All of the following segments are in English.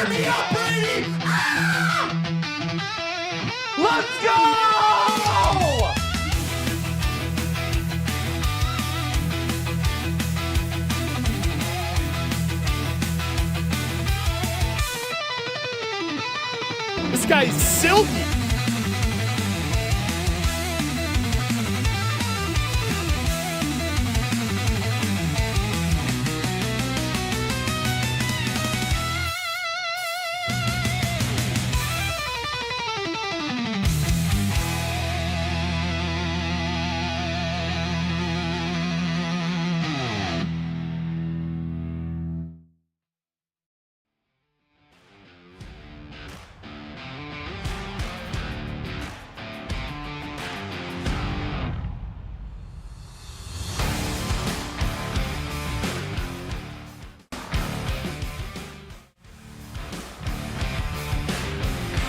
me up, Brady! Ah! Let's go! This guy's silky.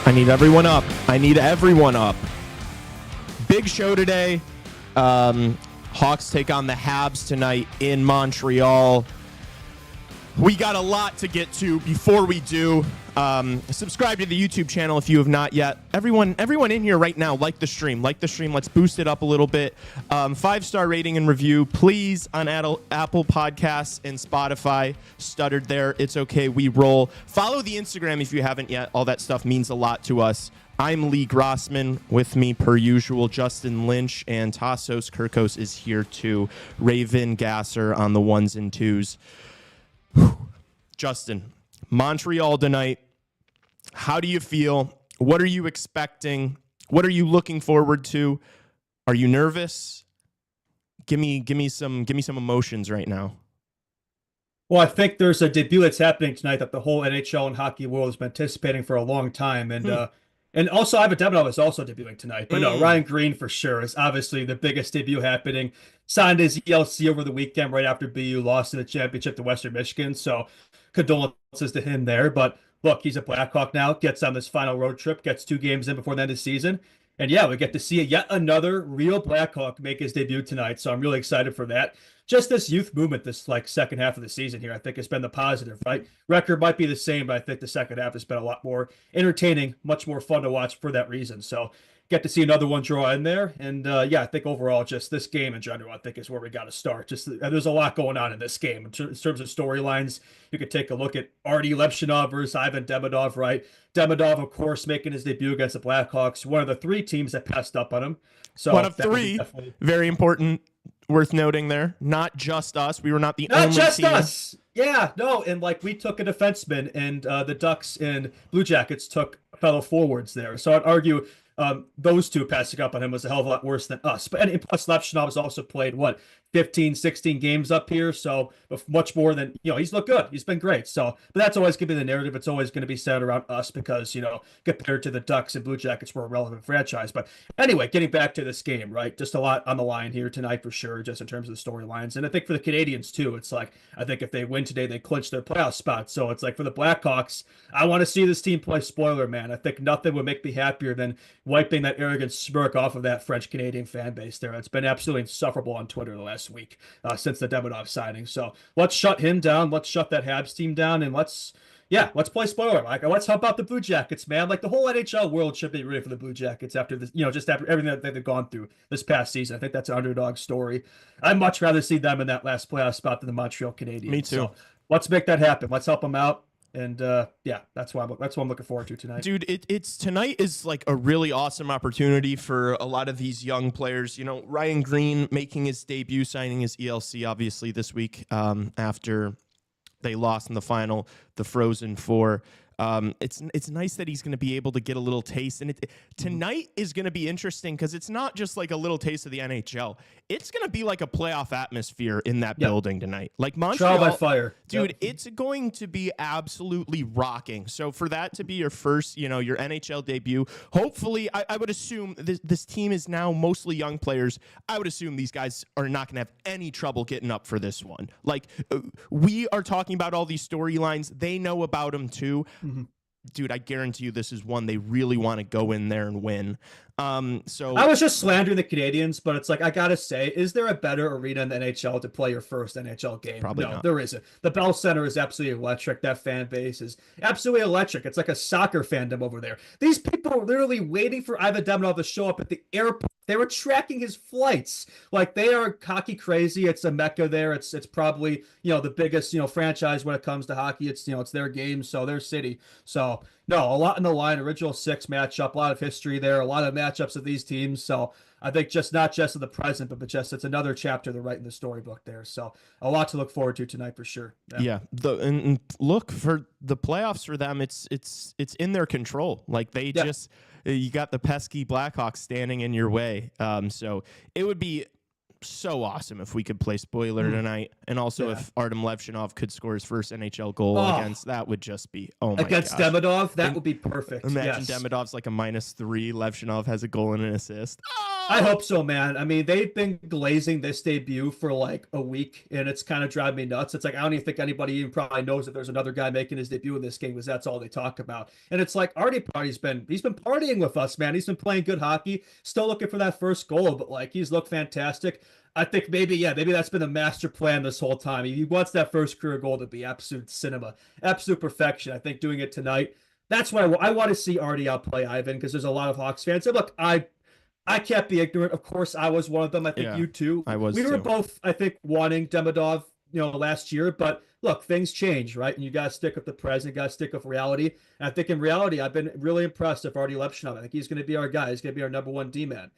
I need everyone up. I need everyone up. Big show today. Hawks take on the Habs tonight in Montreal. We got a lot to get to. Before we do, subscribe to the YouTube channel if you have not yet. Everyone in here right now, like the stream. Let's boost it up a little bit. 5-star rating and review, please, on Apple Podcasts and Spotify. Stuttered there. It's okay. We roll. Follow the Instagram if you haven't yet. All that stuff means a lot to us. I'm Lee Grossman. With me, per usual, Justin Lynch, and Tassos Kirkos is here too. Raven Gasser on the ones and twos. Justin, Montreal tonight. How do you feel? What are you expecting? What are you looking forward to? Are you nervous? Give me some emotions right now. Well, I think there's a debut that's happening tonight that the whole NHL and hockey world has been anticipating for a long time, and also Ivan Demidov is also debuting tonight. But no, Ryan Greene for sure is obviously the biggest debut happening. Signed his ELC over the weekend right after BU lost in the championship to Western Michigan. So condolences to him there. But look, he's a Blackhawk now, gets on this final road trip, gets 2 games in before the end of the season. And yeah, we get to see yet another real Blackhawk make his debut tonight. So I'm really excited for that. Just this youth movement, this second half of the season here, I think has been the positive, right? Record might be the same, but I think the second half has been a lot more entertaining, much more fun to watch for that reason. So get to see another one draw in there. And yeah, I think overall, just this game in general, I think is where we got to start. Just there's a lot going on in this game in terms of storylines. You could take a look at Artie Lepshinov versus Ivan Demidov, right? Demidov, of course, making his debut against the Blackhawks, one of the 3 teams that passed up on him. So one of 3, very important, worth noting there. Not just us. We were not the only team. Not just us. Yeah, no, and we took a defenseman, and the Ducks and Blue Jackets took fellow forwards there. So I'd argue those 2 passing up on him was a hell of a lot worse than us. But and plus, Lepshinov has also played 15, 16 games up here, so much more than he's looked good. He's been great. So, but that's always going to be the narrative. It's always going to be centered around us because compared to the Ducks and Blue Jackets, we're a relevant franchise. But anyway, getting back to this game, right? Just a lot on the line here tonight for sure, just in terms of the storylines, and I think for the Canadians too. It's I think if they win today, they clinch their playoff spot. So it's for the Blackhawks, I want to see this team play spoiler, man. I think nothing would make me happier than wiping that arrogant smirk off of that French Canadian fan base there. It's been absolutely insufferable on Twitter the last week since the Demidov signing. So let's shut him down. Let's shut that Habs team down, and let's play spoiler. Let's help out the Blue Jackets, man. The whole NHL world should be ready for the Blue Jackets after this, just after everything that they've gone through this past season. I think that's an underdog story. I'd much rather see them in that last playoff spot than the Montreal Canadiens. Me too. So let's make that happen. Let's help them out. And that's what I'm looking forward to tonight. Dude, it's tonight is a really awesome opportunity for a lot of these young players. Ryan Greene making his debut, signing his ELC obviously this week after they lost in the final, the Frozen Four. It's nice that he's going to be able to get a little taste, and tonight is going to be interesting because it's not just a little taste of the NHL. It's going to be a playoff atmosphere in that building tonight. Montreal, trial by fire, dude. It's going to be absolutely rocking. So for that to be your first, your NHL debut, hopefully, I would assume this team is now mostly young players. I would assume these guys are not going to have any trouble getting up for this one. We are talking about all these storylines. They know about them too. Dude, I guarantee you this is one they really want to go in there and win. So I was just slandering the Canadians, but it's like I gotta say, is there a better arena in the NHL to play your first NHL game? Probably No, not. there isn't. The Bell Center is absolutely electric. That fan base is absolutely electric. It's like a soccer fandom over there. These people are literally waiting for Ivan Demidov to show up at the airport. They were tracking his flights. Like they are hockey crazy. It's a mecca there. It's probably the biggest franchise when it comes to hockey. It's it's their game, so their city. So no, a lot in the line. Original six matchup, a lot of history there, a lot of matchups of these teams. So I think just not just of the present, but just it's another chapter to write in the storybook there. So a lot to look forward to tonight for sure. Yeah. And look for the playoffs for them. It's in their control. Like they just you got the pesky Blackhawks standing in your way. So it would be so awesome if we could play spoiler tonight, and also if Artem Levshinov could score his first NHL goal against, that would just be against gosh. Demidov, that would be perfect. Imagine Demidov's like a -3, Levshinov has a goal and an assist. I hope so, man. I mean, they've been glazing this debut for like a week, and it's kind of driving me nuts. It's like I don't even think anybody even probably knows that there's another guy making his debut in this game, because that's all they talk about. And it's like Artie Party's been partying with us, man. He's been playing good hockey, still looking for that first goal, but like he's looked fantastic. I think maybe that's been the master plan this whole time. He wants that first career goal to be absolute cinema, absolute perfection. I think doing it tonight, that's why I want to see Artie outplay Ivan, because there's a lot of Hawks fans. And look, I can't be ignorant. Of course, I was one of them. I think you too. I was. We were too. both, I think, wanting Demidov, last year. But look, things change, right? And you got to stick with the present. You got to stick with reality. And I think in reality, I've been really impressed with Artie Levshinov. I think he's going to be our guy. He's going to be our number one D man.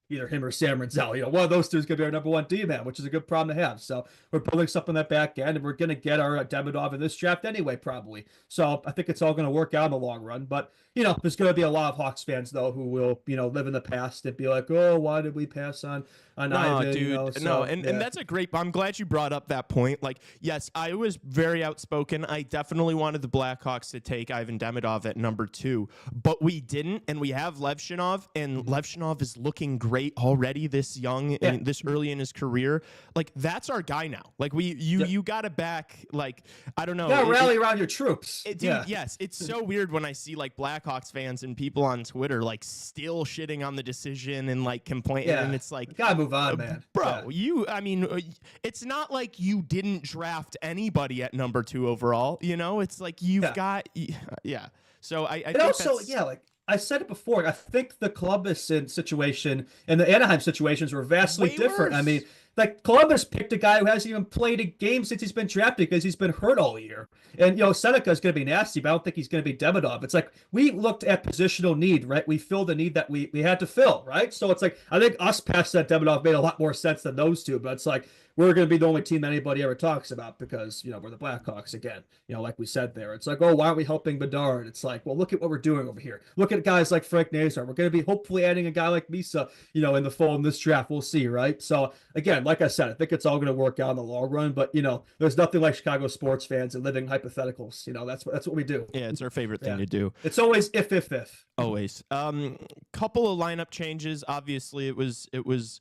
Either him or Sam Renzel. One of those two is going to be our number one D-man, which is a good problem to have. So we're building something on that back end, and we're going to get our Demidov in this draft anyway, probably. So I think it's all going to work out in the long run. But, there's going to be a lot of Hawks fans, though, who will, live in the past and be like, oh, why did we pass on Ivan? Dude, and that's a great, I'm glad you brought up that point. Like, yes, I was very outspoken. I definitely wanted the Blackhawks to take Ivan Demidov at number 2, but we didn't, and we have Levshinov, and Levshinov is looking great already this young and this early in his career. Like that's our guy now. Like you got to back, like, I don't know. Rally around your troops. Yes. It's so weird when I see like Blackhawks fans and people on Twitter, like still shitting on the decision and like complaining. And it's like, gotta move on, man. Bro, it's not like you didn't draft anybody at number 2 overall. It's like you've got, So I think also, like, I said it before. I think the Columbus situation and the Anaheim situations were vastly different. Worse. I mean, like Columbus picked a guy who hasn't even played a game since he's been drafted because he's been hurt all year. And Seneca is going to be nasty, but I don't think he's going to be Demidov. It's like we looked at positional need, right? We filled the need that we had to fill, right? So it's like I think us past that Demidov made a lot more sense than those two. But it's like we're going to be the only team that anybody ever talks about because we're the Blackhawks again. Like we said there, it's like, oh, why aren't we helping Bedard? It's like, well, look at what we're doing over here. Look at guys like Frank Nazar. We're going to be hopefully adding a guy like Misa, in the fall in this draft. We'll see, right? So again, like I said, I think it's all going to work out in the long run. But there's nothing like Chicago sports fans and living hypotheticals. That's what we do. Yeah, it's our favorite thing to do. It's always if. Always. Couple of lineup changes. Obviously, it was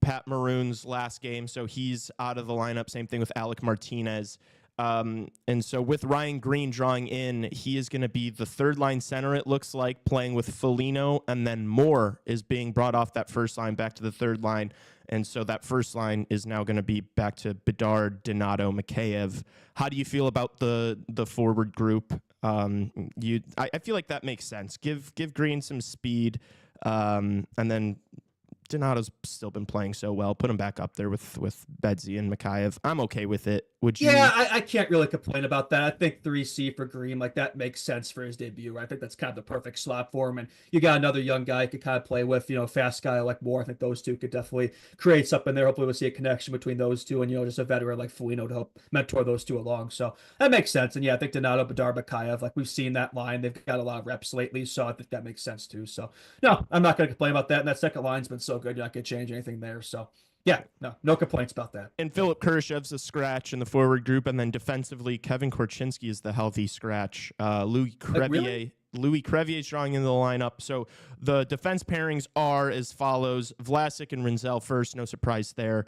Pat Maroon's last game, so he's out of the lineup. Same thing with Alec Martinez. And so with Ryan Greene drawing in, he is going to be the third line center, it looks like, playing with Foligno, and then Moore is being brought off that first line back to the third line. And so that first line is now going to be back to Bedard, Donato, Mikheyev. How do you feel about the forward group? I feel like that makes sense. Give Greene some speed, and then Donato's still been playing so well. Put him back up there with Bedsy and Mikheyev. I'm okay with it. Would you? Yeah, I can't really complain about that. I think 3C for Greene, like that makes sense for his debut. I think that's kind of the perfect slot for him. And you got another young guy you could kind of play with, fast guy like Moore. I think those two could definitely create something there. Hopefully we'll see a connection between those two and, just a veteran like Foligno to help mentor those two along. So that makes sense. And yeah, I think Donato, Bedard, Mikheyev, like we've seen that line. They've got a lot of reps lately. So I think that makes sense too. So no, I'm not going to complain about that. And that second line's been so good. You're not going to change anything there. So yeah, no complaints about that. And Philip Kurashev's a scratch in the forward group, and then defensively, Kevin Korchinski is the healthy scratch. Louis Crevier. Really? Louis Crevier is drawing into the lineup. So the defense pairings are as follows: Vlasic and Renzel first, no surprise there.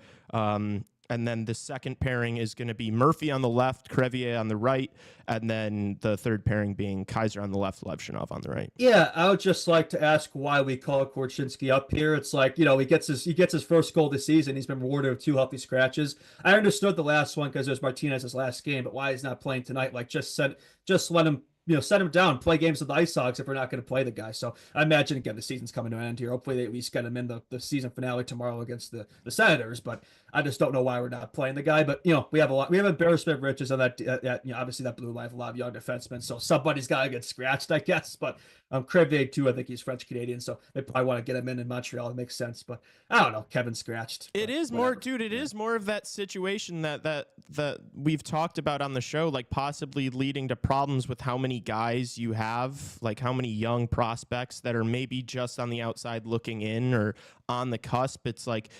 And then the second pairing is going to be Murphy on the left, Crevier on the right, and then the third pairing being Kaiser on the left, Levshunov on the right. Yeah, I would just like to ask why we call Korchinski up here. It's like, he gets his first goal this season. He's been rewarded with 2 healthy scratches. I understood the last one because it was Martinez's last game, but why he's not playing tonight? Like, just let him, set him down, play games with the Ice Hogs if we're not going to play the guy. So I imagine, again, the season's coming to an end here. Hopefully they at least get him in the season finale tomorrow against the Senators, but I just don't know why we're not playing the guy. But, we have embarrassment riches on that, obviously that blue line, a lot of young defensemen. So somebody's got to get scratched, I guess. But Crevier too, I think he's French-Canadian, so they probably want to get him in Montreal. It makes sense. But I don't know, Kevin scratched. It is more, dude, it is more of that situation that we've talked about on the show, like possibly leading to problems with how many guys you have, like how many young prospects that are maybe just on the outside looking in or on the cusp. It's like,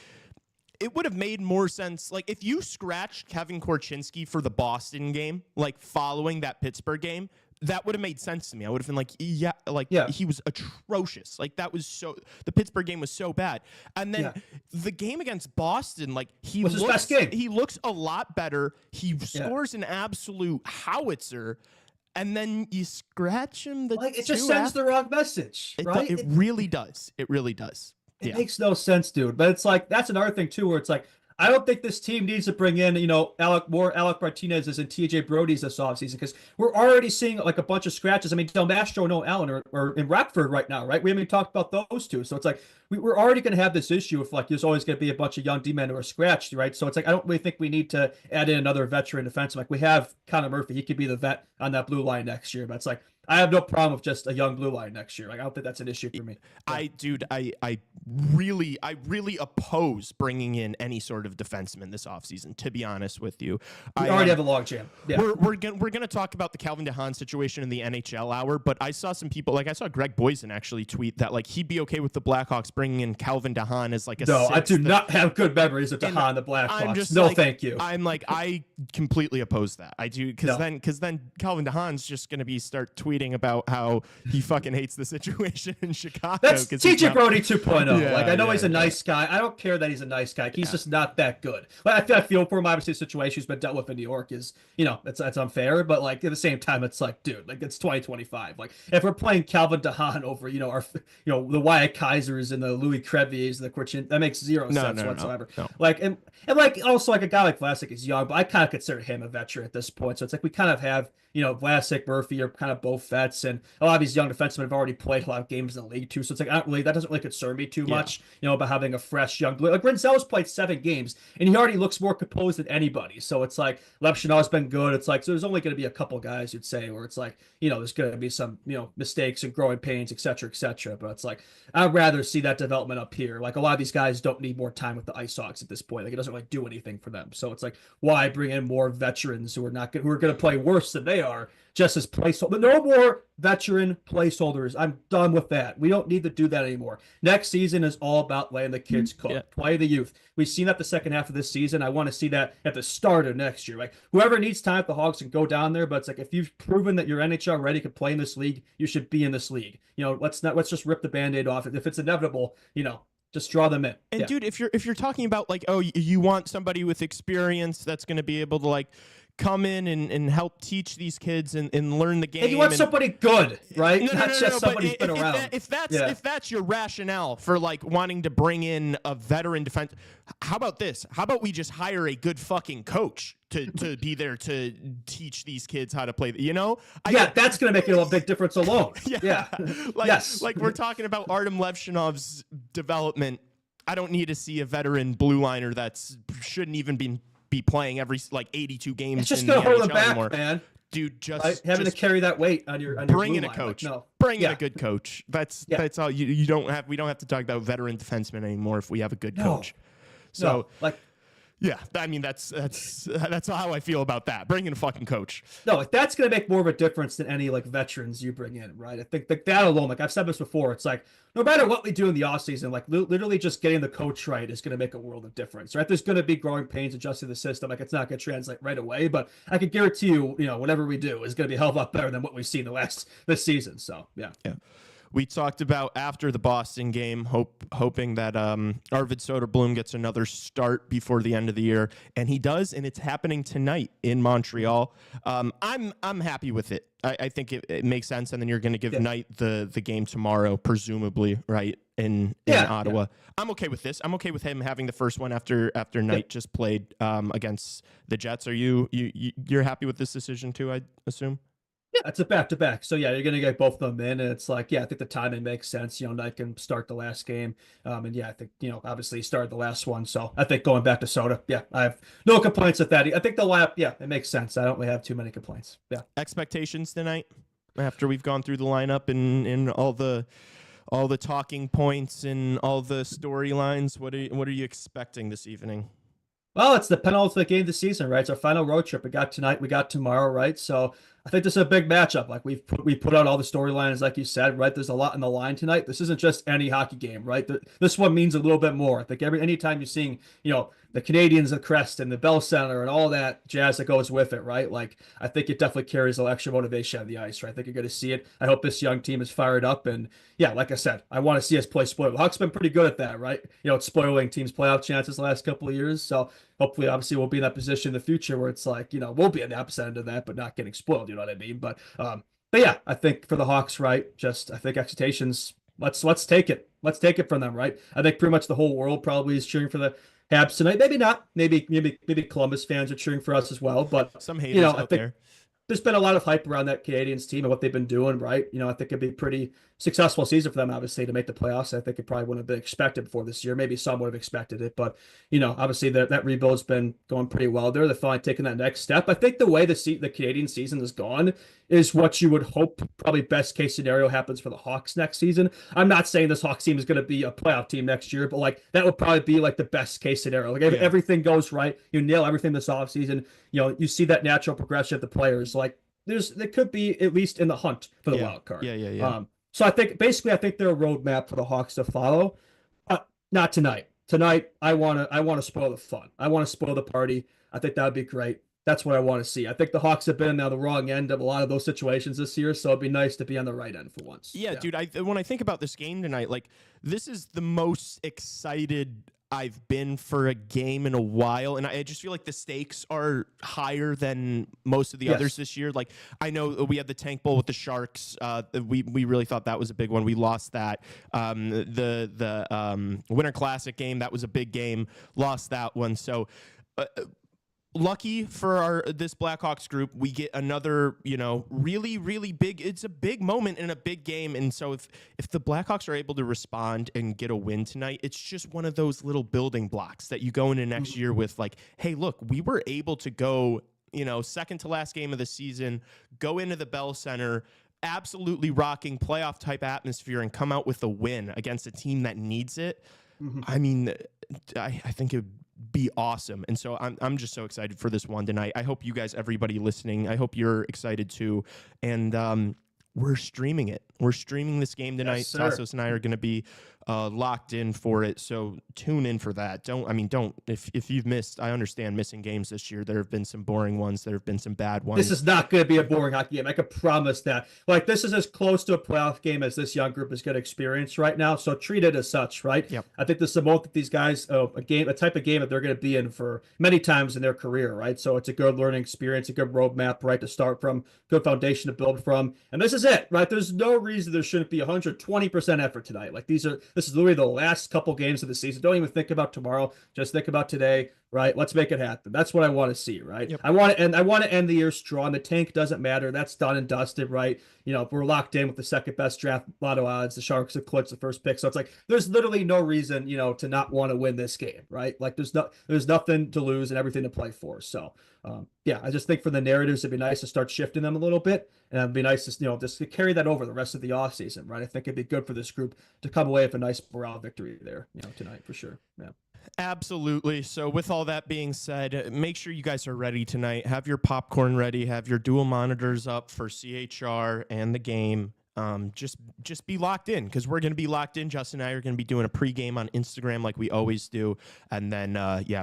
it would have made more sense. Like, if you scratched Kevin Korchinski for the Boston game, like following that Pittsburgh game, that would have made sense to me. I would have been like, he was atrocious. Like, the Pittsburgh game was so bad. And then the game against Boston, like, his best game. He looks a lot better. He scores an absolute howitzer. And then you scratch him. It just sends the wrong message, right? It really does. It really does. It makes no sense, dude. But it's like, that's another thing too, where it's like, I don't think this team needs to bring in, Alec Martinez's and TJ Brody's this offseason, because we're already seeing like a bunch of scratches. I mean, Del Mastro and Allen are in Rockford right now, right? We haven't even talked about those two. So it's like, we're already going to have this issue of like, there's always going to be a bunch of young D-men who are scratched, right? So it's like, I don't really think we need to add in another veteran defenseman. Like, we have Connor Murphy. He could be the vet on that blue line next year. But it's like, I have no problem with just a young blue line next year. Like, I don't think that's an issue for me. I really oppose bringing in any sort of defenseman this offseason, to be honest with you. We already have a log jam. Yeah. We're gonna talk about the Calvin DeHaan situation in the NHL hour, but I saw some people, like I saw Greg Boysen actually tweet that like he'd be okay with the Blackhawks bringing in Calvin DeHaan as like a No, I do not have good memories of DeHaan the Blackhawks. No, thank you. I'm like, I completely oppose that. I do, because then Calvin DeHaan's just gonna start tweeting about how he fucking hates the situation in Chicago. That's TJ Brody 2.0. Yeah, like, I know he's a nice guy. I don't care that he's a nice guy. He's just not that good. Like, I feel for him. Obviously, the situation he's been dealt with in New York is, it's unfair. But like at the same time, it's like, dude, like it's 2025. Like, if we're playing Calvin DeHaan over, our, the Wyatt Kaisers and the Louis Creviers and the Korchin, that makes zero sense whatsoever. No. Like, and like also like a guy like Vlasic is young, but I kind of consider him a veteran at this point. So it's like we kind of have, Vlasic, Murphy are kind of both vets, and a lot of these young defensemen have already played a lot of games in the league too. So it's like, that doesn't really concern me too much, about having a fresh young blue. Like, Rinzel's played 7 games and he already looks more composed than anybody. So it's like Levshunov's been good. It's like, so there's only going to be a couple guys you'd say where it's like, there's going to be some, mistakes and growing pains, et cetera, but it's like, I'd rather see that development up here. Like, a lot of these guys don't need more time with the Ice Hogs at this point. Like, it doesn't really do anything for them. So it's like, why bring in more veterans who are going to play worse than they are just as placeholder? No more veteran placeholders. I'm done with that. We don't need to do that anymore. Next season is all about letting the kids cook, play the youth. We've seen that the second half of this season. I want to see that at the start of next year. Like, whoever needs time at the Hogs can go down there, but it's like, if you've proven that you're NHL ready to play in this league, you should be in this league. Let's just rip the Band-Aid off. If it's inevitable, just draw them in. And dude, if you're talking about like, oh, you want somebody with experience that's going to be able to like come in and help teach these kids and learn the game. And you want somebody good, right? Not just somebody who's been around. If that's your rationale for like wanting to bring in a veteran defense, how about this? How about we just hire a good fucking coach to be there to teach these kids how to play? That's going to make a big difference alone. Like we're talking about Artem Levshunov's development. I don't need to see a veteran blue liner that's shouldn't even be playing every 82 games. It's just gonna hold them back, anymore. Man. Dude, having to carry that weight on your bring in a coach. Bring in a good coach. That's all. We don't have to talk about veteran defensemen anymore if we have a good coach. So yeah, I mean that's how I feel about that. Bring in a fucking coach. No, like, that's gonna make more of a difference than any like veterans you bring in, right? I think that alone, like I've said this before, it's like no matter what we do in the offseason, like literally just getting the coach right is gonna make a world of difference, right? There's gonna be growing pains adjusting the system, like it's not gonna translate right away, but I can guarantee you, whatever we do is gonna be a hell of a lot better than what we've seen this season. So yeah. we talked about after the Boston game, hoping that Arvid Soderblom gets another start before the end of the year, and he does, and it's happening tonight in Montreal. I'm happy with it. I think it makes sense, and then you're going to give Knight the game tomorrow, presumably, right, in Ottawa. Yeah. I'm okay with this. I'm okay with him having the first one after Knight just played against the Jets. Are you're happy with this decision too, I assume? Yeah, it's a back-to-back. So, yeah, you're going to get both of them in. And it's like, yeah, I think the timing makes sense. Knight can start the last game. And, yeah, I think, obviously he started the last one. So I think going back to Soda, yeah, I have no complaints with that. I think the lap, yeah, it makes sense. I don't really have too many complaints. Yeah. Expectations tonight after we've gone through the lineup and all the talking points and all the storylines. What are you expecting this evening? Well, it's the penultimate game of the season, right? It's our final road trip. We got tonight, we got tomorrow, right? So I think this is a big matchup. Like we put out all the storylines, like you said, right? There's a lot in the line tonight. This isn't just any hockey game, right? This one means a little bit more. I think anytime you're seeing, the Canadians, the crest and the Bell Center and all that jazz that goes with it, right? Like I think it definitely carries a little extra motivation on the ice, right? I think you're going to see it. I hope this young team is fired up, and yeah, like I said, I want to see us play spoiled. Hawks been pretty good at that, right? It's spoiling teams' playoff chances the last couple of years. So hopefully, obviously, we'll be in that position in the future where it's like, we'll be in the epicenter of that, but not getting spoiled. You know what I mean? But yeah, I think for the Hawks, right? I think expectations. Let's take it. Let's take it from them, right? I think pretty much the whole world probably is cheering for the Habs tonight. Maybe not. Maybe Columbus fans are cheering for us as well. But some haters out there. There's been a lot of hype around that Canadiens team and what they've been doing, right? I think it'd be a pretty successful season for them, obviously, to make the playoffs. I think it probably wouldn't have been expected before this year. Maybe some would have expected it, but obviously that rebuild's been going pretty well there. They're finally taking that next step. I think the way the Canadian season has gone is what you would hope probably best case scenario happens for the Hawks next season. I'm not saying this Hawks team is going to be a playoff team next year, but like that would probably be like the best case scenario. Like if everything goes right, you nail everything this offseason, you see that natural progression of the players. Like there could be at least in the hunt for the wild card. Yeah. So I think they're a roadmap for the Hawks to follow. Not tonight. Tonight, I want to spoil the fun. I want to spoil the party. I think that would be great. That's what I want to see. I think the Hawks have been on the wrong end of a lot of those situations this year, so it'd be nice to be on the right end for once. Yeah. Dude, when I think about this game tonight, like this is the most excited I've been for a game in a while, and I just feel like the stakes are higher than most of the others this year. Like I know we had the Tank Bowl with the Sharks. We really thought that was a big one. We lost that. The Winter Classic game, that was a big game. Lost that one. So lucky for this Blackhawks group, we get another, really, really big. It's a big moment in a big game, and so if the Blackhawks are able to respond and get a win tonight, it's just one of those little building blocks that you go into next year with. Like, hey, look, we were able to go, second to last game of the season, go into the Bell Center, absolutely rocking playoff type atmosphere, and come out with a win against a team that needs it. I mean, I think it would be awesome. And so I'm just so excited for this one tonight. I hope you guys, everybody listening, I hope you're excited too. And we're streaming it. We're streaming this game tonight. Yes, Tassos and I are going to be locked in for it. So tune in for that. If you've missed, I understand missing games this year. There have been some boring ones. There have been some bad ones. This is not going to be a boring hockey game. I can promise that. Like, this is as close to a playoff game as this young group is going to experience right now. So treat it as such, right? Yep. I think this is the most that these guys, a type of game that they're going to be in for many times in their career, right? So it's a good learning experience, a good roadmap, right, to start from, good foundation to build from. And this is it, right? There's no reason there shouldn't be 120% effort tonight. Like this is literally the last couple games of the season. Don't even think about tomorrow. Just think about today, right? Let's make it happen. That's what I want to see, right? Yep. I want to end the year strong. The tank doesn't matter. That's done and dusted, right? We're locked in with the second best draft lotto odds. The Sharks have clinched the first pick. So it's like there's literally no reason, to not want to win this game, right? Like there's nothing to lose and everything to play for. So I just think for the narratives, it'd be nice to start shifting them a little bit, and it'd be nice to just to carry that over the rest of the offseason, right? I think it'd be good for this group to come away with a nice morale victory there, tonight for sure. Yeah. Absolutely. So with all that being said, make sure you guys are ready tonight. Have your popcorn ready. Have your dual monitors up for CHR and the game. just be locked in, because we're going to be locked in. Justin and I are going to be doing a pregame on Instagram like we always do, and then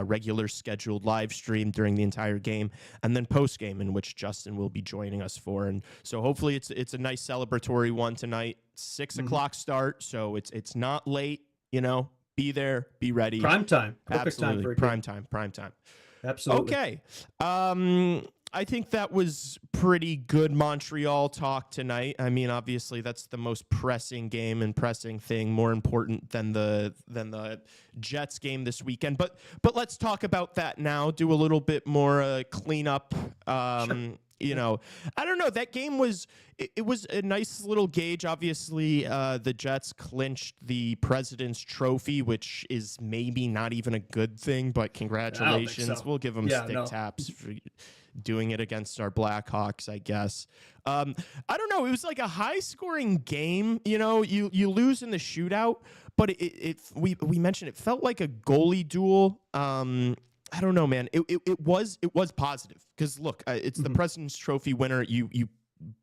regular scheduled live stream during the entire game, and then postgame, in which Justin will be joining us for. And so hopefully it's a nice celebratory one tonight. 6 o'clock start, so it's not late. Be there, be ready. Prime time, perfect Absolutely. time for a game. Prime time. Absolutely. Okay. I think that was pretty good Montreal talk tonight. I mean, obviously, that's the most pressing game and pressing thing, more important than the Jets game this weekend. But let's talk about that now. Do a little bit more cleanup. Sure. I don't know. That game was a nice little gauge. Obviously, the Jets clinched the President's Trophy, which is maybe not even a good thing, but congratulations. So. We'll give them taps for doing it against our Blackhawks, I guess. I don't know. It was like a high-scoring game. You lose in the shootout, but we mentioned it felt like a goalie duel. I don't know, man. It was positive, because look, it's the President's Trophy winner. You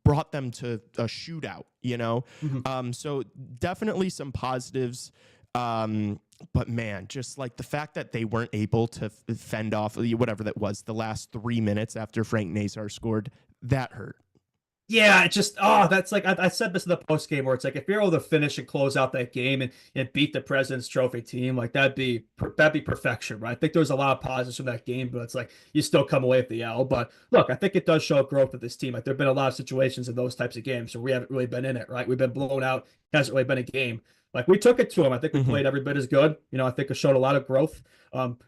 brought them to a shootout, so definitely some positives. But man, just like the fact that they weren't able to fend off whatever that was the last 3 minutes after Frank Nazar scored, that hurt. Yeah, it just that's like I said this in the post game, where it's like if you're able to finish and close out that game and beat the President's Trophy team, like that'd be perfection, right? I think there was a lot of positives from that game, but it's like you still come away with the L. But look, I think it does show growth of this team. Like there've been a lot of situations in those types of games where we haven't really been in it, right? We've been blown out. It hasn't really been a game. Like we took it to them. I think we played every bit as good. I think it showed a lot of growth.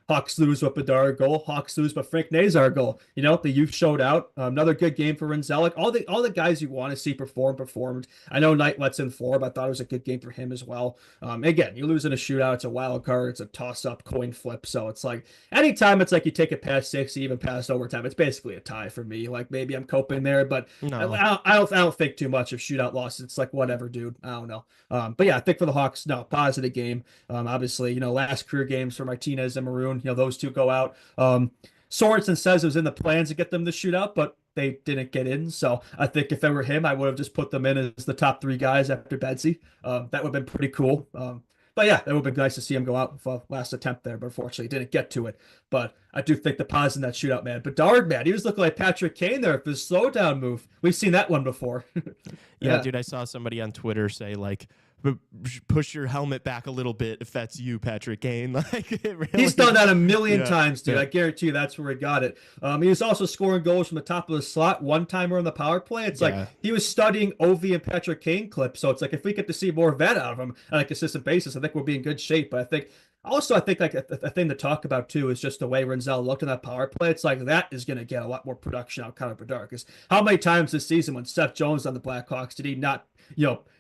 Hawks lose with Bedard goal. Hawks lose with Frank Nazar goal. The youth showed out. Another good game for Renzellik. All the guys you want to see performed. I know Knight lets in 4, but I thought it was a good game for him as well. Again, you lose in a shootout. It's a wild card. It's a toss-up coin flip. So it's like anytime it's like you take it past 6, even past overtime, it's basically a tie for me. Like maybe I'm coping there, but no. I don't think too much of shootout losses. It's like whatever, dude. I don't know. But yeah, I think for the Hawks, no, positive game. Obviously, last career games for Martinez and Maroon, those two go out. Sorensen says it was in the plans to get them to shoot out, but they didn't get in. So I think if it were him, I would have just put them in as the top 3 guys after Bedsy. That would have been pretty cool. But yeah, that would have been nice to see him go out with a last attempt there, but unfortunately didn't get to it. But I do think the pause in that shootout, man. Bedard, man, he was looking like Patrick Kane there for his slowdown move. We've seen that one before. Yeah, dude, I saw somebody on Twitter say, like, push your helmet back a little bit if that's you, Patrick Kane. Like really, he's done that a million times, dude. I guarantee you that's where he got it. He was also scoring goals from the top of the slot, one-timer on the power play. It's like he was studying Ovi and Patrick Kane clips. So it's like if we get to see more of that out of him on a consistent basis, I think we'll be in good shape. But I think like a thing to talk about too is just the way Renzel looked in that power play. It's like that is going to get a lot more production out of Connor Bedard. Because how many times this season when Seth Jones on the Blackhawks did he not,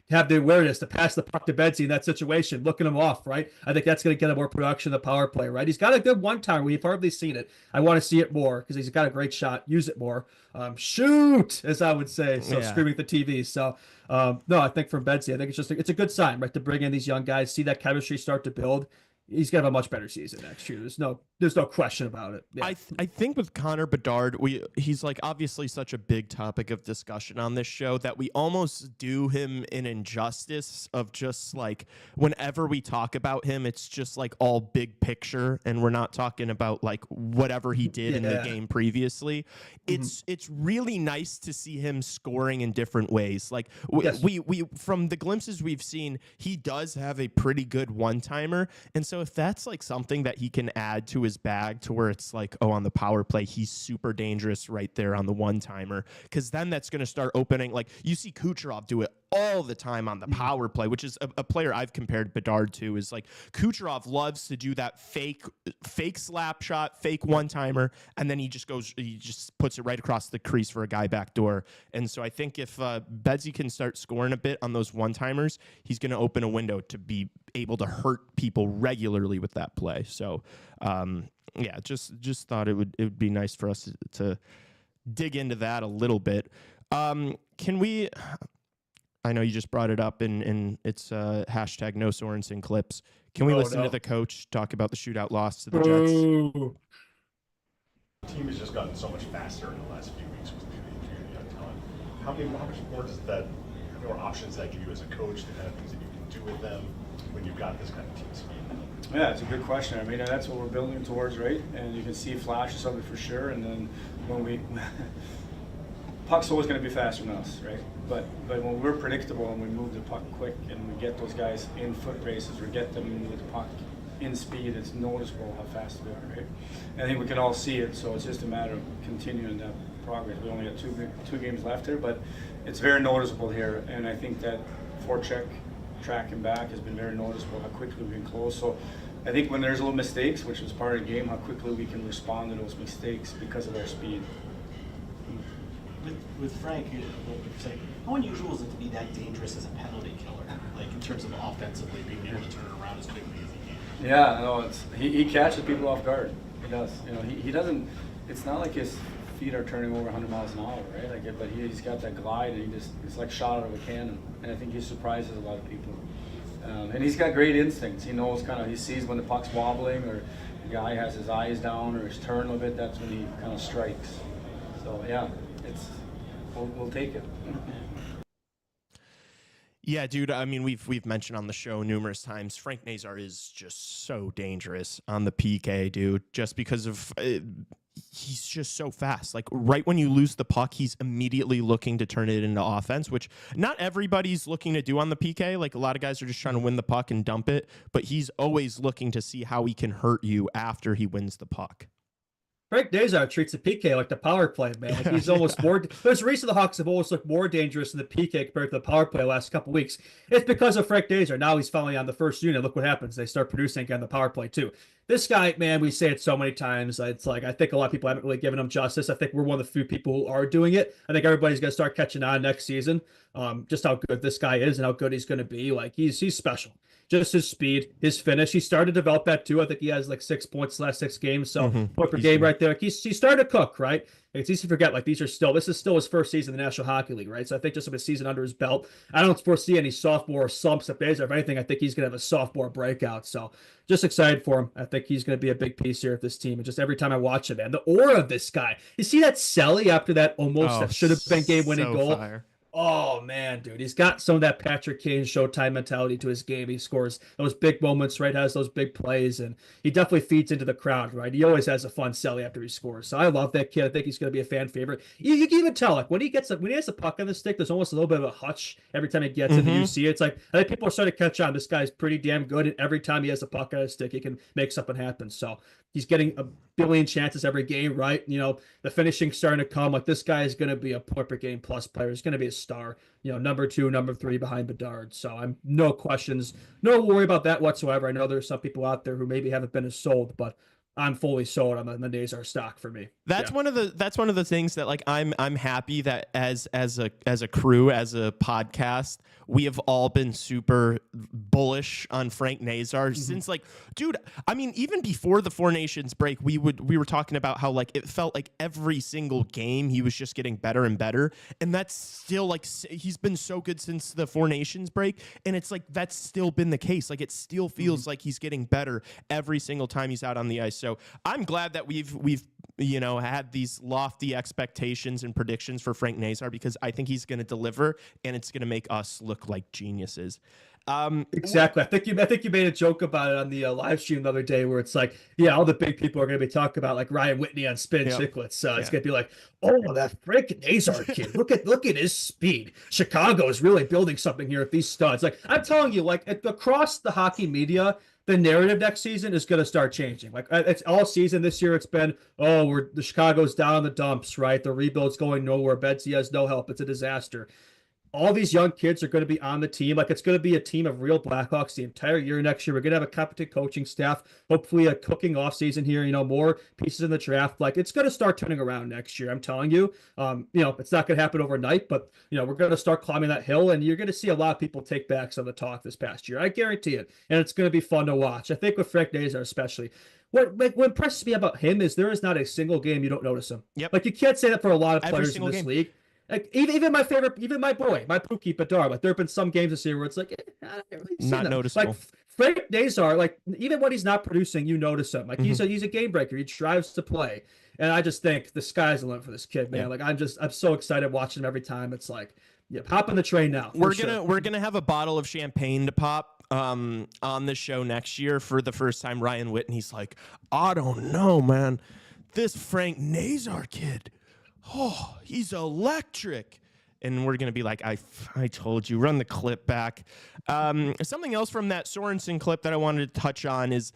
have the awareness to pass the puck to Bedsy in that situation, looking him off, right? I think that's going to get him more production in the power play, right? He's got a good one-timer. We've hardly seen it. I want to see it more because he's got a great shot. Use it more. Shoot, as I would say. So screaming at the TV. So no, I think from Bedsy, I think it's a good sign, right? To bring in these young guys, see that chemistry start to build. He's gonna have a much better season next year. There's no question about it. Yeah. I think with Connor Bedard, he's like obviously such a big topic of discussion on this show that we almost do him an injustice of just like whenever we talk about him, it's just like all big picture and we're not talking about like whatever he did in the game previously. It's really nice to see him scoring in different ways. Like we from the glimpses we've seen, he does have a pretty good one-timer, and so if that's like something that he can add to his bag to where it's like, on the power play, he's super dangerous right there on the one-timer, because then that's going to start opening, like you see Kucherov do it all the time on the power play, which is a player I've compared Bedard to. Is like Kucherov loves to do that fake slap shot, fake one-timer, and then he just puts it right across the crease for a guy backdoor. And so I think if Bedsy can start scoring a bit on those one-timers, he's going to open a window to be able to hurt people regularly with that play. So just thought it would be nice for us to dig into that a little bit. Can we? I know you just brought it up, and it's hashtag no Sorensen clips. Can we listen to the coach talk about the shootout loss to the Jets? The team has just gotten so much faster in the last few weeks with the injury of young talent. How much more does that or options that give you as a coach, the kind of things that you can do with them when you've got this kind of team speed? Yeah, it's a good question. I mean, that's what we're building towards, right? And you can see flashes of it for sure. And then when we puck's always going to be faster than us, right? But when we're predictable and we move the puck quick and we get those guys in foot races or get them with the puck in speed, it's noticeable how fast we are, right? And I think we can all see it, so it's just a matter of continuing that progress. We only got two games left here, but it's very noticeable here. And I think that forecheck, track and back has been very noticeable how quickly we can close. So I think when there's little mistakes, which was part of the game, how quickly we can respond to those mistakes because of our speed. With Frank, how unusual is it to be that dangerous as a penalty killer, like in terms of offensively being able to turn it around as quickly as he can? Yeah, no, he catches people off guard. He does. You know, he doesn't. It's not like his feet are turning over 100 miles an hour, right? Like, but he's got that glide, and it's like shot out of a cannon. And I think he surprises a lot of people. And he's got great instincts. He knows he sees when the puck's wobbling or the guy has his eyes down or his turn a little bit. That's when he kind of strikes. So yeah, we'll take it. Yeah, dude. I mean, we've mentioned on the show numerous times, Frank Nazar is just so dangerous on the PK, dude. Just because of he's just so fast. Like right when you lose the puck, he's immediately looking to turn it into offense, which not everybody's looking to do on the PK. Like a lot of guys are just trying to win the puck and dump it, but he's always looking to see how he can hurt you after he wins the puck. Frank Nazar treats the PK like the power play, man. Like he's almost more. There's a reason the Hawks have always looked more dangerous in the PK compared to the power play the last couple weeks. It's because of Frank Nazar. Now he's finally on the first unit. Look what happens. They start producing on the power play too. This guy, man, we say it so many times. It's like I think a lot of people haven't really given him justice. I think we're one of the few people who are doing it. I think everybody's gonna start catching on next season. Just how good this guy is and how good he's gonna be. Like he's special. Just his speed, his finish. He started to develop that too. I think he has like 6 points the last 6 games. So point per game right there. Like he's starting to cook, right? It's easy to forget, like this is still his first season in the National Hockey League, right? So I think just with a season under his belt, I don't foresee any sophomore slumps at Nazar. If anything, I think he's gonna have a sophomore breakout. So just excited for him. I think he's gonna be a big piece here of this team. And just every time I watch him, man, the aura of this guy. You see that Selly after that that should have been game-winning goal. Fire. Oh man, dude, he's got some of that Patrick Kane Showtime mentality to his game. He scores those big moments, right? Has those big plays, and he definitely feeds into the crowd, right? He always has a fun celly after he scores. So I love that kid. I think he's going to be a fan favorite. You can even tell, like when he has the puck on the stick, there's almost a little bit of a hutch every time he gets it. And you see it. It's like I think people are starting to catch on. This guy's pretty damn good, and every time he has a puck on his stick, he can make something happen. So he's getting a billion chances every game, right? You know, the finishing's starting to come. Like this guy is going to be a point per game plus player. He's going to be a star. You know, number 2, number 3 behind Bedard. So I'm no questions, no worry about that whatsoever. I know there's some people out there who maybe haven't been as sold, but I'm fully sold on the Nazar stock for me. That's one of the things that like I'm happy that as a crew, as a podcast, we have all been super bullish on Frank Nazar since like, dude, I mean, even before the Four Nations break, we were talking about how like it felt like every single game he was just getting better and better, and that's still like he's been so good since the Four Nations break, and it's like that's still been the case. Like it still feels like he's getting better every single time he's out on the ice. So I'm glad that we've had these lofty expectations and predictions for Frank Nazar because I think he's going to deliver and it's going to make us look like geniuses. Exactly. I think you made a joke about it on the live stream the other day where it's like, yeah, all the big people are going to be talking about like Ryan Whitney on Spin Chicklets. It's going to be like, oh, that Frank Nazar kid, look at his speed. Chicago is really building something here with these studs. Like I'm telling you, like across the hockey media, the narrative next season is going to start changing. Like it's all season this year. It's been, the Chicago's down in the dumps, right? The rebuild's going nowhere. Betsy has no help. It's a disaster. All these young kids are going to be on the team. Like it's going to be a team of real Blackhawks the entire year next year. We're going to have a competent coaching staff, hopefully a cooking off season here, more pieces in the draft. Like it's going to start turning around next year. I'm telling you, it's not going to happen overnight, but we're going to start climbing that hill and you're going to see a lot of people take back some of the talk this past year. I guarantee it. And it's going to be fun to watch. I think with Frank Nazar especially, what impresses me about him is there is not a single game you don't notice him. Yep. Like you can't say that for a lot of players in this game. league. Like even my favorite, even my boy, my Pookie Bedard. Like there have been some games this year where it's like I don't really see not them. noticeable. Like Frank Nazar, like even when he's not producing, you notice him. Like he's a game breaker. He drives to play, and I just think the sky's the limit for this kid, man. Like I'm so excited watching him every time. It's like Yep, hop on the train now. We're gonna have a bottle of champagne to pop on the show next year for the first time. Ryan Whitney's like, I don't know, man. This Frank Nazar kid, oh, he's electric. And we're going to be like, I told you, run the clip back. Something else from that Sorensen clip that I wanted to touch on is,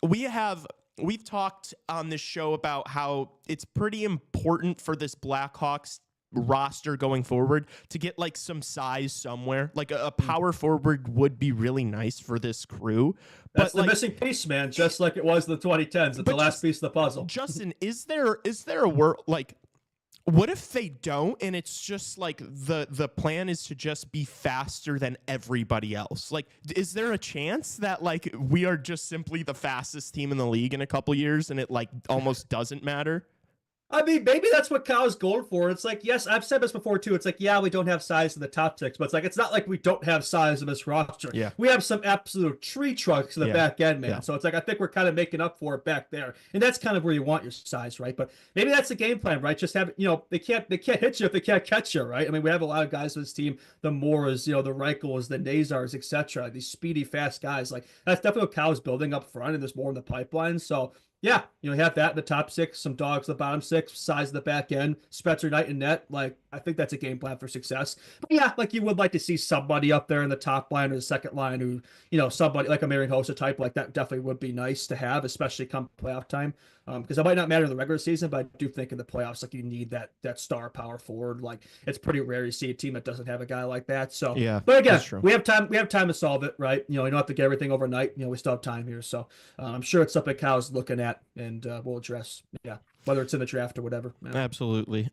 we've talked on this show about how it's pretty important for this Blackhawks roster going forward to get like some size somewhere. Like a power forward would be really nice for this crew. That's but the missing piece, man, just like it was in the 2010s. It's the last piece of the puzzle. Justin, is there a world like, what if they don't, and it's just like the plan is to just be faster than everybody else? Like, is there a chance that like we are just simply the fastest team in the league in a couple years, and it like almost doesn't matter? I mean, maybe that's what Kyle's going for. It's like, yes, I've said this before too. It's like, yeah, we don't have size in the top six, but it's like, it's not like we don't have size in this roster. Yeah. We have some absolute tree trunks in the back end, man. Yeah. So it's like, I think we're kind of making up for it back there. And that's kind of where you want your size, right? But maybe that's the game plan, right? Just have, they can't hit you if they can't catch you, right? I mean, we have a lot of guys on this team, the Moores, the Reichels, the Nazars, etc. These speedy, fast guys. Like, that's definitely what Kyle's building up front, and there's more in the pipeline. So yeah, you have that in the top six, some dogs in the bottom six, size of the back end, Spencer Knight and net. Like, I think that's a game plan for success. But yeah, like you would like to see somebody up there in the top line or the second line who, somebody like a Marian Hossa type, like that definitely would be nice to have, especially come playoff time. Because it might not matter in the regular season, but I do think in the playoffs, like you need that star power forward. Like it's pretty rare to see a team that doesn't have a guy like that. So yeah, but again, we have time to solve it, right? You don't have to get everything overnight. We still have time here. So I'm sure it's something Kyle's looking at, and we'll address, whether it's in the draft or whatever. Yeah. Absolutely.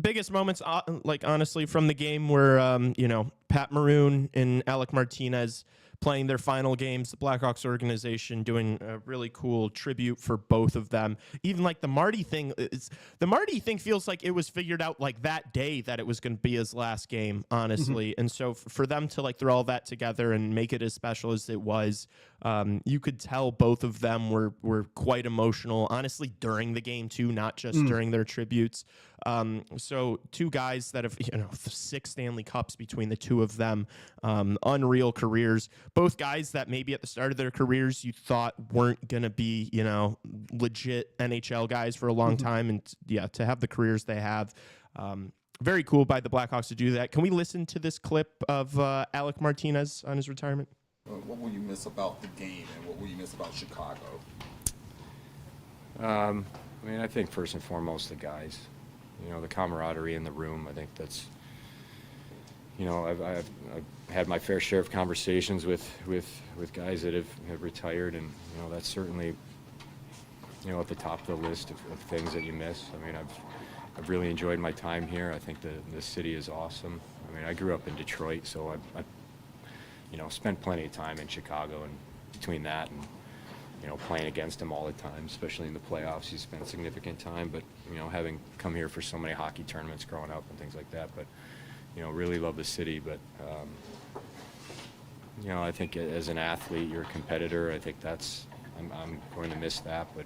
Biggest moments, like honestly, from the game were, Pat Maroon and Alec Martinez playing their final games, the Blackhawks organization doing a really cool tribute for both of them. Even like the Marty thing feels like it was figured out like that day that it was going to be his last game, honestly. Mm-hmm. And so for them to like throw all that together and make it as special as it was, you could tell both of them were quite emotional, honestly, during the game too, not just during their tributes. So two guys that have, 6 Stanley Cups between the two of them, unreal careers. Both guys that maybe at the start of their careers you thought weren't going to be, legit NHL guys for a long time. And to have the careers they have, very cool by the Blackhawks to do that. Can we listen to this clip of Alec Martinez on his retirement? What will you miss about the game, and what will you miss about Chicago? I think first and foremost the guys, the camaraderie in the room. I think that's, I've had my fair share of conversations with guys that have retired, and that's certainly at the top of the list of things that you miss. I've really enjoyed my time here. I think the city is awesome. I grew up in Detroit, so I spent plenty of time in Chicago, and between that and playing against him all the time, especially in the playoffs, he spent significant time. But having come here for so many hockey tournaments growing up and things like that, but really love the city. But I think as an athlete, you're a competitor. I think I'm going to miss that. But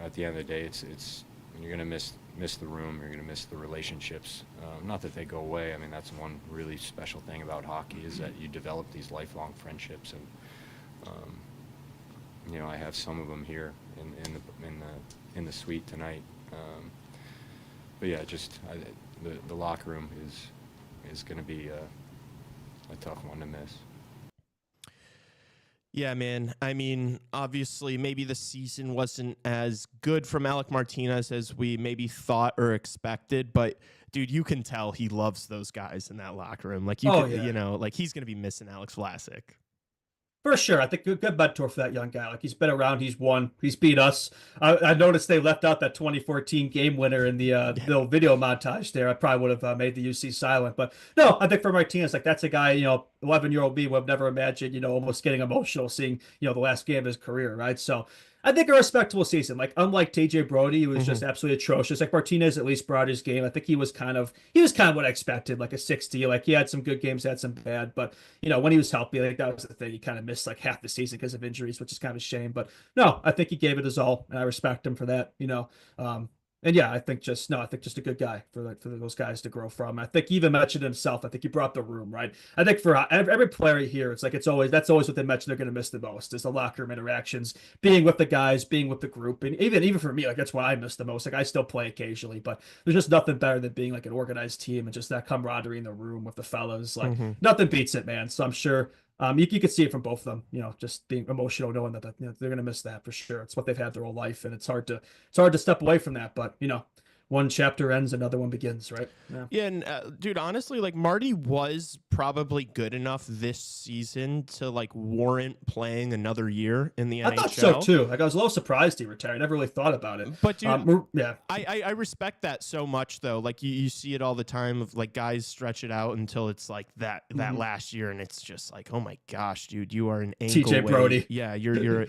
at the end of the day, it's you're going to miss the room. You're going to miss the relationships. Not that they go away. That's one really special thing about hockey is that you develop these lifelong friendships, and I have some of them here in the suite tonight. But yeah, just the locker room is going to be a tough one to miss. Yeah, man. Obviously, maybe the season wasn't as good from Alec Martinez as we maybe thought or expected, but dude, you can tell he loves those guys in that locker room. Like he's going to be missing Alex Vlasic. For sure. I think a good mentor for that young guy. Like he's been around, he's won, he's beat us. I noticed they left out that 2014 game winner in the little video montage there. I probably would have made the UC silent. But no, I think for Martinez, like that's a guy, 11-year-old me would have never imagined, almost getting emotional seeing, the last game of his career, right? So I think a respectable season. Like unlike TJ Brody, who was just absolutely atrocious. Like Martinez at least brought his game. I think he was kind of what I expected, like a 60. Like he had some good games, had some bad, but when he was healthy, I think that was the thing. He kind of missed like half the season because of injuries, which is kind of a shame. But no, I think he gave it his all, and I respect him for that. And yeah, I think just a good guy for those guys to grow from. I think he even mentioned himself. I think he brought the room, right. I think for every player here, it's like that's always what they mention they're going to miss the most is the locker room interactions, being with the guys, being with the group, and even for me, like that's what I miss the most. Like I still play occasionally, but there's just nothing better than being like an organized team and just that camaraderie in the room with the fellas. Like nothing beats it, man. So I'm sure. You could see it from both of them, just being emotional, knowing that they're gonna miss that for sure. It's what they've had their whole life, and it's hard to step away from that. But one chapter ends, another one begins, right? Yeah, and dude, honestly, like Marty was probably good enough this season to like warrant playing another year in the NHL. I thought so too. Like I was a little surprised he retired. I never really thought about it. But dude, yeah, I respect that so much though. Like you see it all the time of like guys stretch it out until it's like that last year, and it's just like, oh my gosh, dude, you are an ankle TJ Brody. Yeah, you're you're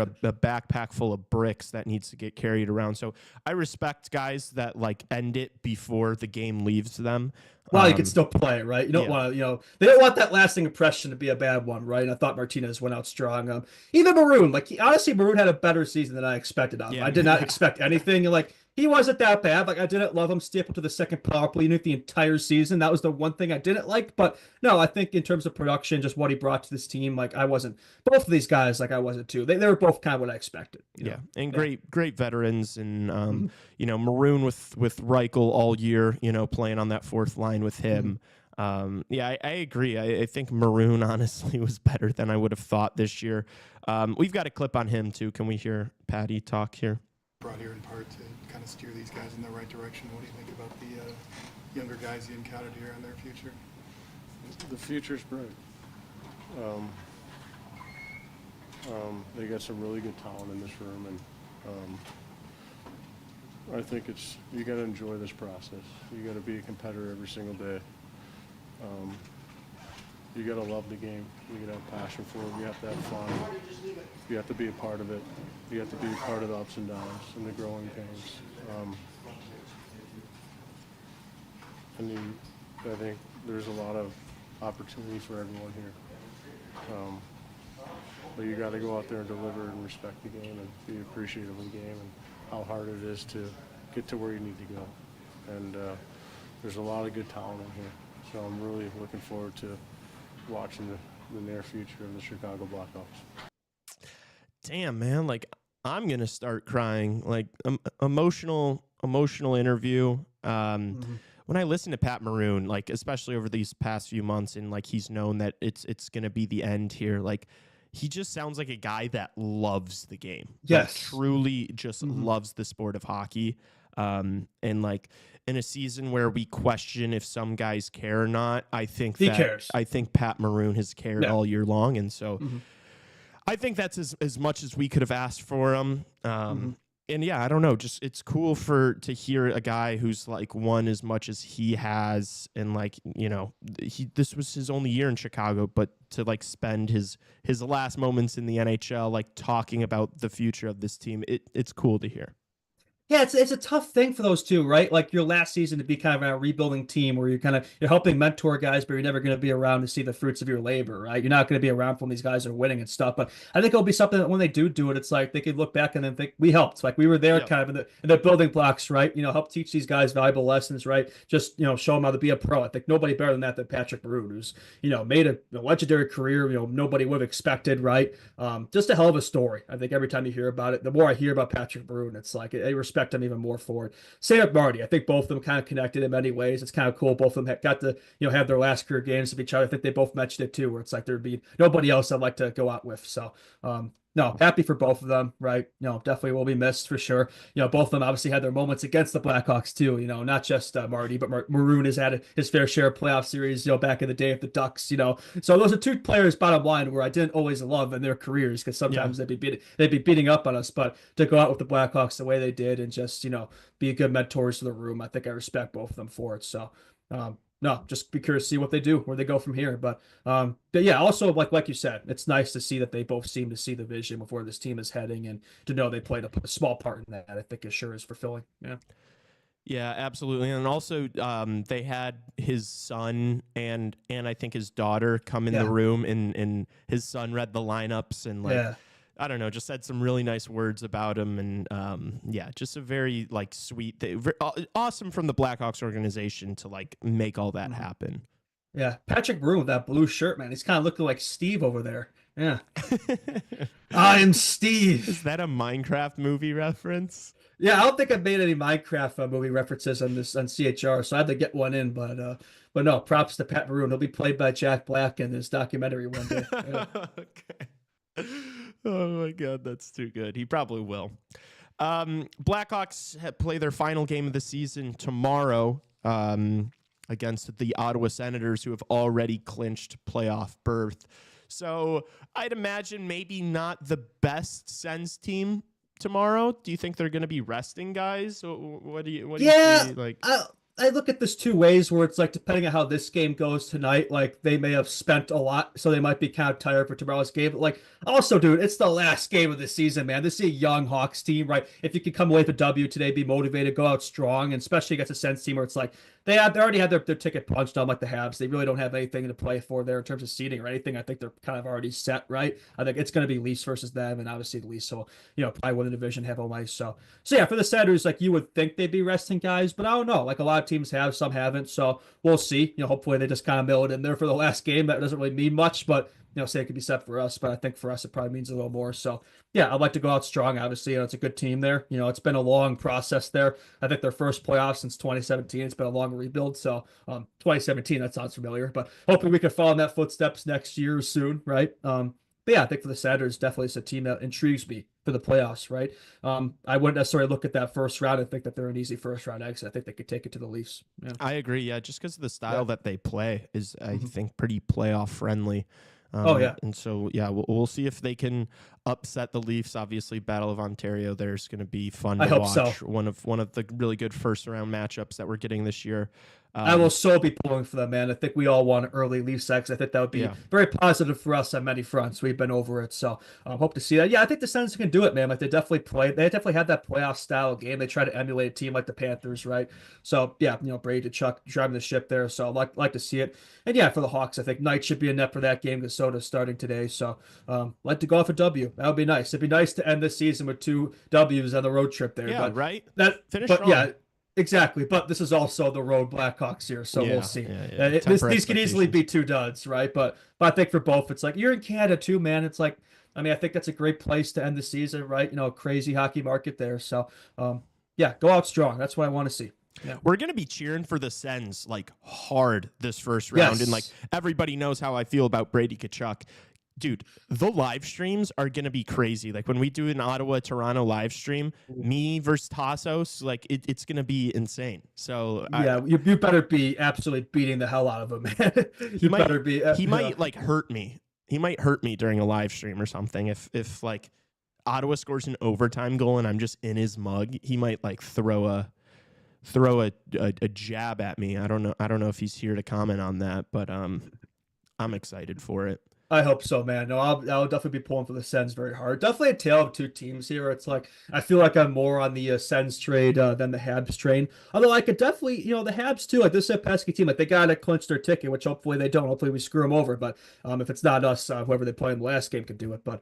a backpack full of bricks that needs to get carried around. So I respect guys that like end it before the game leaves them. Well, you can still play, right? You don't want to, they don't want that lasting impression to be a bad one, right? And I thought Martinez went out strong. Even Maroon, like honestly, Maroon had a better season than I expected of him. I did not expect anything. Like he wasn't that bad. Like I didn't love him stapled to the second power play unit the entire season. That was the one thing I didn't like. But no, I think in terms of production, just what he brought to this team, like I wasn't. Both of these guys, like I wasn't too. They were both kind of what I expected. And great veterans, and Maroon with Reichel all year, playing on that fourth line with him. I agree. I think Maroon honestly was better than I would have thought this year. We've got a clip on him too. Can we hear Patty talk here? Brought here in part to kind of steer these guys in the right direction. What do you think about the younger guys you encountered here and their future? The future's bright. They got some really good talent in this room, and I think you got to enjoy this process. You got to be a competitor every single day. You got to love the game. You got to have passion for it. You have to have fun. You have to be a part of it. You have to be a part of the ups and downs and the growing pains. I think there's a lot of opportunity for everyone here. But you got to go out there and deliver and respect the game and be appreciative of the game and how hard it is to get to where you need to go. And there's a lot of good talent in here. So I'm really looking forward to watching the near future of the Chicago Blackhawks. Damn, man, like I'm gonna start crying. Like emotional interview. When I listen to Pat Maroon, like especially over these past few months, and like he's known that it's gonna be the end here. Like he just sounds like a guy that loves the game. Yes, like, truly just loves the sport of hockey. And like in a season where we question if some guys care or not, I think he cares. I think Pat Maroon has cared all year long, and so I think that's as much as we could have asked for him. And yeah, I don't know, just it's cool to hear a guy who's like won as much as he has, and like this was his only year in Chicago, but to like spend his last moments in the NHL like talking about the future of this team, it's cool to hear. Yeah, it's a tough thing for those two, right? Like your last season to be kind of a rebuilding team where you're helping mentor guys, but you're never going to be around to see the fruits of your labor, right? You're not going to be around when these guys are winning and stuff. But I think it'll be something that when they do it, it's like they could look back and then think we helped. Like we were there kind of in the building blocks, right? Help teach these guys valuable lessons, right? Just, show them how to be a pro. I think nobody better than Patrick Maroon, who's, made a legendary career, nobody would have expected, right? Just a hell of a story. I think every time you hear about it, the more I hear about Patrick Maroon, it's like I respect him even more for it. Same with Marty. I think both of them kind of connected in many ways. It's kind of cool. Both of them got to have their last career games of each other. I think they both mentioned it too, where it's like there'd be nobody else I'd like to go out with. So no, happy for both of them, right? Definitely will be missed for sure. Both of them obviously had their moments against the Blackhawks too. Not just Marty, but Maroon has had his fair share of playoff series. Back in the day with the Ducks. So those are two players, bottom line, where I didn't always love in their careers because sometimes they'd be beating up on us. But to go out with the Blackhawks the way they did and just be good mentors to the room, I think I respect both of them for it. So. No, just be curious to see what they do, where they go from here. But yeah, also like you said, it's nice to see that they both seem to see the vision of where this team is heading, and to know they played a small part in that. I think it sure is fulfilling. Yeah, absolutely. And also, they had his son and I think his daughter come in the room, and his son read the lineups, and like. I don't know, just said some really nice words about him. And yeah, just a very like sweet thing. Awesome from the Blackhawks organization to like make all that happen. Yeah, Patrick Maroon with that blue shirt, man. He's kind of looking like Steve over there. Yeah. I am Steve. Is that a Minecraft movie reference? Yeah, I don't think I've made any Minecraft movie references on CHR, so I had to get one in. But no, props to Pat Maroon. He'll be played by Jack Black in this documentary one day. Yeah. Okay. Oh my God, that's too good. He probably will. Blackhawks play their final game of the season tomorrow against the Ottawa Senators, who have already clinched playoff berth. So I'd imagine maybe not the best Sens team tomorrow. Do you think they're going to be resting guys? What do you see? Like, I look at this two ways, where it's like, depending on how this game goes tonight, like they may have spent a lot, so they might be kind of tired for tomorrow's game. But like, also, dude, it's the last game of the season, man. This is a young Hawks team, right? If you could come away with a W today, be motivated, go out strong, and especially against a Sens team where it's like they already had their ticket punched on, like the Habs. They really don't have anything to play for there in terms of seeding or anything. I think they're kind of already set, right? I think it's going to be Leafs versus them, and obviously the Leafs will, probably win the division, have home ice. So yeah, for the Senators, like you would think they'd be resting guys, but I don't know. Like a lot of teams have, some haven't. So we'll see. Hopefully they just kind of mill it in there for the last game. That doesn't really mean much, but say it could be set for us, but I think for us it probably means a little more. So yeah, I'd like to go out strong. Obviously, it's a good team there. It's been a long process there. I think their first playoffs since 2017. It's been a long rebuild. So 2017, that sounds familiar, but hopefully we can follow in that footsteps next year soon, right? But yeah, I think for the Senators, definitely it's a team that intrigues me for the playoffs, right? I wouldn't necessarily look at that first round and think that they're an easy first round exit. I think they could take it to the Leafs. Yeah. I agree. Yeah, just because of the style that they play is, I think, pretty playoff friendly. Oh yeah, and so yeah, we'll see if they can upset the Leafs. Obviously, Battle of Ontario, there's going to be fun to watch. So. One of the really good first round matchups that we're getting this year. I will so be pulling for them, man. I think we all want early Leafs X. I think that would be very positive for us on many fronts. We've been over it, so hope to see that. Yeah, I think the Sens can do it, man. Like they definitely had that playoff style game. They try to emulate a team like the Panthers, right? So yeah, Brady Chuck driving the ship there. So I'd like to see it. And yeah, for the Hawks, I think Knight should be a net for that game because Soda's starting today. So like to go off a W. That would be nice. It'd be nice to end this season with 2 W's on the road trip there. Yeah, but right. Finish strong. Yeah. Exactly, but this is also the road Blackhawks here, so we'll see. These can easily be 2 duds, right? But I think for both, it's like you're in Canada too, man. It's like, I think that's a great place to end the season, right? Crazy hockey market there. So, yeah, go out strong. That's what I want to see. Yeah. We're going to be cheering for the Sens like hard this first round, and like everybody knows how I feel about Brady Tkachuk. Dude, the live streams are going to be crazy. Like when we do an Ottawa-Toronto live stream, me versus Tassos, like it's going to be insane. So yeah, you better be absolutely beating the hell out of him, man. He might like hurt me. He might hurt me during a live stream or something. If like Ottawa scores an overtime goal and I'm just in his mug, he might like throw a jab at me. I don't know if he's here to comment on that, but I'm excited for it. I hope so, man. No, I'll definitely be pulling for the Sens very hard. Definitely a tale of 2 teams here. It's like I feel like I'm more on the Sens trade than the Habs train. Although I could definitely, the Habs too. Like this is a pesky team. Like they gotta clinch their ticket, which hopefully they don't. Hopefully we screw them over. But if it's not us, whoever they play in the last game could do it. But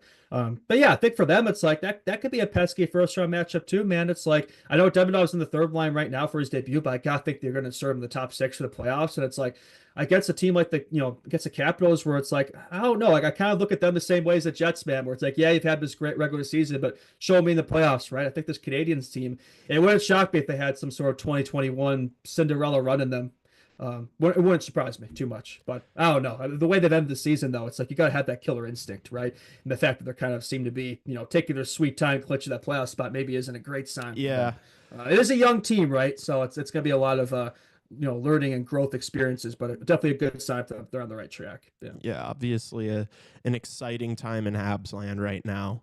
yeah, I think for them it's like that could be a pesky first round matchup too, man. It's like I know Demonov's in the 3rd line right now for his debut, but I gotta think they're gonna serve him in the top 6 for the playoffs. And it's like against a team like against the Capitals, where it's like, I don't know, like I kind of look at them the same way as the Jets, man, where it's like, yeah, you've had this great regular season, but show me in the playoffs, right? I think this Canadiens team, it wouldn't shock me if they had some sort of 2021 Cinderella run in them. It wouldn't surprise me too much, but I don't know. The way they've ended the season, though, it's like you got to have that killer instinct, right? And the fact that they're kind of seem to be, taking their sweet time, clinching that playoff spot maybe isn't a great sign. Yeah. It is a young team, right? So it's going to be a lot of learning and growth experiences, but definitely a good sign that they're on the right track. Yeah, obviously an exciting time in Habs land right now.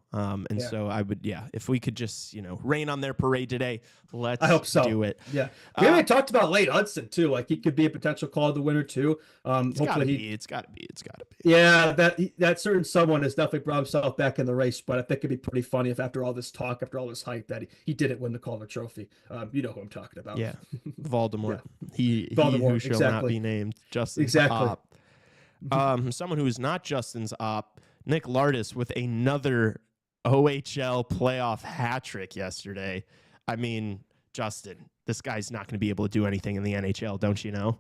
So I would, if we could just, rain on their parade today, let's I hope so. do it. Yeah. We haven't talked about Late Hudson too. Like he could be a potential call of the winner too. It's gotta be. Yeah, that certain someone has definitely brought himself back in the race, but I think it'd be pretty funny if after all this talk, after all this hype, that he didn't win the Calder Trophy. You know who I'm talking about. Yeah. Voldemort. He Voldemort, who shall not be named. Justin's op. Someone who is not Justin's op, Nick Lardis with another OHL playoff hat trick yesterday. I mean, Justin, this guy's not going to be able to do anything in the NHL, don't you know?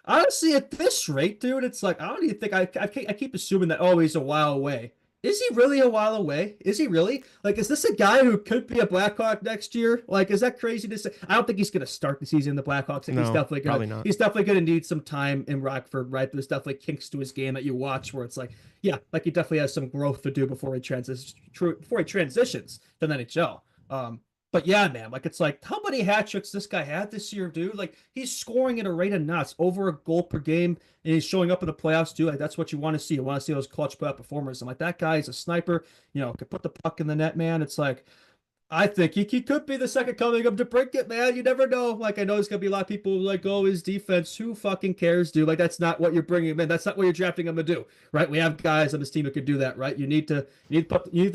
Honestly, at this rate, dude, it's like I don't even think I keep assuming that he's a while away. Is he really a while away? Is he really? Like, is this a guy who could be a Blackhawk next year? Like, is that crazy to say? I don't think he's going to start the season in the Blackhawks. No, he's definitely probably not. He's definitely going to need some time in Rockford, right? There's definitely kinks to his game that you watch where it's like, yeah, like he definitely has some growth to do before he transitions to the NHL. But yeah, man, like it's like how many hat tricks this guy had this year, dude? Like he's scoring at a rate of nuts, over a goal per game, and he's showing up in the playoffs too. Like that's what you want to see. You want to see those clutch playoff performers. And like that guy is a sniper, could put the puck in the net, man. It's like I think he could be the second coming of DeBrincat, man. You never know. Like I know there's gonna be a lot of people who like, oh, his defense. Who fucking cares, dude? Like that's not what you're bringing him in. That's not what you're drafting him to do, right? We have guys on this team who can do that, right? You need to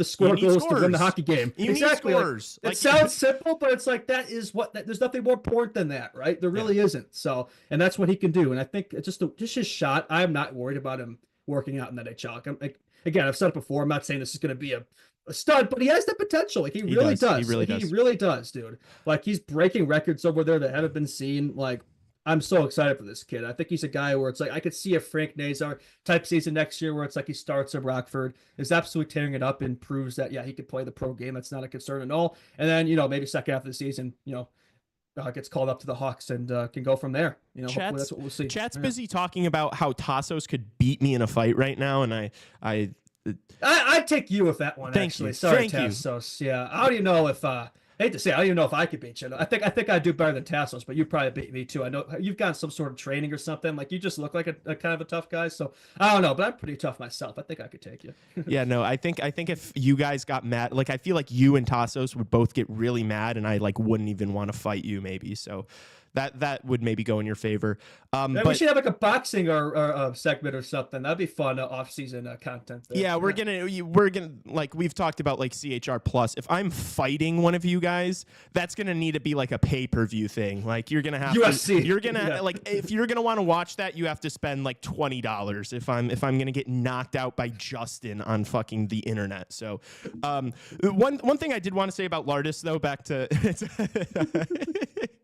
score goals to win the hockey game. Exactly. It sounds simple, but it's like that is what. There's nothing more important than that, right? There really isn't. So, and that's what he can do. And I think it's just his shot. I'm not worried about him working out in that NHL. Again, I've said it before. I'm not saying this is going to be a stud, but he has the potential. Like he really does. He really does, dude. Like he's breaking records over there that haven't been seen. Like I'm so excited for this kid. I think he's a guy where it's like I could see a Frank Nazar type season next year where it's like he starts at Rockford, is absolutely tearing it up and proves that he could play the pro game. That's not a concern at all. And then maybe second half of the season, gets called up to the Hawks and can go from there. Hopefully that's what we'll see. Chat's busy talking about how Tassos could beat me in a fight right now, and I'd take you with that one. Thank you. Sorry, Thank you. Tassos. Yeah, I don't even know if I hate to say, I don't even know if I could beat you. I think I'd do better than Tassos, but you probably beat me too. I know you've got some sort of training or something. Like you just look like a kind of a tough guy. So I don't know, but I'm pretty tough myself. I think I could take you. Yeah, no, I think if you guys got mad, like I feel like you and Tassos would both get really mad, and I like wouldn't even want to fight you maybe. So that would maybe go in your favor. But we should have like a boxing or segment or something. That'd be fun off-season content. There. Yeah, we're gonna like we've talked about like CHR Plus. If I'm fighting one of you guys, that's gonna need to be like a pay-per-view thing. Like you're gonna have UFC. You're gonna like if you're gonna want to watch that, you have to spend like $20 if I'm gonna get knocked out by Justin on fucking the internet. So one thing I did want to say about Lardis though, back to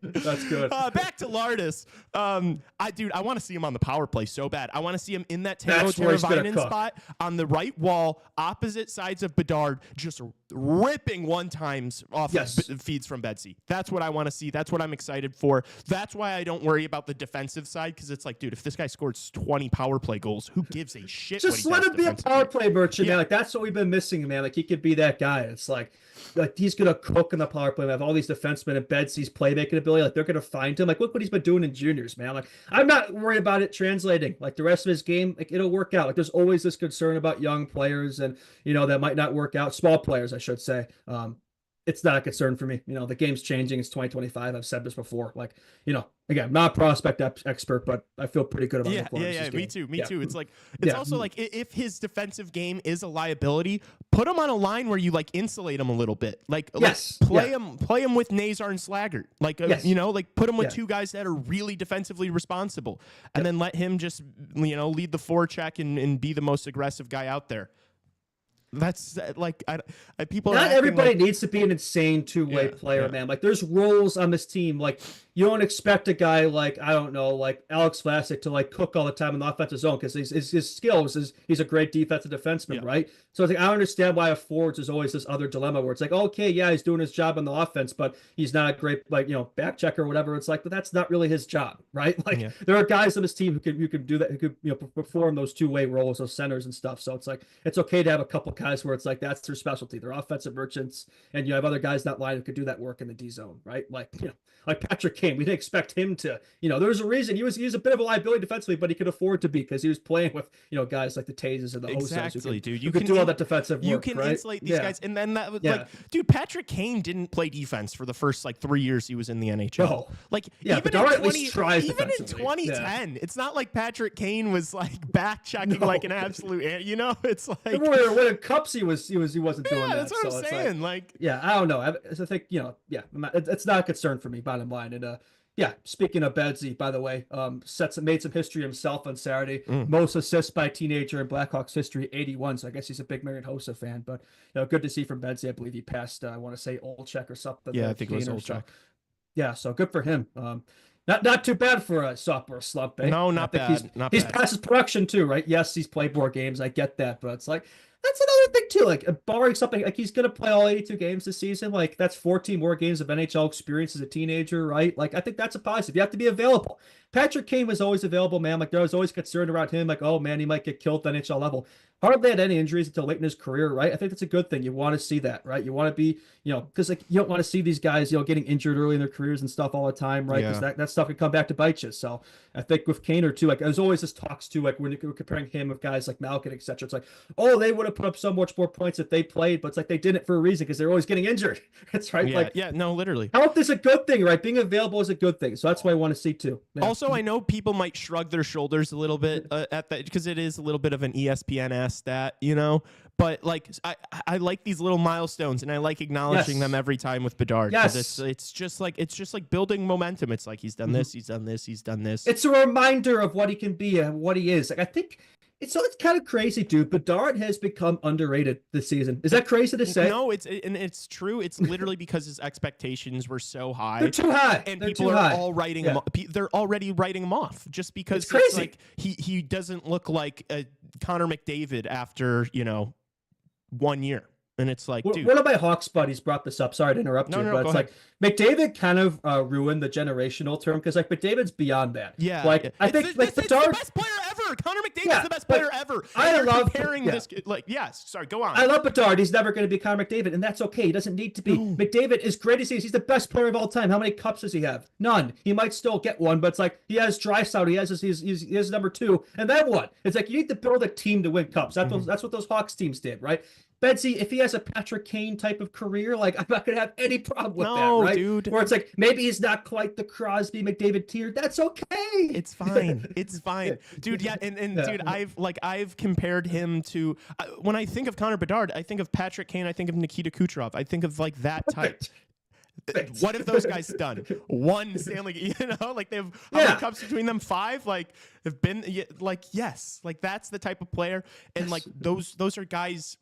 that's good. Back to Lardis. I want to see him on the power play so bad. I want to see him in that Teuvo Teravainen spot on the right wall, opposite sides of Bedard, just ripping one-times off of feeds from Betsy. That's what I want to see. That's what I'm excited for. That's why I don't worry about the defensive side, because it's like, dude, if this guy scores 20 power play goals, who gives a shit? Just let him be a power play merchant, man. Like that's what we've been missing, man. Like he could be that guy. It's like he's gonna cook in the power play. We have all these defensemen and Betsy's playmaking ability. Like they're gonna find him. Like look what he's been doing in juniors, man. Like I'm not worried about it translating. Like the rest of his game, like it'll work out. Like there's always this concern about young players and that might not work out. Small players, I should say. It's not a concern for me. The game's changing. It's 2025. I've said this before. Like, again, not a prospect expert, but I feel pretty good about it. Yeah, me too. It's like, it's also like if his defensive game is a liability, put him on a line where you like insulate him a little bit. Like, play him with Nazar and Slaggert. Like, like put him with two guys that are really defensively responsible, and then let him just, lead the forecheck and be the most aggressive guy out there. That's like people. Not everybody needs to be an insane two-way player, man. Like there's roles on this team. Like you don't expect a guy like I don't know, like Alex Vlasic to like cook all the time in the offensive zone because his skills is he's a great defensive defenseman, right? So I think I understand why a forwards is always this other dilemma where it's like, okay, yeah, he's doing his job on the offense, but he's not a great back checker or whatever. It's like, but that's not really his job, right? Like there are guys on this team who can do that, who could perform those two-way roles, those centers and stuff. So it's like it's okay to have a couple guys where it's like that's their specialty. They're offensive merchants, and you have other guys in that line who could do that work in the D zone, right? Like like Patrick Kane. We didn't expect him to. There was a reason he was a bit of a liability defensively, but he could afford to be because he was playing with guys like the Tazes and the Hosas. Dude. You can do all that defensive work. You can right? insulate these guys, and then that was like, dude, Patrick Kane didn't play defense for the first like 3 years he was in the NHL. No. Like but at least tries even in 2010, it's not like Patrick Kane was like back checking like an absolute. It's like when cups he wasn't doing that. That's what I'm saying. Like I don't know. I think it's not a concern for me. Bottom line, and Yeah, speaking of Bedsy, by the way, made some history himself on Saturday. Most assists by a teenager in Blackhawks history, 81. So I guess he's a big Marian Hossa fan. But good to see from Bedsy. I believe he passed, I want to say Olczyk or something. Yeah, I think it was Olczyk. So. Yeah, so good for him. Not too bad for a sophomore slump. Eh? No, not bad. He's past his production too, right? Yes, he's played more games. I get that, but it's like that's another thing too. Like barring something, like he's gonna play all 82 games this season. Like that's 14 more games of NHL experience as a teenager, right? Like I think that's a positive. You have to be available. Patrick Kane was always available, man. Like there was always concern around him, like, oh man, he might get killed at the NHL level. Hardly had any injuries until late in his career, right? I think that's a good thing. You want to see that, right? You want to be, because like you don't want to see these guys, getting injured early in their careers and stuff all the time, right? Because that stuff can come back to bite you. So I think with Kane or too, like there's always this talks too, like when you're comparing him with guys like Malkin, etc. It's like, oh, they would have put up so much more points if they played, but it's like they didn't for a reason because they're always getting injured. That's right. No, literally. Health is a good thing, right? Being available is a good thing. So that's what I want to see too. Yeah. Also, I know people might shrug their shoulders a little bit at that because it is a little bit of an ESPN-esque stat, But like I like these little milestones and I like acknowledging them every time with Bedard. Yes. It's just like building momentum. It's like he's done this, he's done this, he's done this. It's a reminder of what he can be and what he is. Like I think it's kind of crazy, dude. Bedard has become underrated this season. Is that crazy to say? No, it's true. It's literally because his expectations were so high. They're too high, and people are all writing him. They're already writing him off just because it's like he doesn't look like a Connor McDavid after 1 year. And it's like, dude. One of my Hawks buddies brought this up. Sorry to interrupt you, but it's like McDavid kind of ruined the generational term because like McDavid's beyond that. Yeah, like I think it's the best player ever. Connor McDavid's the best player ever. I love comparing this. Like, yes, sorry, go on. I love Bedard. He's never going to be Connor McDavid, and that's okay. He doesn't need to be. No. McDavid is great as he is. He's the best player of all time. How many cups does he have? None. He might still get one, but it's like he has Draisaitl. He has number 2, and then what? It's like you need to build a team to win cups. That's what those Hawks teams did, right? Bedsy, if he has a Patrick Kane type of career, like I'm not gonna have any problem with that, right? Dude. Where it's like maybe he's not quite the Crosby McDavid tier. That's okay. It's fine. It's fine, dude. Yeah, and dude, I've compared him to when I think of Connor Bedard, I think of Patrick Kane, I think of Nikita Kucherov, I think of like that type. What have those guys done? One Stanley, like they have how many cups between them? 5. Like have been like yes, like that's the type of player, and like those are guys.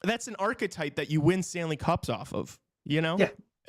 That's an archetype that you win Stanley Cups off of, Yeah.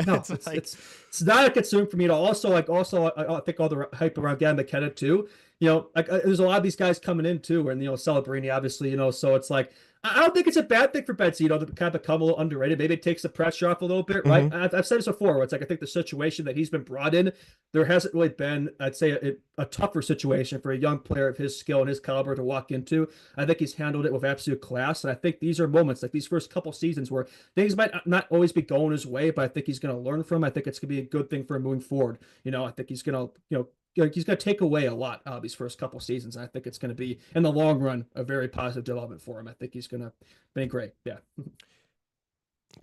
No, it's not a concern for me at all. Also, I think all the hype around Gavin McKenna too. There's a lot of these guys coming in too, and Celebrini, obviously, so it's like I don't think it's a bad thing for Bedsy, to kind of become a little underrated. Maybe it takes the pressure off a little bit, right? I've said this before. Where it's like I think the situation that he's been brought in, there hasn't really been, I'd say, a tougher situation for a young player of his skill and his caliber to walk into. I think he's handled it with absolute class, and I think these are moments like these first couple seasons where things might not always be going his way, but I think he's going to learn from. I think it's going to be a good thing for him moving forward. I think he's going to, he's going to take away a lot out of these first couple seasons. I think it's going to be, in the long run, a very positive development for him. I think he's going to be great. Yeah.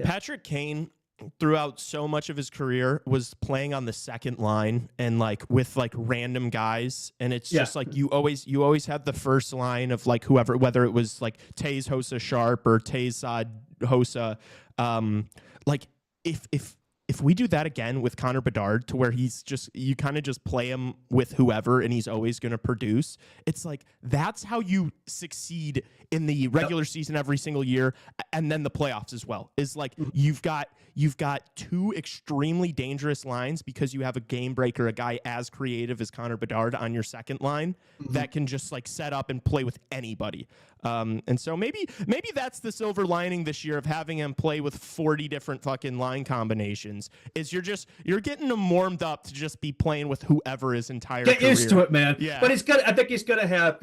Patrick Kane, throughout so much of his career, was playing on the second line and like with like random guys. And it's just like you always had the first line of like whoever, whether it was like Tays Hossa Sharp or Tays Hossa. Like if we do that again with Connor Bedard to where you kind of just play him with whoever and he's always going to produce, it's like that's how you succeed in the regular season every single year and then the playoffs as well. Is like you've got 2 extremely dangerous lines because you have a game breaker, a guy as creative as Connor Bedard on your second line that can just like set up and play with anybody. And so maybe that's the silver lining this year of having him play with 40 different fucking line combinations is you're getting him warmed up to just be playing with whoever his entire Get career. used to it, man. Yeah. But I think he's gonna have,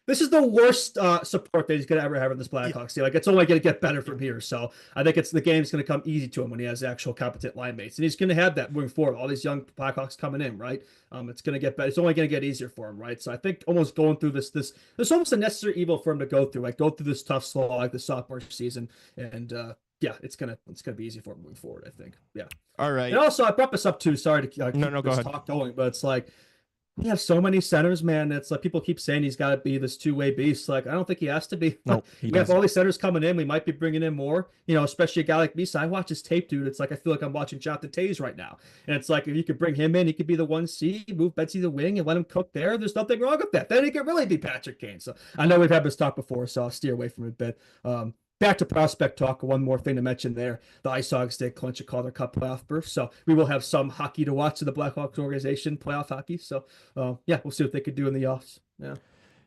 this is the worst support that he's gonna ever have in this Blackhawks team. Like it's only gonna get better from here. So I think the game's gonna come easy to him when he has actual competent line mates. And he's gonna have that moving forward. All these young Blackhawks coming in, right? It's gonna get better. It's only gonna get easier for him, right? So I think almost going through this there's almost a necessary evil for him to go through. Like go through this tough slog like the sophomore season. And it's gonna be easy for him moving forward, I think. Yeah. All right. And also I brought this up too. Sorry to go ahead. talk going, but it's like We have so many centers, man. It's like people keep saying he's got to be this two-way beast. Like, I don't think he has to be. No, he We have doesn't. all these centers coming in. We might be bringing in more, especially a guy like me. So I watch his tape, dude. It's like I feel like I'm watching Jonathan Tays right now. And it's like if you could bring him in, he could be the 1C, move Betsy to the wing, and let him cook there. There's nothing wrong with that. Then he could really be Patrick Kane. So I know we've had this talk before, so I'll steer away from it a bit. Back to prospect talk. One more thing to mention there. The Ice Hogs did clinch a Calder Cup playoff berth. So we will have some hockey to watch in the Blackhawks organization, playoff hockey. So yeah, we'll see what they could do in the offs. Yeah.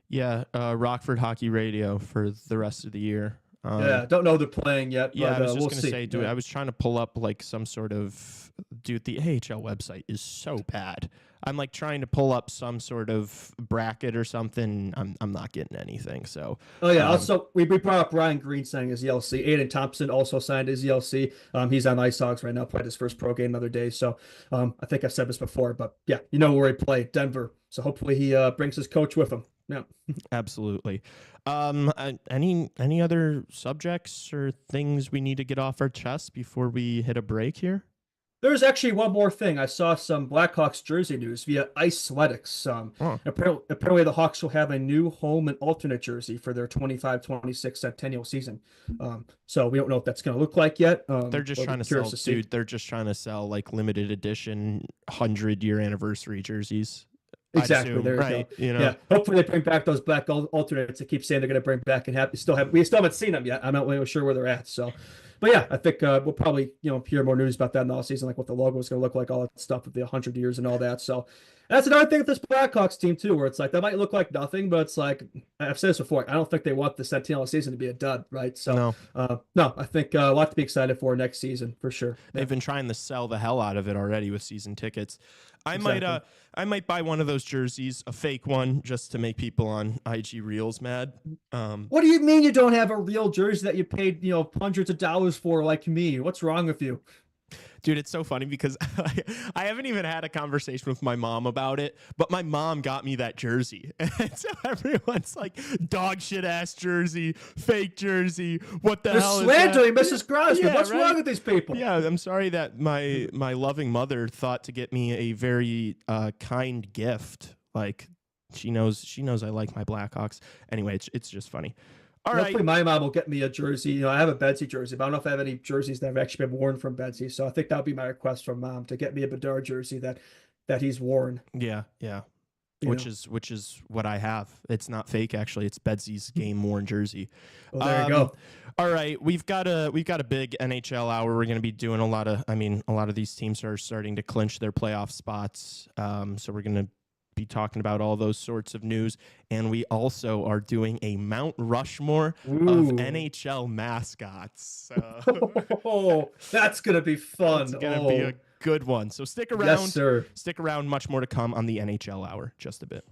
Yeah. Rockford Hockey Radio for the rest of the year. Yeah, don't know they're playing yet. Yeah, but, I was just we'll gonna see. say, dude, I was trying to pull up like some sort of, dude, the AHL website is so bad. I'm like trying to pull up some sort of bracket or something. I'm not getting anything. So Oh yeah. Also, we brought up Ryan Greene signing his ELC. Aiden Thompson also signed his ELC. He's on Ice Hogs right now. Played his first pro game the other day. So I think I've said this before, but yeah, you know where he played, Denver. So hopefully he brings his coach with him. Yeah. absolutely. Any other subjects or things we need to get off our chest before we hit a break here? There's actually one more thing. I saw some Blackhawks jersey news via Ice Athletics. Apparently the Hawks will have a new home and alternate jersey for their 25-26 centennial season. So we don't know what that's going to look like yet. They're just trying to sell, dude. They're just trying to sell like limited edition 100-year anniversary jerseys. Exactly. There right. You know. Yeah. Hopefully they bring back those black alternates. They keep saying they're going to bring back and we still haven't seen them yet. I'm not really sure where they're at. So, but yeah, I think we'll probably hear more news about that in the offseason, like what the logo is going to look like, all that stuff with the 100 years and all that. So that's another thing with this Blackhawks team too, where it's like that might look like nothing, but it's like I've said this before. I don't think they want the centennial season to be a dud, right? So no, I think a lot to be excited for next season for sure. They've been trying to sell the hell out of it already with season tickets. I might buy one of those jerseys, a fake one, just to make people on IG Reels mad. What do you mean you don't have a real jersey that you paid hundreds of dollars for, like me? What's wrong with you? Dude, it's so funny because I haven't even had a conversation with my mom about it, but my mom got me that jersey. And so everyone's like, dog shit ass jersey, fake jersey. What the hell is that? They're slandering Mrs. Grossman. What's wrong with these people? Yeah, I'm sorry that my loving mother thought to get me a very kind gift. Like she knows I like my Blackhawks. Anyway, it's just funny. All right. Hopefully my mom will get me a jersey. I have a Betsy jersey, but I don't know if I have any jerseys that have actually been worn from Betsy. So I think that'll be my request from mom to get me a Bedard jersey that he's worn. Yeah. Which is what I have. It's not fake, actually. It's Betsy's game worn jersey. Well, there you go. All right, we've got a big NHL hour. We're going to be doing a lot of these teams are starting to clinch their playoff spots. So we're going to be talking about all those sorts of news, and we also are doing a Mount Rushmore of NHL mascots. Oh, that's gonna be fun. It's gonna be a good one. So stick around. Yes, sir. Stick around. Much more to come on the NHL hour. Just a bit.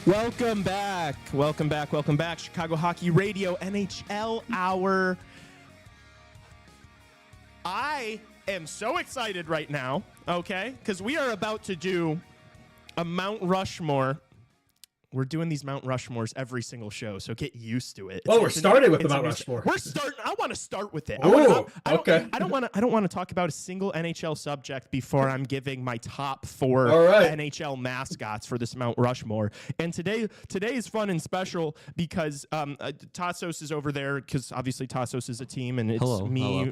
Welcome back. Welcome back. Welcome back. Chicago Hockey Radio NHL Hour. I am so excited right now, okay? Because we are about to do a Mount Rushmore. We're doing these Mount Rushmores every single show, so get used to it. We're starting with the Mount Rushmore. We're starting. I want to start with it. Okay. I don't want to talk about a single NHL subject before I'm giving my top 4 NHL mascots for this Mount Rushmore. And today is fun and special because Tassos is over there because obviously Tassos is a team and it's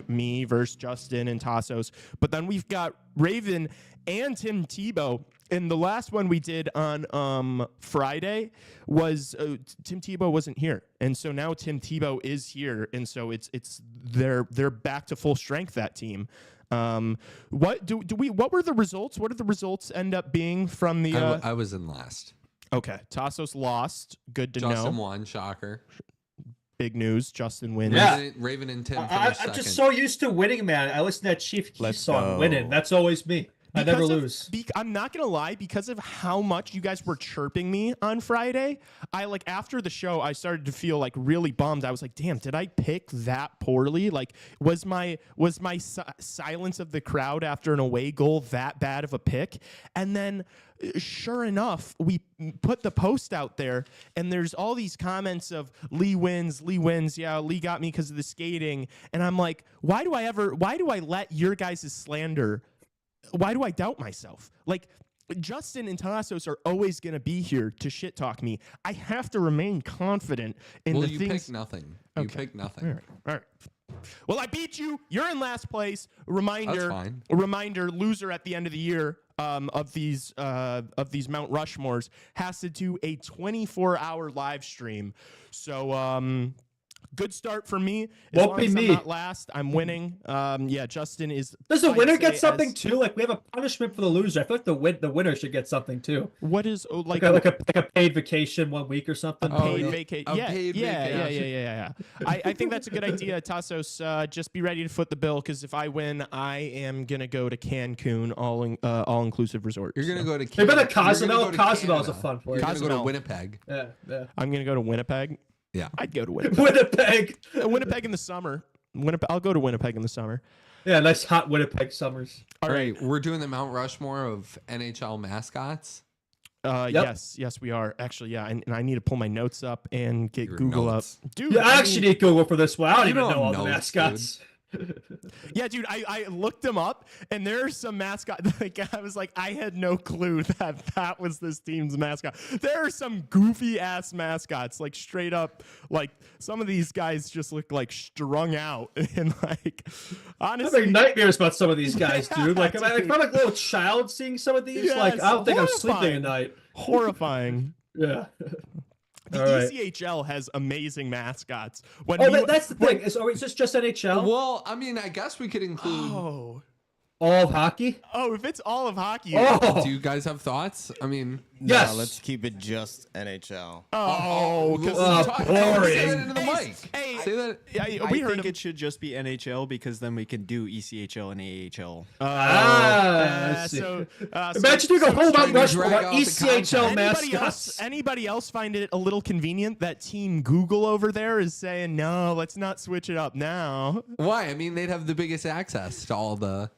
me versus Justin and Tassos. But then we've got Raven and Tim Tebow. And the last one we did on Friday was Tim Tebow wasn't here, and so now Tim Tebow is here, and so they're back to full strength, that team. What were the results? What did the results end up being from the? I was in last. Okay, Tassos lost. Good to know. Justin won. Shocker. Big news. Justin wins. Yeah. Raven and Tim. I'm just so used to winning, man. I listen to that Chief Keef song, "Winning." That's always me. I never lose. I'm not going to lie, because of how much you guys were chirping me on Friday, after the show, I started to feel really bummed. I was like, damn, did I pick that poorly? Was my silence of the crowd after an away goal that bad of a pick? And then sure enough, we put the post out there, and there's all these comments of Lee wins. Yeah, Lee got me because of the skating. And I'm like, why do I let your guys' slander? Why do I doubt myself? Justin and Tassos are always going to be here to shit talk me. I have to remain confident in the things. Well, you picked nothing. You picked nothing. All right. Well, I beat you. You're in last place. Reminder. That's fine. Reminder: loser at the end of the year of these Mount Rushmores has to do a 24-hour live stream. So. Good start for me. Won't be me. I'm not last. I'm winning. Justin is. Does the winner get something too? We have a punishment for the loser. I feel like the winner should get something too. What is like a paid vacation 1 week or something? Paid vacation. Yeah. I think that's a good idea, Tassos. Just be ready to foot the bill because if I win, I am gonna go to Cancun, all inclusive resort. You're gonna go to. Maybe the Cozumel. Cozumel is a fun place. You're gonna go to Winnipeg. Yeah. I'm gonna go to Winnipeg. Yeah, I'd go to Winnipeg. Winnipeg in the summer. I'll go to Winnipeg in the summer. Yeah, nice hot Winnipeg summers. All right, we're doing the Mount Rushmore of NHL mascots. Yes, we are actually. Yeah, and I need to pull my notes up and get Your Google notes. up, dude. Yeah, I actually need Google for this one. I don't even know all the notes, mascots. Yeah, dude, I looked them up, and there are some mascots. I was like, I had no clue that was this team's mascot. There are some goofy ass mascots, straight up. Some of these guys just look strung out, and honestly, I'm having nightmares about some of these guys, dude. If I'm a little child seeing some of these, I don't think I'm sleeping at night. Horrifying. Yeah. The ECHL has amazing mascots. That's the thing. Is this just NHL? Well, I mean, I guess we could include all of hockey. Oh, if it's all of hockey. Do you guys have thoughts? I mean, yes. No, let's keep it just NHL. Boring. Say that into the mic. Hey, say that. Yeah, I think it should just be NHL because then we can do ECHL and AHL. Imagine doing a whole Mount Rushmore about ECHL mascots. Anybody else find it a little convenient that Team Google over there is saying, no, let's not switch it up now? Why? I mean, they'd have the biggest access to all the.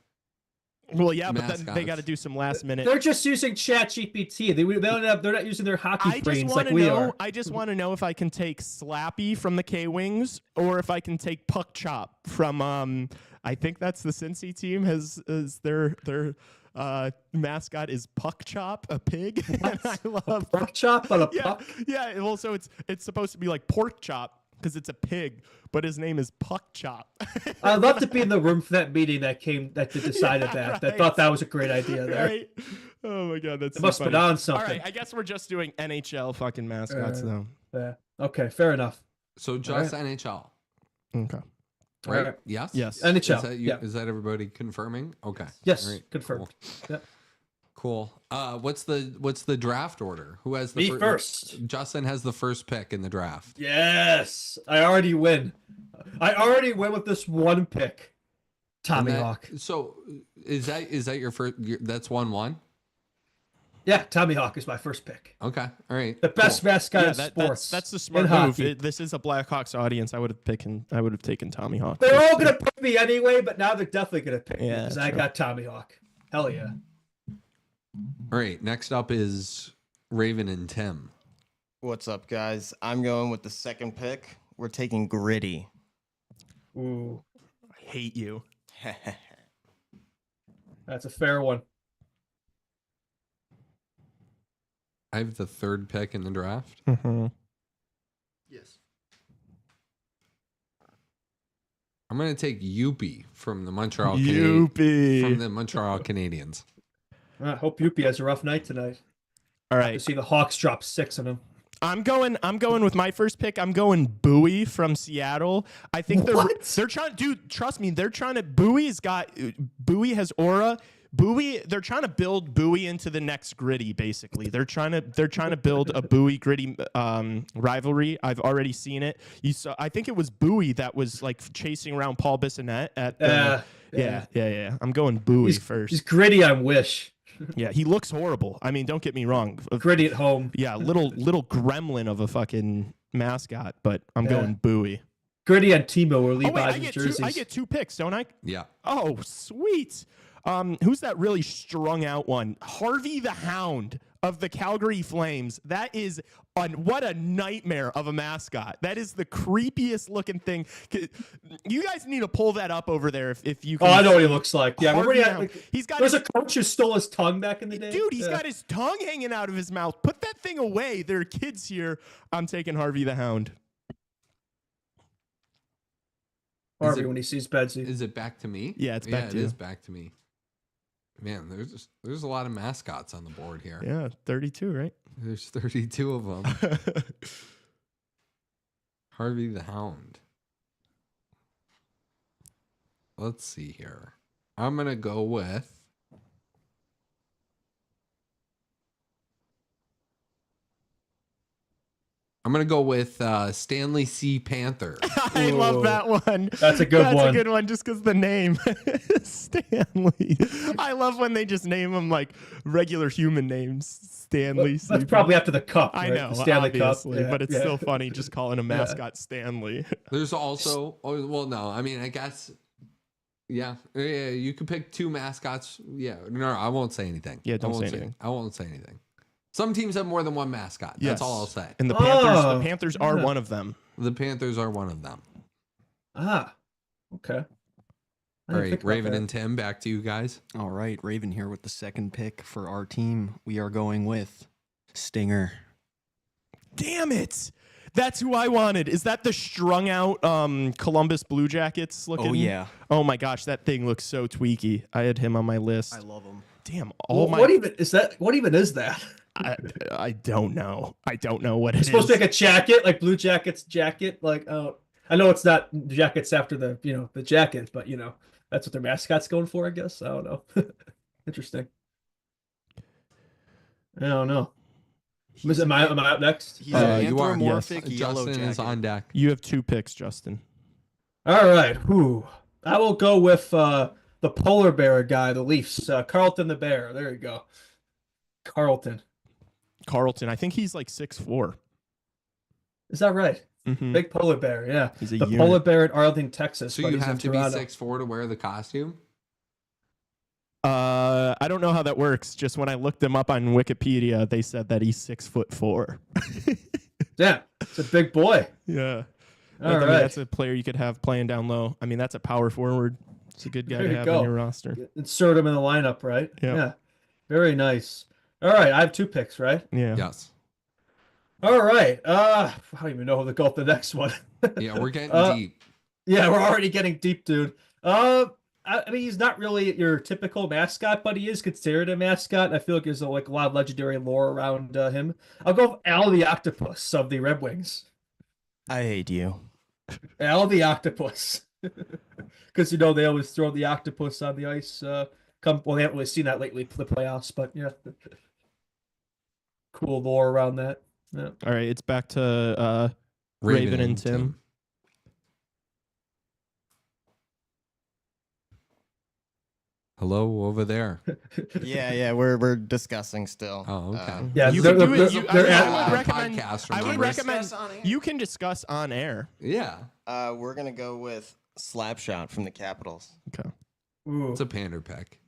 Well, yeah, mascots. but then they got to do some last minute. They're just using ChatGPT. They're not using their hockey brains like we are. I just want to know if I can take Slappy from the K-Wings or if I can take Puck Chop from. I think that's the Cincy team. Has their mascot is Puck Chop, a pig. And I love Puck Chop on a puck. Yeah. Well, so it's supposed to be like Pork Chop because it's a pig, but his name is Puck Chop. I'd love to be in the room for that meeting that decided that thought that was a great idea there. Right? Oh my god, that's must so have funny. been on something. All right, I guess we're just doing NHL fucking mascots though. Yeah. Okay, fair enough. So just NHL. Okay. Right? Right. Yes. Yes. NHL. Is that everybody confirming? Okay. Yes. All right. Confirmed. Cool. Yep. Cool. What's the draft order? Who has the Me first? Justin has the first pick in the draft. Yes, I already win. I already win with this one pick. Tommy Hawk. So is that your first? That's 1-1. Yeah, Tommy Hawk is my first pick. Okay. All right. The best mascot Yeah, in sports. that's the smart in move. hockey. This is a Blackhawks audience. I would have taken Tommy Hawk. They're all gonna pick me anyway, but now they're definitely gonna pick me Yeah, because I true. got Tommy Hawk. Hell yeah. All right. Next up is Raven and Tim. What's up, guys? I'm going with the second pick. We're taking Gritty. Ooh, I hate you. that's a fair one. I have the third pick in the draft. Mm-hmm. Yes. I'm going to take Youppi from the Montreal Youppi. from the Montreal Canadiens. I hope Yuppie has a rough night tonight. All To right. see the Hawks drop 6 on him. I'm going with my first pick. I'm going Bowie from Seattle. I think they're trying, dude, trust me, they're trying to Bowie has aura. They're trying to build Bowie into the next Gritty, basically. They're trying to build a Bowie Gritty rivalry. I've already seen it. I think it was Bowie that was like chasing around Paul Bissonnette at the, yeah. I'm going Bowie first. He's Gritty on Wish. Yeah, he looks horrible. I mean, don't get me wrong. Gritty at home. Yeah, little gremlin of a fucking mascot, but I'm going Bowie. Gritty on Timo or Levi's I get jerseys. I get 2 picks, don't I? Yeah. Oh, sweet. Who's that really strung out one? Harvey the Hound of the Calgary Flames. That is what a nightmare of a mascot. That is the creepiest looking thing. You guys need to pull that up over there if you can. Oh, I know what he looks like. Yeah, remember he's got there's a coach who stole his tongue back in the day. Dude, he's got his tongue hanging out of his mouth. Put that thing away. There are kids here. I'm taking Harvey the Hound. Harvey when he sees Betsy. Is it back to me? Yeah, it's back to you. It is back to me. Man, there's a lot of mascots on the board here. Yeah, 32, right? There's 32 of them. Harvey the Hound. Let's see here. I'm going to go with Stanley C. Panther. I love that one. That's a good one. That's a good one just because the name. Stanley. I love when they just name them like regular human names. Stanley. That's probably after the cup. I right? know, The Stanley obviously, Cup. but it's still funny just calling a mascot Stanley. There's also, I mean, I guess, yeah, you could pick 2 mascots. Yeah, no, I won't say anything. Yeah, don't say anything. I won't say anything. Some teams have more than 1 mascot. That's all I'll say. And the Panthers are one of them. The Panthers are one of them. Okay. All right, Raven and Tim, back to you guys. All right, Raven here with the second pick for our team. We are going with Stinger. Damn it. That's who I wanted. Is that the strung out Columbus Blue Jackets looking? Oh, yeah. Oh, my gosh. That thing looks so tweaky. I had him on my list. I love him. Damn. What even is that? What even is that? I don't know. I don't know what it It's is. supposed to be like a jacket, like Blue Jackets jacket. Like, I know it's not jackets after the the jacket, but that's what their mascot's going for. I guess I don't know. Interesting. I don't know. Am I up next? He's an you are. anthropomorphic Yes. yellow Justin is jacket. on deck. You have 2 picks, Justin. All right. Whew. I will go with the polar bear guy, the Leafs. Carlton the Bear. There you go. Carlton. I think he's like 6'4". Is that right? Mhm. Big polar bear. Yeah. He's a the unit. polar bear in Arlington, Texas. So but you he's have in to be Toronto. 6'4" to wear the costume? I don't know how that works. Just when I looked him up on Wikipedia, they said that he's 6'4". Yeah. It's a big boy. Yeah. All I mean, right. that's a player you could have playing down low. I mean, that's a power forward. It's a good guy There to you have go. on your roster. Insert him in the lineup, right? Yeah. Yeah. Very nice. All right. I have 2 picks, right? Yeah. Yes. All right. I don't even know who to go with the next one. Yeah, we're getting deep. Yeah, we're already getting deep, dude. I mean, he's not really your typical mascot, but he is considered a mascot. I feel like there's a lot of legendary lore around him. I'll go with Al the Octopus of the Red Wings. I hate you. Al the Octopus. Because, they always throw the octopus on the ice. Well, they haven't really seen that lately, the playoffs, but yeah. Cool lore around that. Yeah. All right, it's back to Raven and Tim. Hello over there. Yeah, we're discussing still. Oh, okay. Yeah, You they're- can do it. they're- they're I at- would recommend. podcast, I would remember? recommend you can discuss on air. Yeah. We're gonna go with Slapshot from the Capitals. Okay. Ooh. It's a pander pick.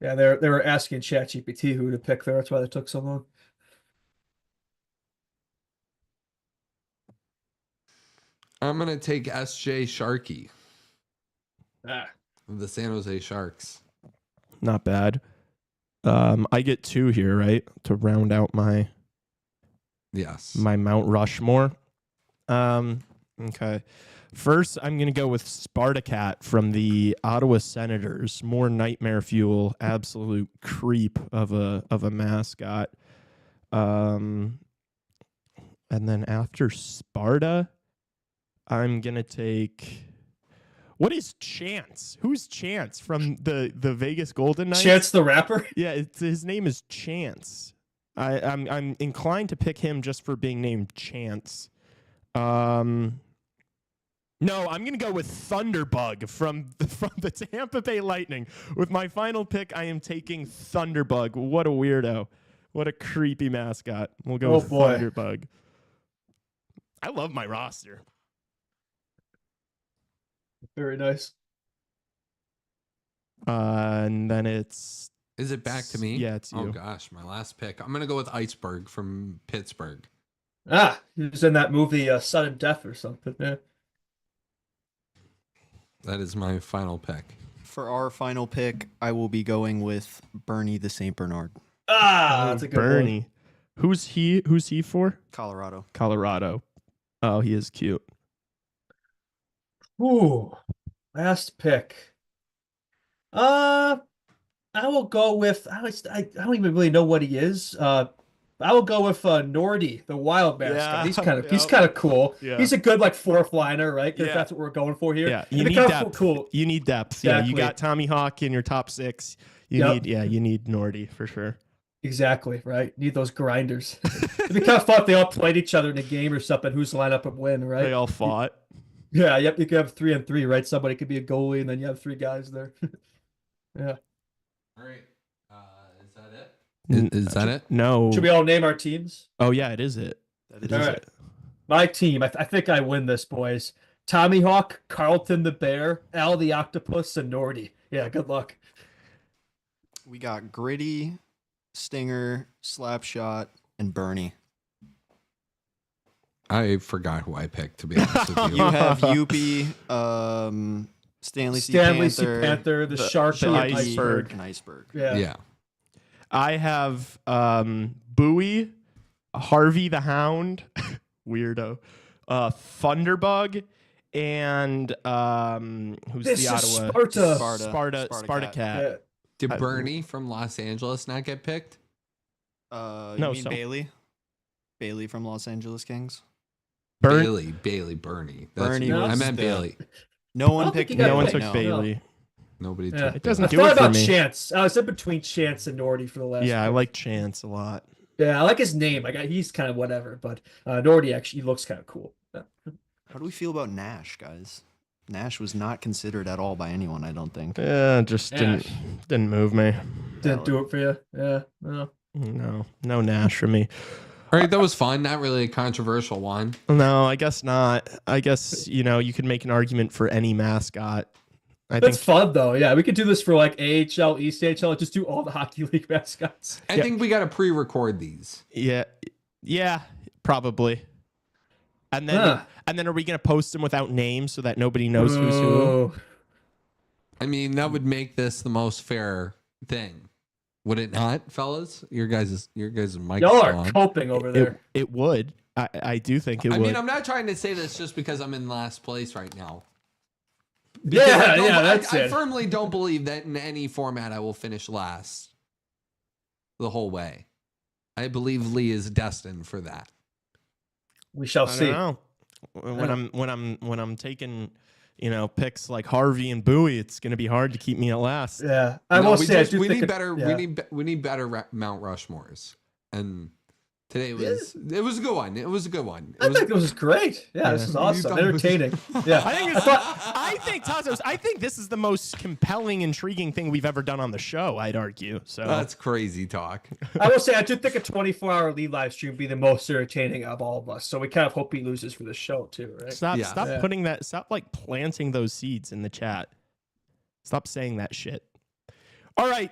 Yeah, they were asking ChatGPT who to pick there. That's why they took so long. I'm going to take S.J. Sharkey Ah. of the San Jose Sharks. Not bad. I get 2 here, right, to round out my Mount Rushmore. Okay. First, I'm going to go with Spartacat from the Ottawa Senators. More nightmare fuel, absolute creep of a mascot. And then after Sparta, I'm going to take... What is Chance? Who's Chance from the Vegas Golden Knights? Chance the Rapper? Yeah, his name is Chance. I'm inclined to pick him just for being named Chance. No, I'm gonna go with Thunderbug from the Tampa Bay Lightning. With my final pick, I am taking Thunderbug. What a weirdo! What a creepy mascot. We'll go with boy. Thunderbug. I love my roster. Very nice. And then it's Is it back to me? Yeah, it's you. Oh, gosh. My last pick. I'm going to go with Iceberg from Pittsburgh. Ah, he was in that movie Sudden Death or something. Yeah. That is my final pick. For our final pick, I will be going with Bernie the St. Bernard. Ah, that's a good Bernie. one. Who's he for? Colorado. Colorado. Oh, he is cute. Ooh, last pick. I will go with I don't even really know what he is. I will go with Nordy, the wild mascot. Yeah, He's kind of cool. Yeah. He's a good like fourth liner, right? 'Cause Yeah. that's what we're going for here. Yeah, And you they're need kinda depth. Cool. You need depth. Yeah, you Exactly. got Tommy Hawk in your top 6. You need Nordy for sure. Exactly, right? Need those grinders. It'd be kind of fun if they all played each other in a game or something. Whose lineup would win, right? They all fought. Yeah, yep. You could have 3-3, right? Somebody could be a goalie, and then you have 3 guys there. Yeah. All right. Is that it? Is that it? No. Should we all name our teams? Oh yeah, it is it. That All right. My team. I think I win this, boys. Tommy Hawk, Carlton the Bear, Al the Octopus, and Nordy. Yeah, good luck. We got Gritty, Stinger, Slapshot, and Bernie. I forgot who I picked, to be honest with you. You have Youpie, Stanley C. Panther, the Shark, the and Iceberg. and Iceberg. Yeah. Yeah. I have Bowie, Harvey the Hound, weirdo, Thunderbug, and who's This the is Ottawa? Sparta. Sparta Cat. Yeah. Did Bernie from Los Angeles not get picked? You No, mean Bailey? Bailey from Los Angeles Kings? Bernie. That's Bernie I was meant the- Bailey. No I one don't think picked he got No one picked. took Bailey. Nobody Yeah. took It doesn't I do thought it for about me. Chance. I was in between Chance and Nordy for the last. Yeah, I pick. like Chance a lot. Yeah, I like his name. He's kind of whatever, but Nordy actually looks kind of cool. Yeah. How do we feel about Nash, guys? Nash was not considered at all by anyone, I don't think. Yeah, just didn't move me. Didn't do it for you. Yeah. No. No Nash for me. All right, that was fun. Not really a controversial one. No, I guess not. I guess, you could make an argument for any mascot. I That's think fun though. Yeah, we could do this for like AHL, East AHL. Just do all the hockey league mascots. I think we got to pre-record these. Yeah, probably. And then are we going to post them without names so that nobody knows who's who? Ooh. I mean, that would make this the most fair thing. Would it not, fellas? Your guys' mic Y'all are on. coping over there. It would. I do think it I would. mean, I'm not trying to say this just because I'm in last place right now. Yeah, that's I it. firmly don't believe that in any format I will finish last the whole way. I believe Lee is destined for that. We shall I see. don't know. When I'm taking, picks like Harvey and Bowie, it's going to be hard to keep me at last. Yeah, I will say I do we think need better. yeah. We need better Mount Rushmores, and Today was it was a good one. It was a good one. I think it was great. Yeah, this is awesome. Entertaining. Yeah. I think Tassos, I think this is the most compelling, intriguing thing we've ever done on the show, I'd argue. So that's crazy talk. I will say I do think a 24-hour lead live stream would be the most entertaining of all of us. So we kind of hope he loses for the show too, right? Stop putting that, stop like planting those seeds in the chat. Stop saying that shit. All right.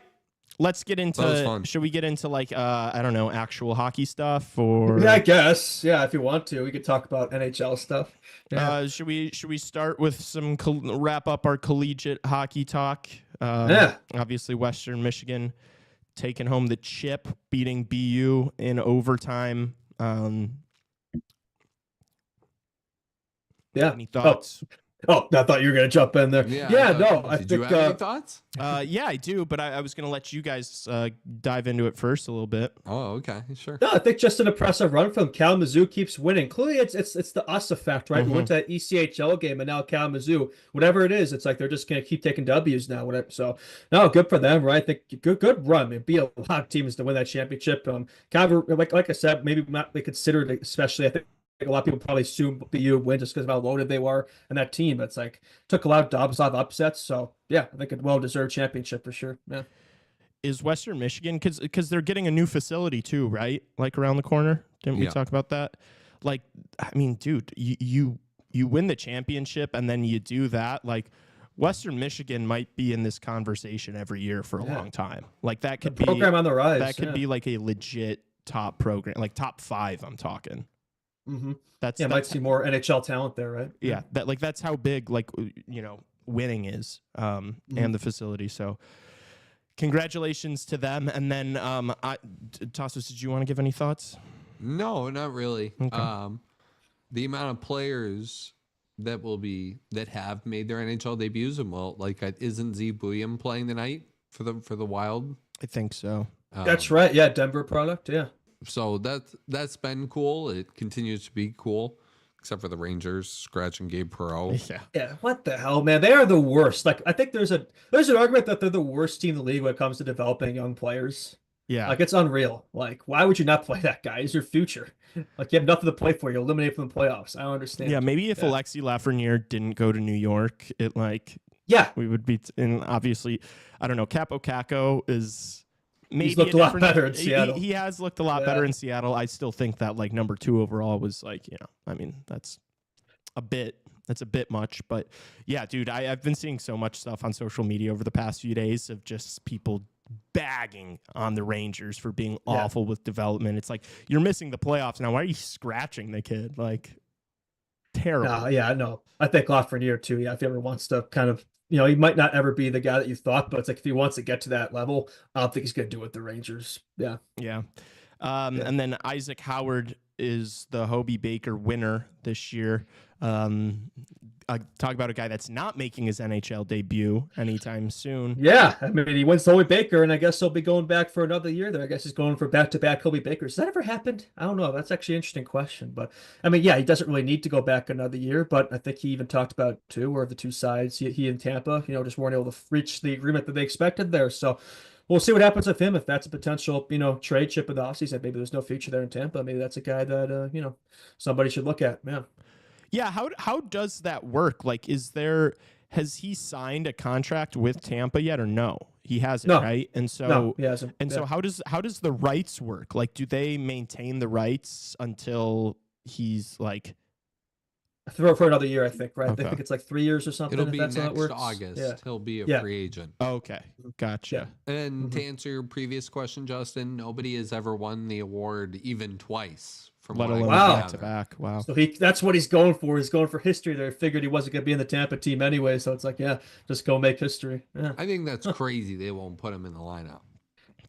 Let's get into, should we get into like, I don't know, actual hockey stuff or? Yeah, I guess. Yeah, if you want to, we could talk about NHL stuff. Yeah. Should we start with some, wrap up our collegiate hockey talk? Yeah. Obviously Western Michigan taking home the chip, beating BU in overtime. Yeah. Any thoughts? Oh, I thought you were going to jump in there. Yeah, no. Did you have any thoughts? Yeah, I do, but I was going to let you guys dive into it first a little bit. Oh, okay, sure. No, I think just an impressive run from Kalamazoo keeps winning. Clearly, it's the us effect, right? We went to that ECHL game, and now Kalamazoo, whatever it is, it's like they're just going to keep taking W's now. Whatever. So, no, good for them, right? I think good run. It'd be a lot of teams to win that championship. Kind of like I said, maybe not they considered it, especially I think. A lot of people probably assume BU win just because of how loaded they were and that team. It's like took a lot of dubs, a lot of upsets. So yeah, I think a well-deserved championship for sure. Yeah. Is Western Michigan because they're getting a new facility too, right? Like around the corner. Didn't we talk about that? Like, I mean, dude, you win the championship and then you do that. Like, Western Michigan might be in this conversation every year for a long time. Like that could be program on the rise. That could be like a legit top program, like top 5. I'm talking. Mm-hmm. That's might see more NHL talent there, right? Yeah, that's how big winning is, and the facility. So, congratulations to them. And then, Tassos, did you want to give any thoughts? No, not really. Okay. The amount of players that have made their NHL debuts, and isn't Z William playing tonight for the Wild? I think so. That's right. Yeah, Denver product. Yeah. So that's been cool. It continues to be cool, except for the Rangers scratching Gabe Perreault. Yeah. What the hell, man? They are the worst. Like I think there's an argument that they're the worst team in the league when it comes to developing young players. Yeah. Like it's unreal. Like why would you not play that guy? He's your future. Like you have nothing to play for. You're eliminated from the playoffs. I don't understand. Yeah, maybe if Alexi Lafreniere didn't go to New York, we would be. And obviously, I don't know. Capo Caco is. He's looked a lot better in Seattle. He has looked a lot better in Seattle. I still think that number 2 overall was I mean, that's a bit much, but yeah, dude, I've been seeing so much stuff on social media over the past few days of just people bagging on the Rangers for being awful with development. It's like, you're missing the playoffs now. Why are you scratching the kid? Like, terrible. Yeah, I know. I think Lafreniere too. Yeah, if he ever wants to kind of, he might not ever be the guy that you thought, but it's like if he wants to get to that level, I don't think he's going to do it with the Rangers. Yeah. Yeah. And then Isaac Howard is the Hobie Baker winner this year. Talk about a guy that's not making his NHL debut anytime soon. Yeah, I mean, he wins Hobie Baker, and I guess he'll be going back for another year there. I guess he's going for back-to-back Hobie Bakers. Has that ever happened? I don't know. That's actually an interesting question. But, I mean, yeah, he doesn't really need to go back another year, but I think he even talked about, too, where the two sides, he and Tampa, just weren't able to reach the agreement that they expected there. So we'll see what happens with him. If that's a potential, trade chip in the offseason, maybe there's no future there in Tampa. Maybe that's a guy that, somebody should look at. Yeah. Yeah, how does that work? Like, has he signed a contract with Tampa yet or no? He hasn't, right? And so no, he hasn't. So how does the rights work? Like, do they maintain the rights until he's like for another year, I think, right? Okay. I think it's like 3 years or something. It'll be next August. Yeah. He'll be a free agent. Okay, gotcha. Yeah. And to answer your previous question, Justin, nobody has ever won the award even twice. Let alone back to back. Wow. So that's what he's going for. He's going for history there. Figured he wasn't going to be in the Tampa team anyway. So it's like, just go make history. Yeah. I think that's crazy. They won't put him in the lineup.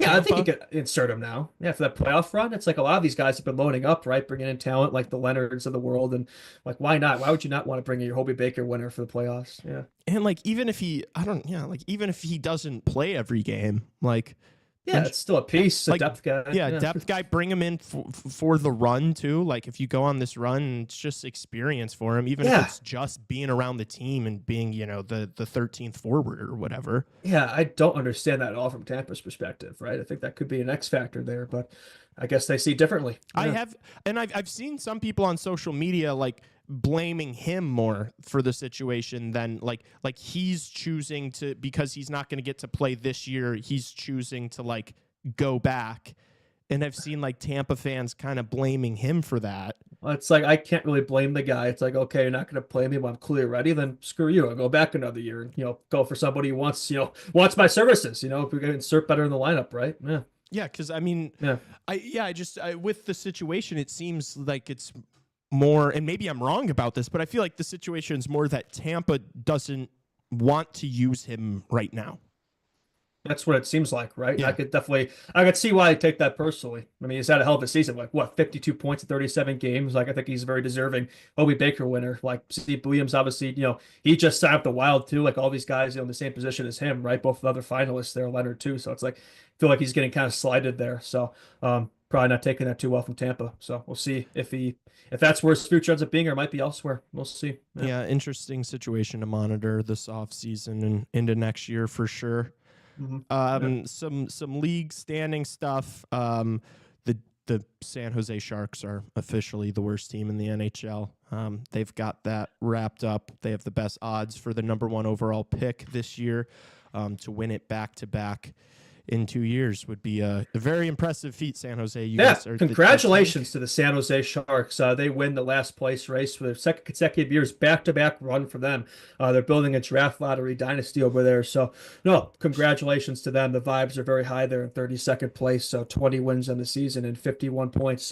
Yeah, Tampa? I think you could insert him now. Yeah, for that playoff run. It's like a lot of these guys have been loading up, right? Bringing in talent like the Leonards of the world. And like, why not? Why would you not want to bring in your Hobie Baker winner for the playoffs? Yeah. And like, even if he doesn't play every game, like, Yeah, it's still a piece, a like, depth guy. Yeah, depth guy. Bring him in for the run too. Like if you go on this run, it's just experience for him, even if it's just being around the team and being, the 13th forward or whatever. Yeah, I don't understand that at all from Tampa's perspective, right? I think that could be an X factor there, but I guess they see differently. Yeah. I've seen some people on social media like blaming him more for the situation than like he's choosing to, because he's not going to get to play this year, he's choosing to like go back. And I've seen like Tampa fans kind of blaming him for that. Well, it's like I can't really blame the guy. It's like, okay, you're not going to play me when I'm clearly ready, then screw you. I'll go back another year and go for somebody who wants my services. If we can insert better in the lineup, right? Yeah. Yeah, because I mean, yeah, I with the situation, it seems like it's more, and maybe I'm wrong about this, but I feel like the situation is more that Tampa doesn't want to use him right now. That's what it seems like, right? Yeah. I could see why I take that personally. I mean, he's had a hell of a season, like what, 52 points in 37 games. Like I think he's very deserving Obi Baker winner. Like Steve Williams, obviously, he just signed up the Wild too. Like all these guys, in the same position as him, right? Both the other finalists there, Leonard too. So it's like, I feel like he's getting kind of slighted there. So probably not taking that too well from Tampa. So we'll see if that's where his future ends up being, or it might be elsewhere. We'll see. Yeah, interesting situation to monitor this offseason and into next year for sure. Mm-hmm. Some league standing stuff. The San Jose Sharks are officially the worst team in the NHL. They've got that wrapped up. They have the best odds for the #1 overall pick this year. To win it back to back in 2 years would be a very impressive feat. San Jose, you guys are congratulations to the San Jose Sharks. They win the last place race for the second consecutive years, back-to-back run for them. They're building a draft lottery dynasty over there. So, no, congratulations to them. The vibes are very high there in 32nd place. So 20 wins in the season and 51 points.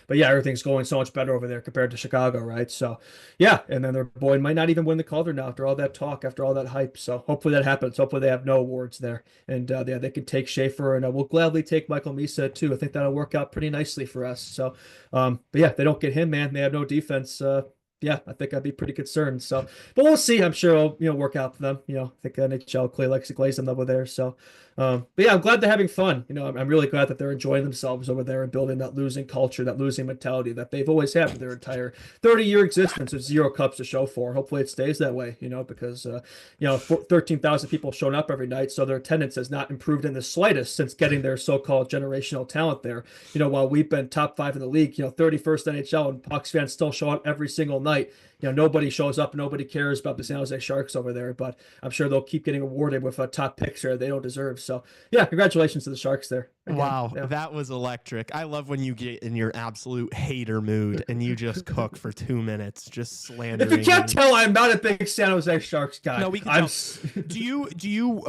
But yeah, everything's going so much better over there compared to Chicago, right? So, yeah, and then their boy might not even win the Calder now after all that talk, after all that hype. So hopefully that happens. Hopefully they have no awards there, and they can take Schaefer, and we'll gladly take Michael Misa too. I think that'll work out pretty nicely for us. So, but yeah, if they don't get him, man, they have no defense. Yeah, I think I'd be pretty concerned. So, but we'll see. I'm sure it'll work out for them. I think NHL Clay likes to glaze them over there. So, but yeah, I'm glad they're having fun. I'm really glad that they're enjoying themselves over there and building that losing culture, that losing mentality that they've always had for their entire 30-year existence with 0 cups to show for. Hopefully it stays that way, because 13,000 people showing up every night, so their attendance has not improved in the slightest since getting their so-called generational talent there. While we've been top 5 in the league, 31st NHL, and Pucks fans still show up every single night. Nobody shows up, nobody cares about the San Jose Sharks over there, but I'm sure they'll keep getting awarded with top picks here they don't deserve. So yeah, congratulations to the Sharks there. Again, wow, yeah. That was electric. I love when you get in your absolute hater mood and you just cook for 2 minutes, just slandering. If you can't tell, I'm not a big San Jose Sharks guy. No, we can tell. Do you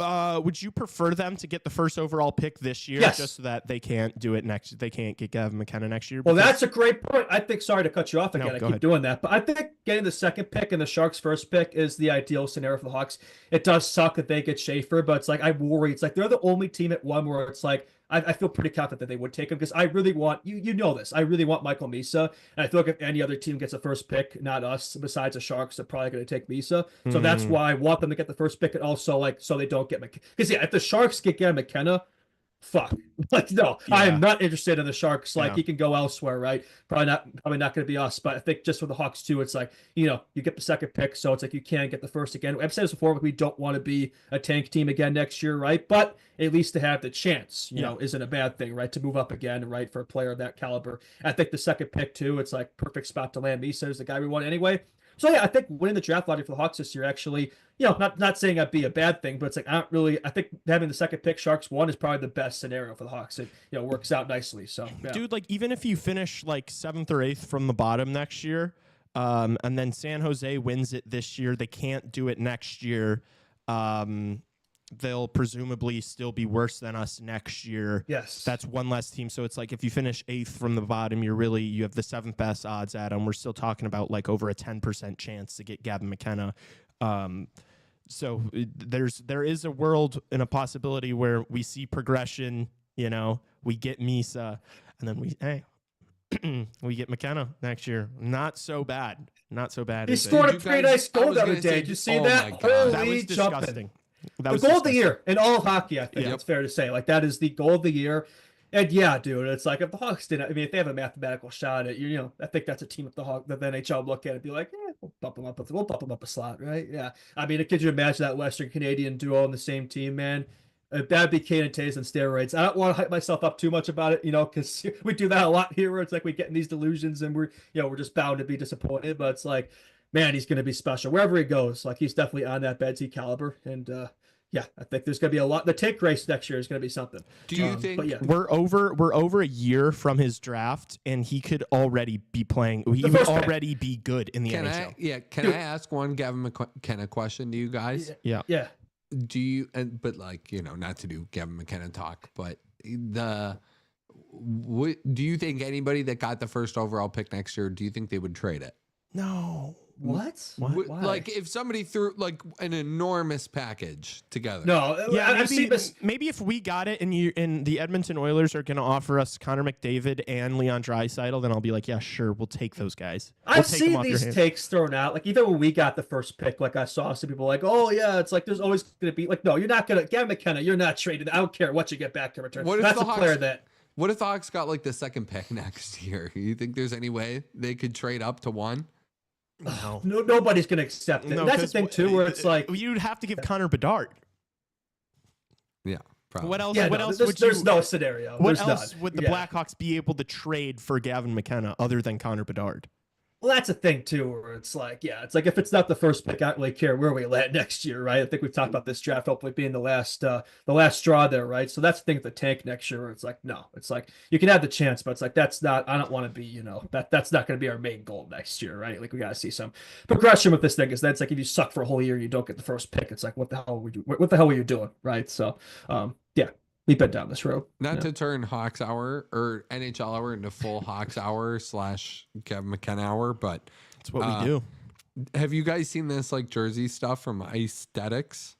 would you prefer them to get the first overall pick this year, yes, just so that they can't do it next? They can't get Gavin McKenna next year. Well, that's a great point. I think. Sorry to cut you off again. I keep doing that, but I think getting the second pick and the Sharks' first pick is the ideal scenario for the Hawks. It does suck that they get Schaefer, but it's like I worry. It's like they're the only team at 1 where it's like I feel pretty confident that they would take him, because I really want you know this. I really want Michael Misa, and I feel like if any other team gets a first pick, not us, besides the Sharks, they're probably going to take Misa. So that's why I want them to get the first pick, and also so they don't get McKenna. Because yeah, if the Sharks get McKenna, fuck. No, yeah. I am not interested in the Sharks. He can go elsewhere, right? Probably not going to be us. But I think just for the Hawks too, it's like, you get the second pick, so it's like you can't get the first again. I've said this before, we don't want to be a tank team again next year, right? But at least to have the chance, isn't a bad thing, right? To move up again, right? For a player of that caliber. I think the second pick too, it's like perfect spot to land. Misa is the guy we want anyway. So yeah, I think winning the draft lottery for the Hawks this year actually, not saying that'd be a bad thing, but it's like I think having the second pick, Sharks 1, is probably the best scenario for the Hawks. It works out nicely. So yeah. Dude, even if you finish 7th or 8th from the bottom next year, and then San Jose wins it this year, they can't do it next year. They'll presumably still be worse than us next year. Yes. That's one less team. So it's like if you finish 8th from the bottom, you have the 7th best odds at them. We're still talking about over a 10% chance to get Gavin McKenna. So there is a world and a possibility where we see progression, we get Misa, and then we get McKenna next year. Not so bad. He scored a pretty nice goal the other day. Did you see that? That was disgusting. The goal of the year in all of hockey, I think it's fair to say. Like, that is the goal of the year. And yeah, dude, it's like if the Hawks didn't, I mean, if they have a mathematical shot at I think that's a team that the NHL would look at it and be like, we'll bump them up a slot, right? Yeah. I mean, could you imagine that Western Canadian duo on the same team, man? That'd be Kane and Taves on steroids. I don't want to hype myself up too much about it, because we do that a lot here where it's like we get in these delusions and we're just bound to be disappointed. But it's like, man, he's going to be special wherever he goes. Like, he's definitely on that Bedsy caliber. And yeah, I think there's going to be a lot. The take race next year is going to be something. Do you think we're over a year from his draft and he could already be playing? He would already be good in the NHL. Can I ask one Gavin McKenna question to you guys? Yeah. Do you but not to do Gavin McKenna talk, but do you think anybody that got the first overall pick next year, do you think they would trade it? No. What? Why? Like, if somebody threw like an enormous package together. No. Yeah, maybe if we got it and the Edmonton Oilers are going to offer us Connor McDavid and Leon Draisaitl, then I'll be like, yeah, sure, we'll take those guys. I've seen these takes thrown out. Like, even when we got the first pick, like, I saw some people like, oh yeah, it's like there's always going to be like, no, you're not going to Gavin McKenna. You're not traded. I don't care what you get back in return. What if That's a player that. What if the Hawks got like the second pick next year? You think there's any way they could trade up to one? No, nobody's going to accept it. That's the thing too, where it's like you'd have to give Connor Bedard. Yeah, probably. What else? Yeah, what else would there's no scenario. What else would the Blackhawks be able to trade for Gavin McKenna other than Connor Bedard? Well, that's a thing too, where it's like, if it's not the first pick, I don't really care where we land next year, right? I think we've talked about this draft hopefully being the last straw there, right? So that's the thing with the tank next year, where it's like, no, it's like you can have the chance, but it's like that's not. I don't want to be, that's not going to be our main goal next year, right? Like, we got to see some progression with this thing. Is that's like if you suck for a whole year, and you don't get the first pick, it's like what the hell were you doing, right? So, yeah. We've been down this road. Not to turn Hawks Hour or NHL Hour into full Hawks Hour / Kevin McKenna Hour, but that's what we do. Have you guys seen this like jersey stuff from Aesthetics?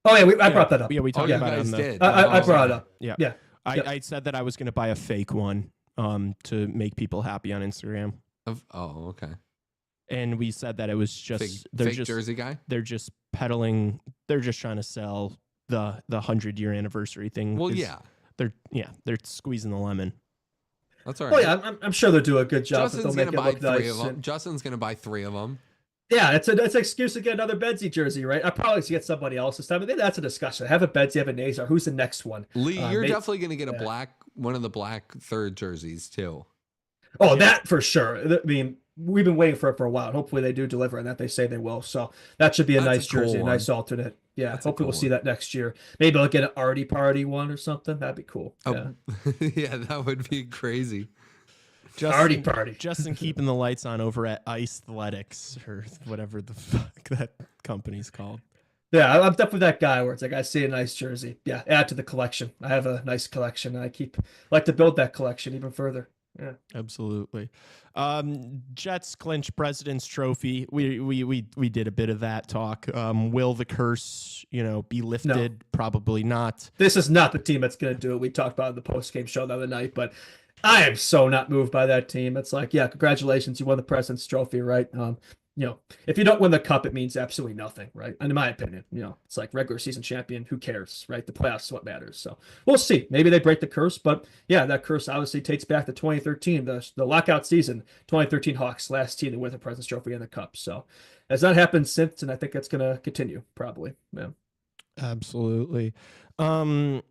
Oh yeah, I brought that up. Yeah, we talked about it. I brought it up. Yeah. I said that I was going to buy a fake one to make people happy on Instagram. Oh, okay. And we said that it was just fake jersey guy. They're just peddling. They're just trying to sell the 100-year anniversary thing. Well, yeah. They're squeezing the lemon. That's all right. Well, yeah, I'm sure they'll do a good job. Justin's going to buy 3 of them. Justin's going to buy 3 of them. Yeah, it's an excuse to get another Bedsy jersey, right? I probably get somebody else this time. But that's a discussion. Have a Bedsy, have a Nazar. Who's the next one? Lee, you're definitely going to get one of the black third jerseys too. Oh, that for sure. I mean, we've been waiting for it for a while. Hopefully they do deliver, and that they say they will. So that should be a nice jersey, a nice alternate. Yeah, hopefully we'll see that next year. Maybe I'll get an Artie Party one or something. That'd be cool. Yeah, yeah, that would be crazy. Artie Party. Justin keeping the lights on over at Ice Athletics or whatever the fuck that company's called. Yeah, I'm definitely that guy where it's like I see a nice jersey. Yeah, add to the collection. I have a nice collection, and I like to build that collection even further. Yeah, absolutely. Jets clinch President's Trophy. We did a bit of that talk. Will the curse, be lifted? No. Probably not. This is not the team that's going to do it. We talked about it in the post-game show the other night, but I am so not moved by that team. It's like, yeah, congratulations, you won the President's Trophy, right? If you don't win the cup, it means absolutely nothing, right? And in my opinion, it's like regular season champion. Who cares, right? The playoffs is what matters. So we'll see. Maybe they break the curse, but yeah, that curse obviously dates back to 2013, the lockout season. 2013 Hawks, last team to win the President's Trophy and the cup. So has that happened since, and I think that's going to continue probably. Yeah, absolutely. Matthias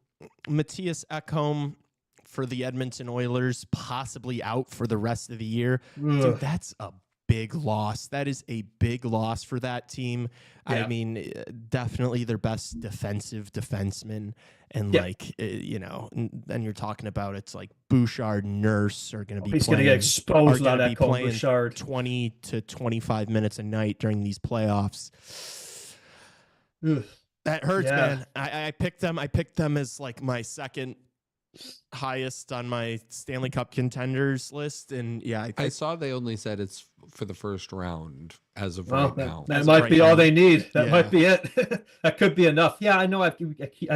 Ekholm for the Edmonton Oilers, possibly out for the rest of the year. Dude, that's a big loss. That is a big loss for that team. Yeah. I mean, definitely their best defensive defenseman. And then you're talking about it's like Bouchard, Nurse are going to be he's going to get exposed on that cold Bouchard. 20 to 25 minutes a night during these playoffs. Ugh. That hurts, man. I picked them as like my second highest on my Stanley Cup contenders list, and yeah, I saw they only said it's for the first round as of Well, right now. that As of might right be all now. they need. That Yeah. might be it. That could be enough. Yeah, I know. I've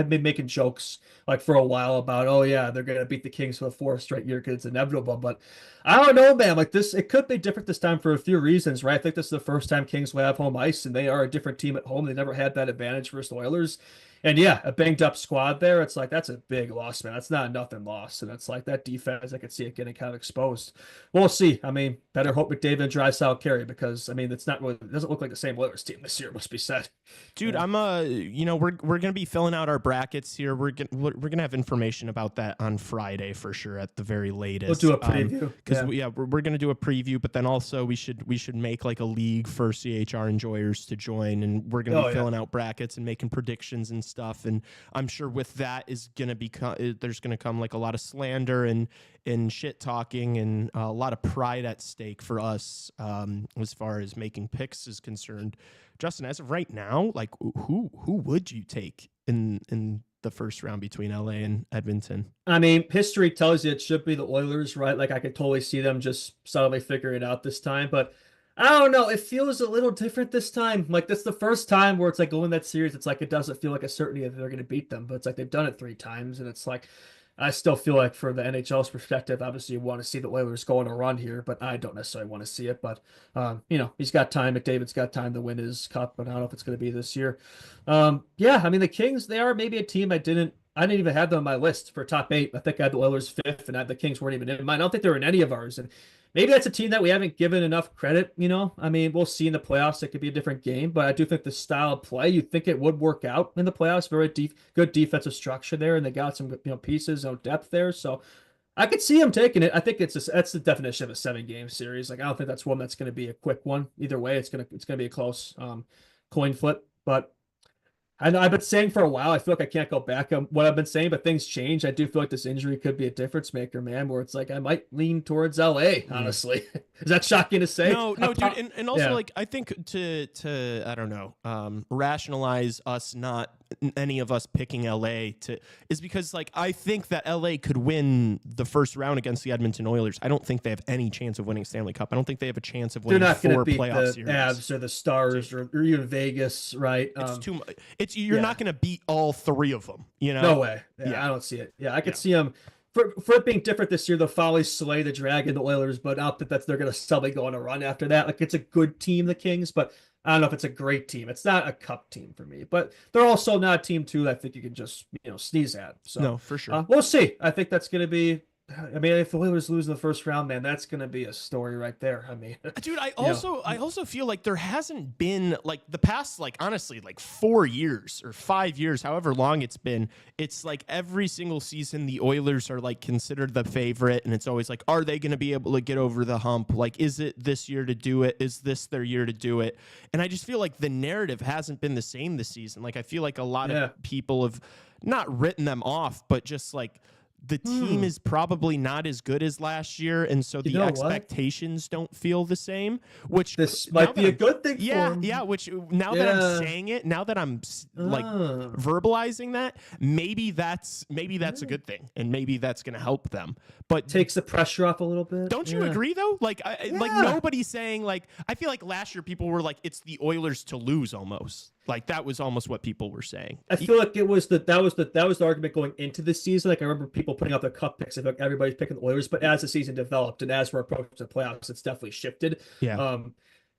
been making jokes like for a while about, oh yeah, they're gonna beat the Kings for the fourth straight year because it's inevitable. But I don't know, man. Like this, it could be different this time for a few reasons, right? I think this is the first time Kings will have home ice, and they are a different team at home. They never had that advantage versus the Oilers. And yeah, a banged up squad there. It's like that's a big loss, man. That's not a nothing loss, and it's like that defense. I could see it getting kind of exposed. We'll see. I mean, better hope McDavid and Drysdale carry because I mean, it's not really. It doesn't look like the same Oilers team this year. Must be said. Dude, Yeah. I'm we're gonna be filling out our brackets here. We're gonna have information about that on Friday for sure at the very latest. We'll do a preview because we're gonna do a preview, but then also we should make like a league for CHR enjoyers to join, and we're gonna be filling out brackets and making predictions and stuff. And I'm sure with that is gonna there's gonna come like a lot of slander and shit talking and a lot of pride at stake for us as far as making picks is concerned. Justin, as of right now, like who would you take in the first round between LA and Edmonton? I mean, history tells you it should be the Oilers, right? Like I could totally see them just subtly figuring it out this time, but I don't know. It feels a little different this time. Like this is the first time where it's like going that series. It's like it doesn't feel like a certainty that they're going to beat them, but it's like they've done it 3 times, and it's like I still feel like for the NHL's perspective, obviously you want to see the Oilers go on a run here, but I don't necessarily want to see it. But he's got time. McDavid's got time to win his cup, but I don't know if it's going to be this year. I mean the Kings, they are maybe a team I didn't even have them on my list for top 8. I think I had the Oilers 5th, and the Kings weren't even in mine. I don't think they were in any of ours, and maybe that's a team that we haven't given enough credit. I mean, we'll see in the playoffs. It could be a different game, but I do think the style of play, you'd think it would work out in the playoffs. Very good defensive structure there, and they got some pieces, depth there. So I could see them taking it. I think that's the definition of a 7-game series. Like I don't think that's one that's going to be a quick one. Either way, it's gonna be a close coin flip. But I know I've been saying for a while, I feel like I can't go back on what I've been saying, but things change. I do feel like this injury could be a difference maker, man, where it's like I might lean towards LA, honestly. Is that shocking to say? No, dude. And also, like, I think to I don't know, rationalize us not any of us picking LA is because, like, I think that LA could win the first round against the Edmonton Oilers. I don't think they have any chance of winning Stanley Cup. I don't think they have a chance of winning 4 playoff series. They're not going to beat the Avs or the Stars or even Vegas, right? It's too much. You're not going to beat all 3 of them. No way. Yeah, I don't see it. Yeah, I could see them. For it being different this year, they'll probably slay the Dragon, the Oilers, but I don't think they're going to suddenly go on a run after that. Like, it's a good team, the Kings, but I don't know if it's a great team. It's not a cup team for me, but they're also not a team, too, that I think you can just, sneeze at. So, no, for sure. We'll see. I think that's going to be... I mean, if the Oilers lose in the first round, man, that's going to be a story right there. I mean, dude, I also feel like there hasn't been like the past, like honestly, like 4 years or 5 years, however long it's been. It's like every single season the Oilers are like considered the favorite, and it's always like, are they going to be able to get over the hump? Like, is it this year to do it? Is this their year to do it? And I just feel like the narrative hasn't been the same this season. Like, I feel like a lot of people have not written them off, but just like. The team is probably not as good as last year, and so the expectations don't feel the same. Which this might be a good thing. Yeah. Which now that I'm saying it, now that I'm like verbalizing that, maybe that's a good thing, and maybe that's going to help them. But takes the pressure off a little bit. Don't you agree though? Like, like nobody's saying like. I feel like last year people were like, it's the Oilers to lose almost. Like that was almost what people were saying. I feel like it was that was the argument going into the season. Like I remember people putting out their cup picks. I feel like everybody's picking the Oilers, but as the season developed and as we're approaching the playoffs, it's definitely shifted. Yeah.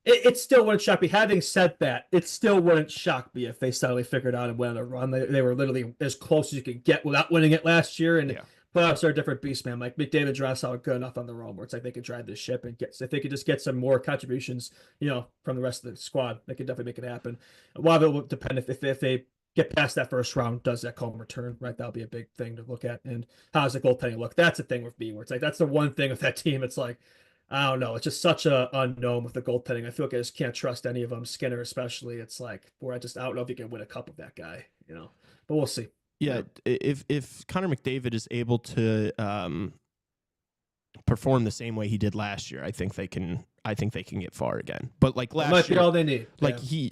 It still wouldn't shock me. Having said that, it still wouldn't shock me if they suddenly figured out and went on a run. They were literally as close as you could get without winning it last year. And playoffs are a different beast, man. Like McDavid, Drysdale are good enough on their own where it's like they could drive this ship and if they could just get some more contributions, from the rest of the squad, they could definitely make it happen. A lot of it will depend if they get past that first round, does that home return, right? That'll be a big thing to look at. And how does the goaltending look? That's the thing with me where it's like, that's the one thing with that team. It's like, I don't know. It's just such a unknown with the goaltending. I feel like I just can't trust any of them. Skinner, especially. It's like, I don't know if you can win a cup with that guy, but we'll see. Yeah, if Connor McDavid is able to perform the same way he did last year, I think they can get far again. But like last year, might be all they need. Like he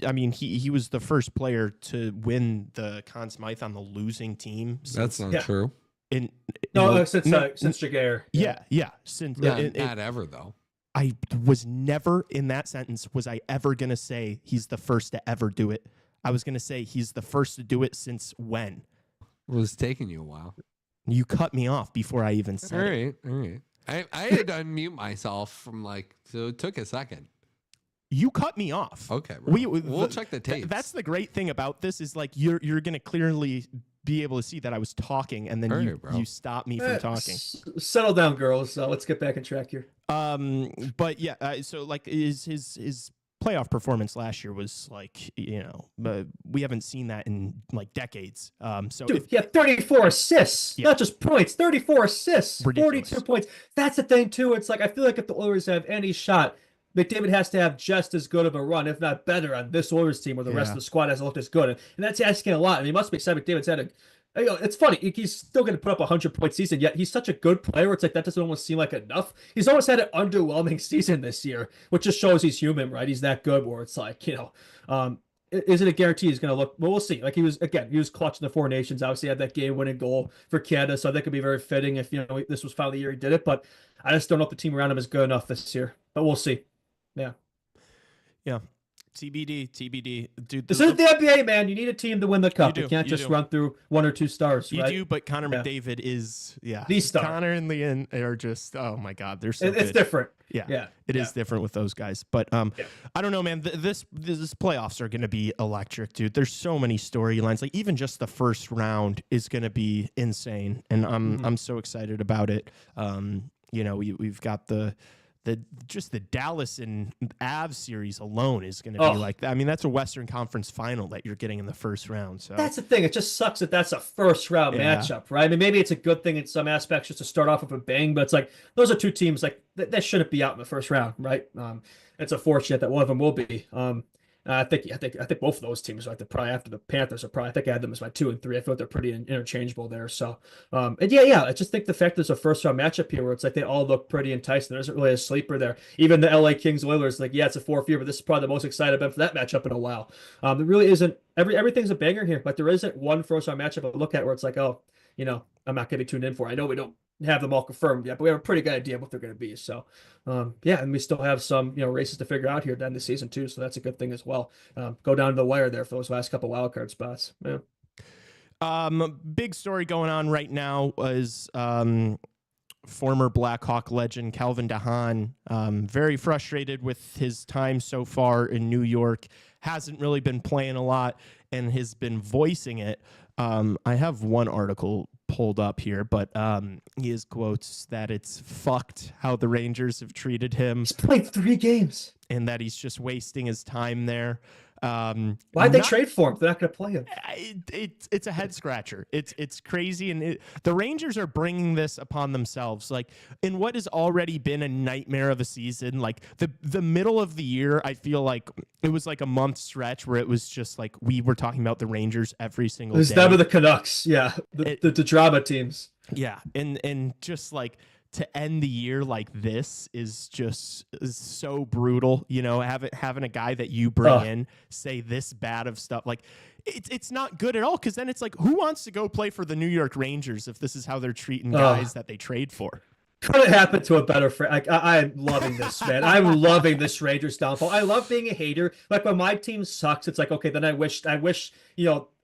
was the first player to win the Conn Smythe on the losing team. That's not true. Since Jaguar. Yeah. Since not ever though. I was never in that sentence was I ever gonna say he's the first to ever do it. I was gonna say he's the first to do it since when? It was taking you a while. You cut me off before I even said it. All right. I had to unmute myself from so it took a second. You cut me off. Okay, we'll check the tapes. That's the great thing about this is like you're going to clearly be able to see that I was talking, and then you stopped me from talking. Settle down, girls. Let's get back on track here. But yeah, so like his playoff performance last year was like, we haven't seen that in like decades. So dude, 34 assists, not just points, 34 assists, ridiculous. 42 points. That's the thing too. It's like, I feel like if the Oilers have any shot, McDavid has to have just as good of a run, if not better, on this Oilers team where the rest of the squad hasn't looked as good. And that's asking a lot. I mean, it must be excited. McDavid's had it's funny. He's still going to put up a 100-point season, yet he's such a good player. It's like that doesn't almost seem like enough. He's almost had an underwhelming season this year, which just shows he's human, right? He's that good where it's like, is it a guarantee he's going to look? Well, we'll see. Like he was clutch in the Four Nations. Obviously had that game-winning goal for Canada, so I think it'd be very fitting if, this was finally the year he did it. But I just don't know if the team around him is good enough this year. But we'll see. Yeah. TBD. Dude, this is the NBA, man. You need a team to win the cup. You can't just run through one or two stars, You right? do, but Connor McDavid is, the star. Connor and Leon are just, oh my God, they're so good. It's different. It is different with those guys. But I don't know, man. This playoffs are going to be electric, dude. There's so many storylines. Like even just the first round is going to be insane, and I'm so excited about it. We've got the Dallas and Avs series alone is going to be like that. I mean, that's a Western Conference final that you're getting in the first round. So that's the thing. It just sucks that that's a first round matchup, right? I mean, maybe it's a good thing in some aspects just to start off with a bang, but it's like those are two teams like that shouldn't be out in the first round, right? It's unfortunate that one of them will be. I think both of those teams, like probably after the Panthers, I think I had them as my 2 and 3. I feel like they're pretty interchangeable there. So, I just think the fact there's a first round matchup here where it's like they all look pretty enticing. There isn't really a sleeper there. Even the LA Kings Oilers, like it's a 4-4, but this is probably the most excited I've been for that matchup in a while. There really isn't everything's a banger here, but there isn't one first round matchup I look at where it's like, I'm not going to be tuned in for. I know we don't have them all confirmed yet, but we have a pretty good idea of what they're going to be. So, and we still have some, races to figure out here at the end of the season too. So that's a good thing as well. Go down to the wire there for those last couple wild card spots. Yeah. Big story going on right now is former Blackhawk legend Calvin DeHaan, very frustrated with his time so far in New York. Hasn't really been playing a lot and has been voicing it. I have one article pulled up here, but he has quotes that it's fucked how the Rangers have treated him. He's played 3 games. And that he's just wasting his time there. Why'd they trade for him? They're not going to play him. It's a head scratcher. It's crazy, and the Rangers are bringing this upon themselves. Like in what has already been a nightmare of a season, like the middle of the year, I feel like it was like a month stretch where it was just like we were talking about the Rangers every single day. It was them or the Canucks, the drama teams. Yeah, and just like to end the year like this is so brutal, having a guy that you bring in say this bad of stuff. Like it's not good at all. Cause then it's like, who wants to go play for the New York Rangers if this is how they're treating guys that they trade for? Couldn't happen to a better friend. Like I'm loving this, man. I'm loving this Rangers downfall. I love being a hater. Like when my team sucks, it's like, okay, then I wish,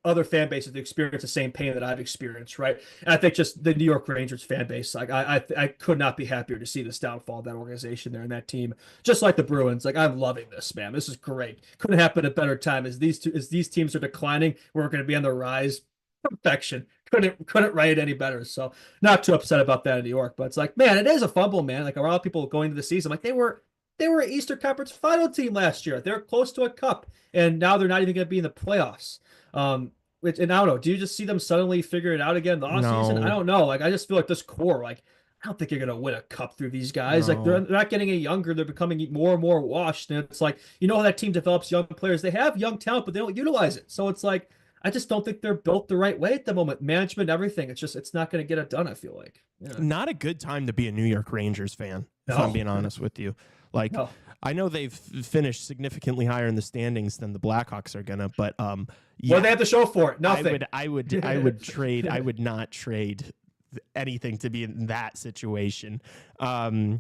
other fan bases to experience the same pain that I've experienced, right? And I think just the New York Rangers fan base, like I could not be happier to see this downfall of that organization there and that team, just like the Bruins. Like I'm loving this, man. This is great. Couldn't happen at a better time. As these teams are declining, we're going to be on the rise. Perfection. Couldn't write it any better. So not too upset about that in New York, but it's like, man, it is a fumble, man. Like a lot of people going into the season, like they were an Eastern Conference final team last year. They're close to a cup, and now they're not even going to be in the playoffs. And I don't know. Do you just see them suddenly figure it out again in the offseason? I don't know. Like I just feel like this core, like I don't think you're gonna win a cup through these guys. No. Like they're not getting any younger. They're becoming more and more washed. And it's like, how that team develops young players. They have young talent, but they don't utilize it. So it's like, I just don't think they're built the right way at the moment. Management, everything. It's not going to get it done, I feel like. Yeah. Not a good time to be a New York Rangers fan, if I'm being honest with you. Like, I know they've finished significantly higher in the standings than the Blackhawks are gonna, but what do they have to show for it? Nothing. I would trade. I would not trade anything to be in that situation. Yeah,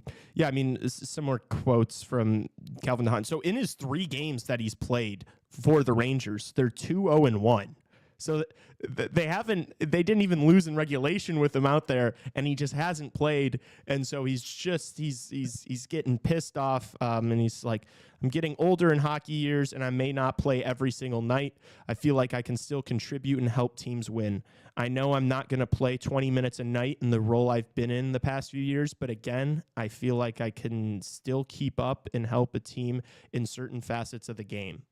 I mean, some more quotes from Calvin DeHaan. So in his 3 games that he's played for the Rangers, they're 2-0-1. So they didn't even lose in regulation with him out there, and he just hasn't played. And so he's getting pissed off. And he's like, I'm getting older in hockey years, and I may not play every single night. I feel like I can still contribute and help teams win. I know I'm not going to play 20 minutes a night in the role I've been in the past few years, but again, I feel like I can still keep up and help a team in certain facets of the game.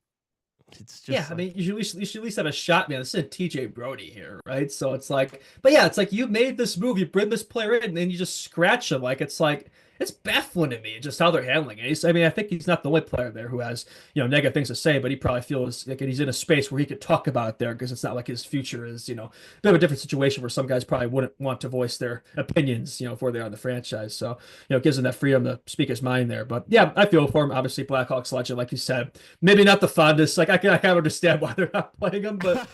It's just yeah, I mean, you should at least have a shot, man. This is TJ Brody here, right? So it's like, but yeah, it's like you made this move, you bring this player in, and then you just scratch him. Like it's like it's baffling to me just how they're handling it. I mean, I think he's not the only player there who has negative things to say, but he probably feels like he's in a space where he could talk about it there because it's not like his future is a bit of a different situation where some guys probably wouldn't want to voice their opinions before they are in the franchise. So it gives him that freedom to speak his mind there. But yeah, I feel for him. Obviously, Blackhawks legend, like you said, maybe not the fondest. Like I kind of understand why they're not playing him, but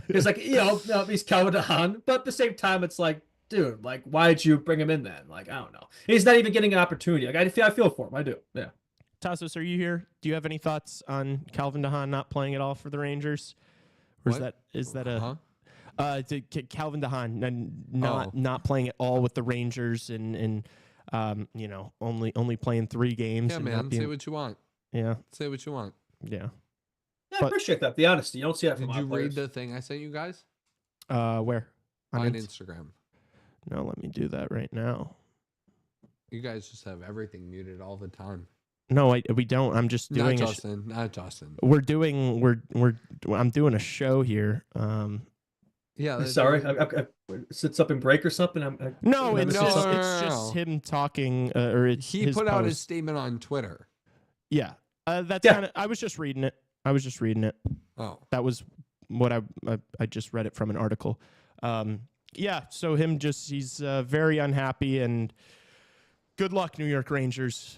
it's like he's Calvin DeHaan, but at the same time, it's like, dude, like, why'd you bring him in then? Like, I don't know. He's not even getting an opportunity. Like, I feel for him. I do. Yeah. Tassos, are you here? Do you have any thoughts on Calvin DeHaan not playing at all for the Rangers? Or is that Calvin DeHaan not playing at all with the Rangers and only playing 3 games? Yeah, man. Say what you want. Yeah. Say what you want. Yeah. Yeah, I appreciate that. The honesty. You don't see that from Did a lot you of read players. the thing I sent you guys? Where? On Instagram. No, let me do that right now. You guys just have everything muted all the time. No, we don't. I'm just doing not Justin. I'm doing a show here. Yeah, sorry. I sits up in break or something. It's just him talking. He put out his statement on Twitter. Yeah, that's kind of. I was just reading it. Oh, that was what I just read it from an article. Yeah, so he's very unhappy, and good luck, New York Rangers.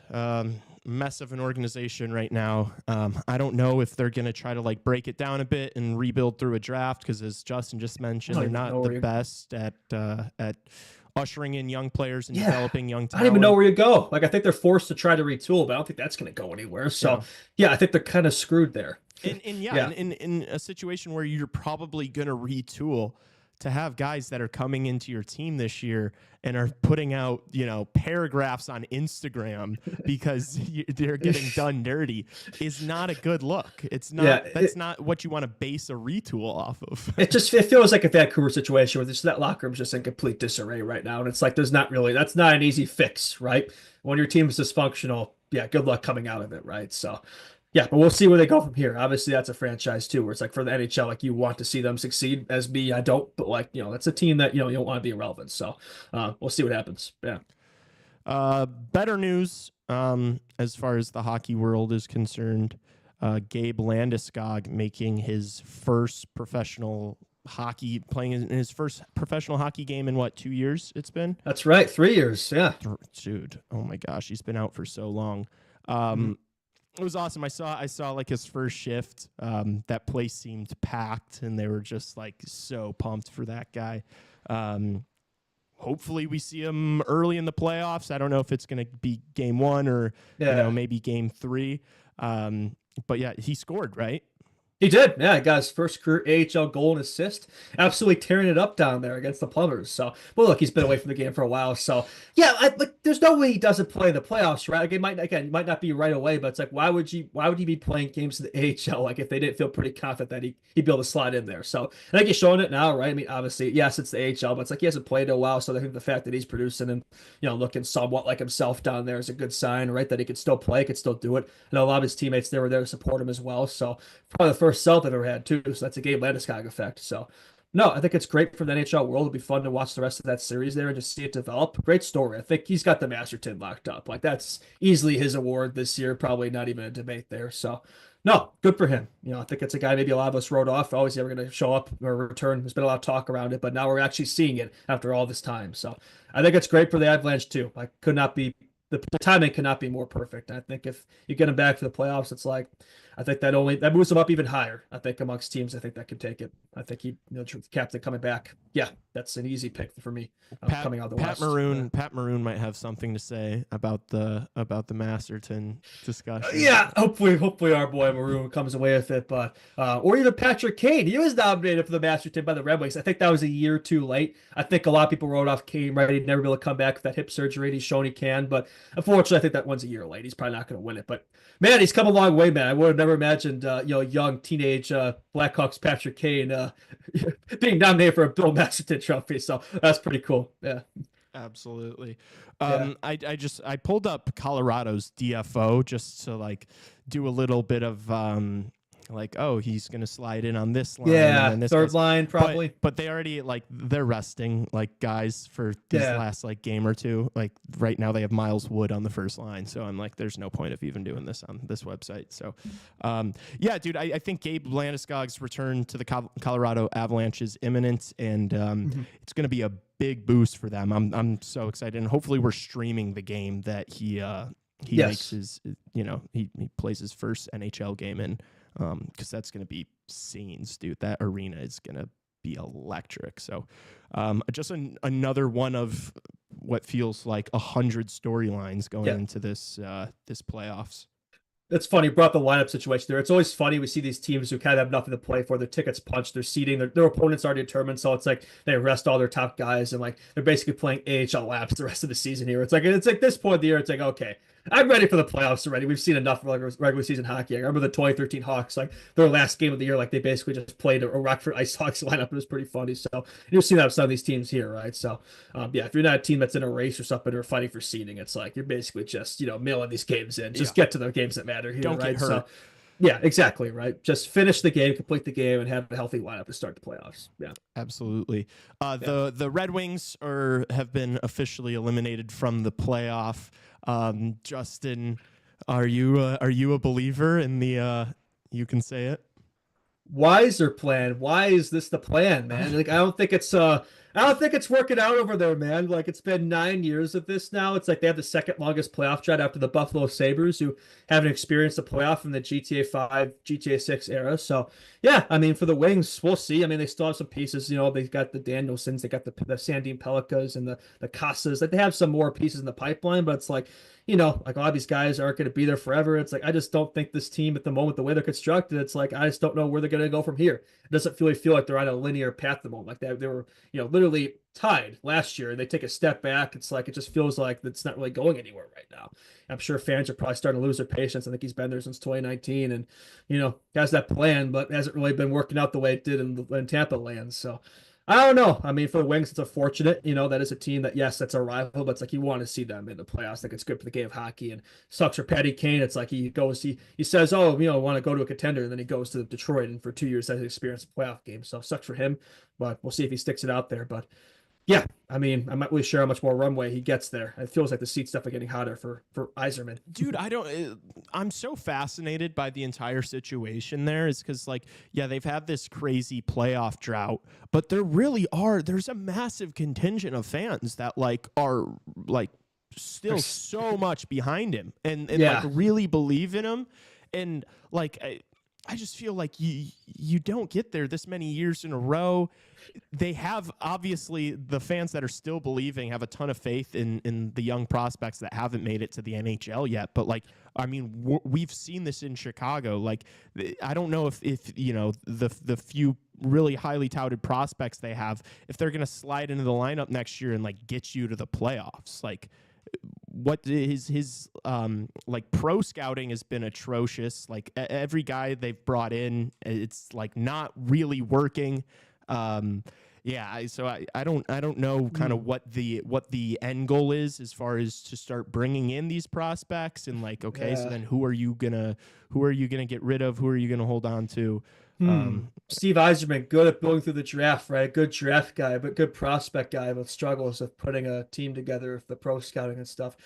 Mess of an organization right now. I don't know if they're going to try to break it down a bit and rebuild through a draft because, as Justin just mentioned, they're not the best at ushering in young players and developing young talent. I don't even know where you go. Like, I think they're forced to try to retool, but I don't think that's going to go anywhere. So, yeah, I think they're kind of screwed there. In a situation where you're probably going to retool, to have guys that are coming into your team this year and are putting out, paragraphs on Instagram because they're getting done dirty is not a good look. It's not. That's not what you want to base a retool off of. It feels like a Vancouver situation where that locker room's just in complete disarray right now, and it's like that's not an easy fix, right? When your team is dysfunctional, good luck coming out of it, right? So. Yeah, but we'll see where they go from here. Obviously, that's a franchise too, where it's like for the NHL, like you want to see them succeed. As me, I don't, but that's a team that you don't want to be irrelevant. So we'll see what happens. Yeah. Better news as far as the hockey world is concerned. Gabe Landeskog making his first professional hockey, playing in his first professional hockey game in 2 years? It's been. That's right, 3 years. Yeah, dude. Oh my gosh, he's been out for so long. It was awesome. I saw his first shift. That place seemed packed, and they were just so pumped for that guy. Hopefully, we see him early in the playoffs. I don't know if it's going to be game 1 or maybe game 3. But yeah, he scored, right? He did. Yeah, he got his first career AHL goal and assist. Absolutely tearing it up down there against the Plumbers. So, well, look, he's been away from the game for a while. So, yeah, there's no way he doesn't play in the playoffs, right? It might not be right away, but it's like, why would he be playing games in the AHL? Like, if they didn't feel pretty confident that he'd be able to slide in there. So, I think he's showing it now, right? I mean, obviously, yes, it's the AHL, but it's like he hasn't played in a while. So, I think the fact that he's producing and looking somewhat like himself down there is a good sign, right? That he could still play, could still do it. And a lot of his teammates were there to support him as well. So, probably the first sell they've ever had too. So that's a Gabe Landeskog effect. So no, I think it's great for the NHL world. It'll be fun to watch the rest of that series there and just see it develop. Great story. I think he's got the Masterton locked up. That's easily his award this year. Probably not even a debate there. So no, good for him. I think it's a guy maybe a lot of us wrote off. Always ever going to show up or return. There's been a lot of talk around it, but now we're actually seeing it after all this time. So I think it's great for the Avalanche too. The timing could not be more perfect. I think if you get him back for the playoffs, it's like, I think that moves him up even higher. I think amongst teams, I think that could take it. I think captain coming back. Yeah, that's an easy pick for me. Coming out of the Pat West. Maroon, Pat Maroon might have something to say about the Masterton discussion. Yeah, hopefully our boy Maroon comes away with it, but or even Patrick Kane. He was nominated for the Masterton by the Red Wings. I think that was a year too late. I think a lot of people wrote off Kane, right? He'd never be able to come back with that hip surgery. He's shown he can, but unfortunately, I think that one's a year late. He's probably not going to win it. But man, he's come a long way, man. I would have never imagined, young teenage Blackhawks Patrick Kane being nominated for a Bill Masterton trophy. So that's pretty cool. Yeah. Absolutely. I pulled up Colorado's DFO just to like do a little bit of he's gonna slide in on this line. Yeah, and this third line probably. But they already they're resting guys for these last game or two. Like right now they have Miles Wood on the first line, so I'm like, there's no point of even doing this on this website. So, dude, I think Gabe Landeskog's return to the Colorado Avalanche is imminent, and it's gonna be a big boost for them. I'm so excited, and hopefully we're streaming the game that he makes his he plays his first NHL game in, because that's going to be scenes, dude. That arena is going to be electric. So just another one of what feels like 100 storylines going into this playoffs. It's funny, you brought the lineup situation there. It's always funny. We see these teams who kind of have nothing to play for. Their tickets punched, their seating, their opponents are determined. So it's like they rest all their top guys, and they're basically playing AHL laps the rest of the season here. It's like this point of the year, it's like, okay, I'm ready for the playoffs already. We've seen enough regular season hockey. I remember the 2013 Hawks, their last game of the year, they basically just played a Rockford Ice Hawks lineup. It was pretty funny. So you've seen that with some of these teams here, right? So if you're not a team that's in a race or something or fighting for seeding, it's like you're basically just mailing these games in. Just get to the games that matter here. Don't right? get hurt. So, yeah, exactly, right? Just finish the game, complete the game, and have a healthy lineup to start the playoffs. Yeah, absolutely. The Red Wings have been officially eliminated from the playoff. Justin, are you a believer in the you can say it? Wiser plan. Why is this the plan, man? I don't think it's working out over there, man. It's been 9 years of this now. It's like they have the second longest playoff drought after the Buffalo Sabres, who haven't experienced a playoff in the GTA 5, GTA 6 era. So, yeah, for the Wings, we'll see. They still have some pieces. They've got the Danielsons, they got the Sandin Pelikas and the Casas. They have some more pieces in the pipeline, but it's like, a lot of these guys aren't going to be there forever. It's like, I just don't think this team at the moment, the way they're constructed, it's like, I just don't know where they're going to go from here. It doesn't really feel like they're on a linear path at the moment. They were, literally tied last year, and they take a step back. It's like, it just feels like it's not really going anywhere right now. I'm sure fans are probably starting to lose their patience. I think he's been there since 2019 and, has that plan, but hasn't really been working out the way it did in Tampa land. So, I don't know. For the Wings, it's unfortunate. That is a team that, yes, that's a rival, but it's like you want to see them in the playoffs. Like, it's good for the game of hockey, and sucks for Patty Kane. It's like he says, I want to go to a contender, and then he goes to Detroit, and for 2 years has experienced a playoff game. So sucks for him, but we'll see if he sticks it out there. But yeah, I'm not really sure how much more runway he gets there. It feels like the seat's definitely getting hotter for Yzerman. Dude, I'm so fascinated by the entire situation there, is because they've had this crazy playoff drought, but there's a massive contingent of fans that are still so much behind him and really believe in him. And I just feel like you don't get there this many years in a row. They have, obviously, the fans that are still believing have a ton of faith in the young prospects that haven't made it to the NHL yet. But we've seen this in Chicago. I don't know if the few really highly touted prospects they have, if they're going to slide into the lineup next year and get you to the playoffs. What his pro scouting has been atrocious. Every guy they've brought in, it's not really working. So I don't know kind of what the end goal is as far as to start bringing in these prospects and so then who are you gonna get rid of? Who are you gonna hold on to? Steve Yzerman, good at building through the draft, right? Good draft guy, but good prospect guy, but struggles with putting a team together with the pro scouting and stuff.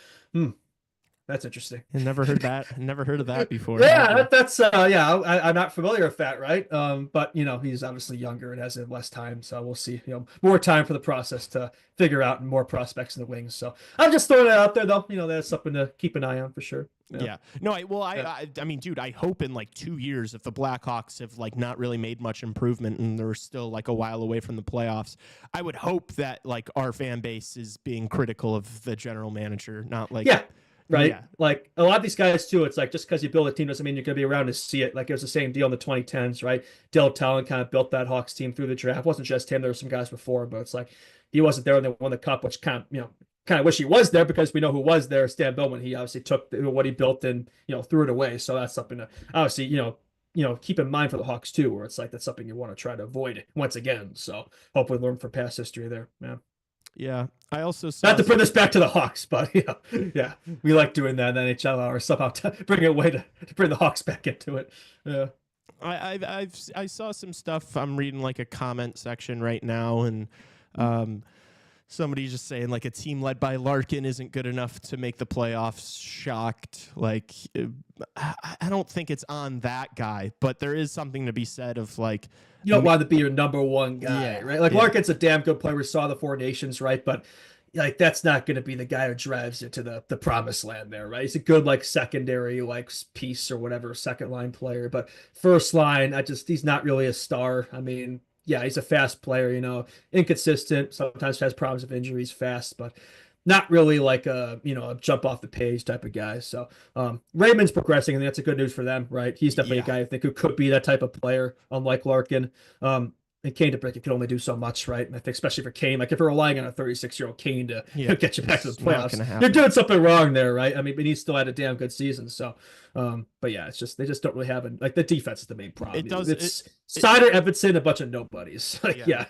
That's interesting. I never heard that. Never heard of that before. Yeah, that's I'm not familiar with that, right? But he's obviously younger and has less time, so we'll see. More time for the process to figure out and more prospects in the wings. So I'm just throwing it out there, though. That's something to keep an eye on for sure. Yeah. No, I mean, dude, I hope in like 2 years, if the Blackhawks have like not really made much improvement and they're still like a while away from the playoffs, I would hope that like our fan base is being critical of the general manager, not like right. Yeah. Like a lot of these guys too. It's like just because you build a team doesn't mean you're going to be around to see it. Like it was the same deal in the 2010s, right? Dale Talon kind of built that Hawks team through the draft. It wasn't just him. There were some guys before, but it's like he wasn't there when they won the cup, which kind of wish he was there because we know who was there. Stan Bowman. He obviously took what he built and threw it away. So that's something to obviously keep in mind for the Hawks too, where it's like that's something you want to try to avoid once again. So hopefully learn from past history there. Yeah. Yeah, I also saw not to bring this back to the Hawks, but yeah, we like doing that in the NHL or somehow bring it away to bring the Hawks back into it. Yeah, I saw some stuff. I'm reading like a comment section right now, and somebody's just saying like a team led by Larkin isn't good enough to make the playoffs. Shocked. Like I don't think it's on that guy, but there is something to be said of like you don't want to be your number one guy, right? Like Larkin's a damn good player. We saw the Four Nations, right? But like that's not going to be the guy who drives it to the promised land there, right? He's a good like secondary like piece or whatever, second line player, but first line, he's not really a star. I mean, yeah, he's a fast player, inconsistent, sometimes has problems with injuries, fast, but not really like a jump off the page type of guy. So Raymond's progressing, and that's a good news for them, right? He's definitely a guy I think who could be that type of player, unlike Larkin. And Kane DeBrincat can only do so much, right? And I think especially for Kane, like if you're relying on a 36-year-old Kane to get you back to the playoffs, you're doing something wrong there, right? I mean, but he still had a damn good season. So, but yeah, it's just they just don't really have like the defense is the main problem. It's Sider, Evanson, a bunch of nobodies. Like, yeah.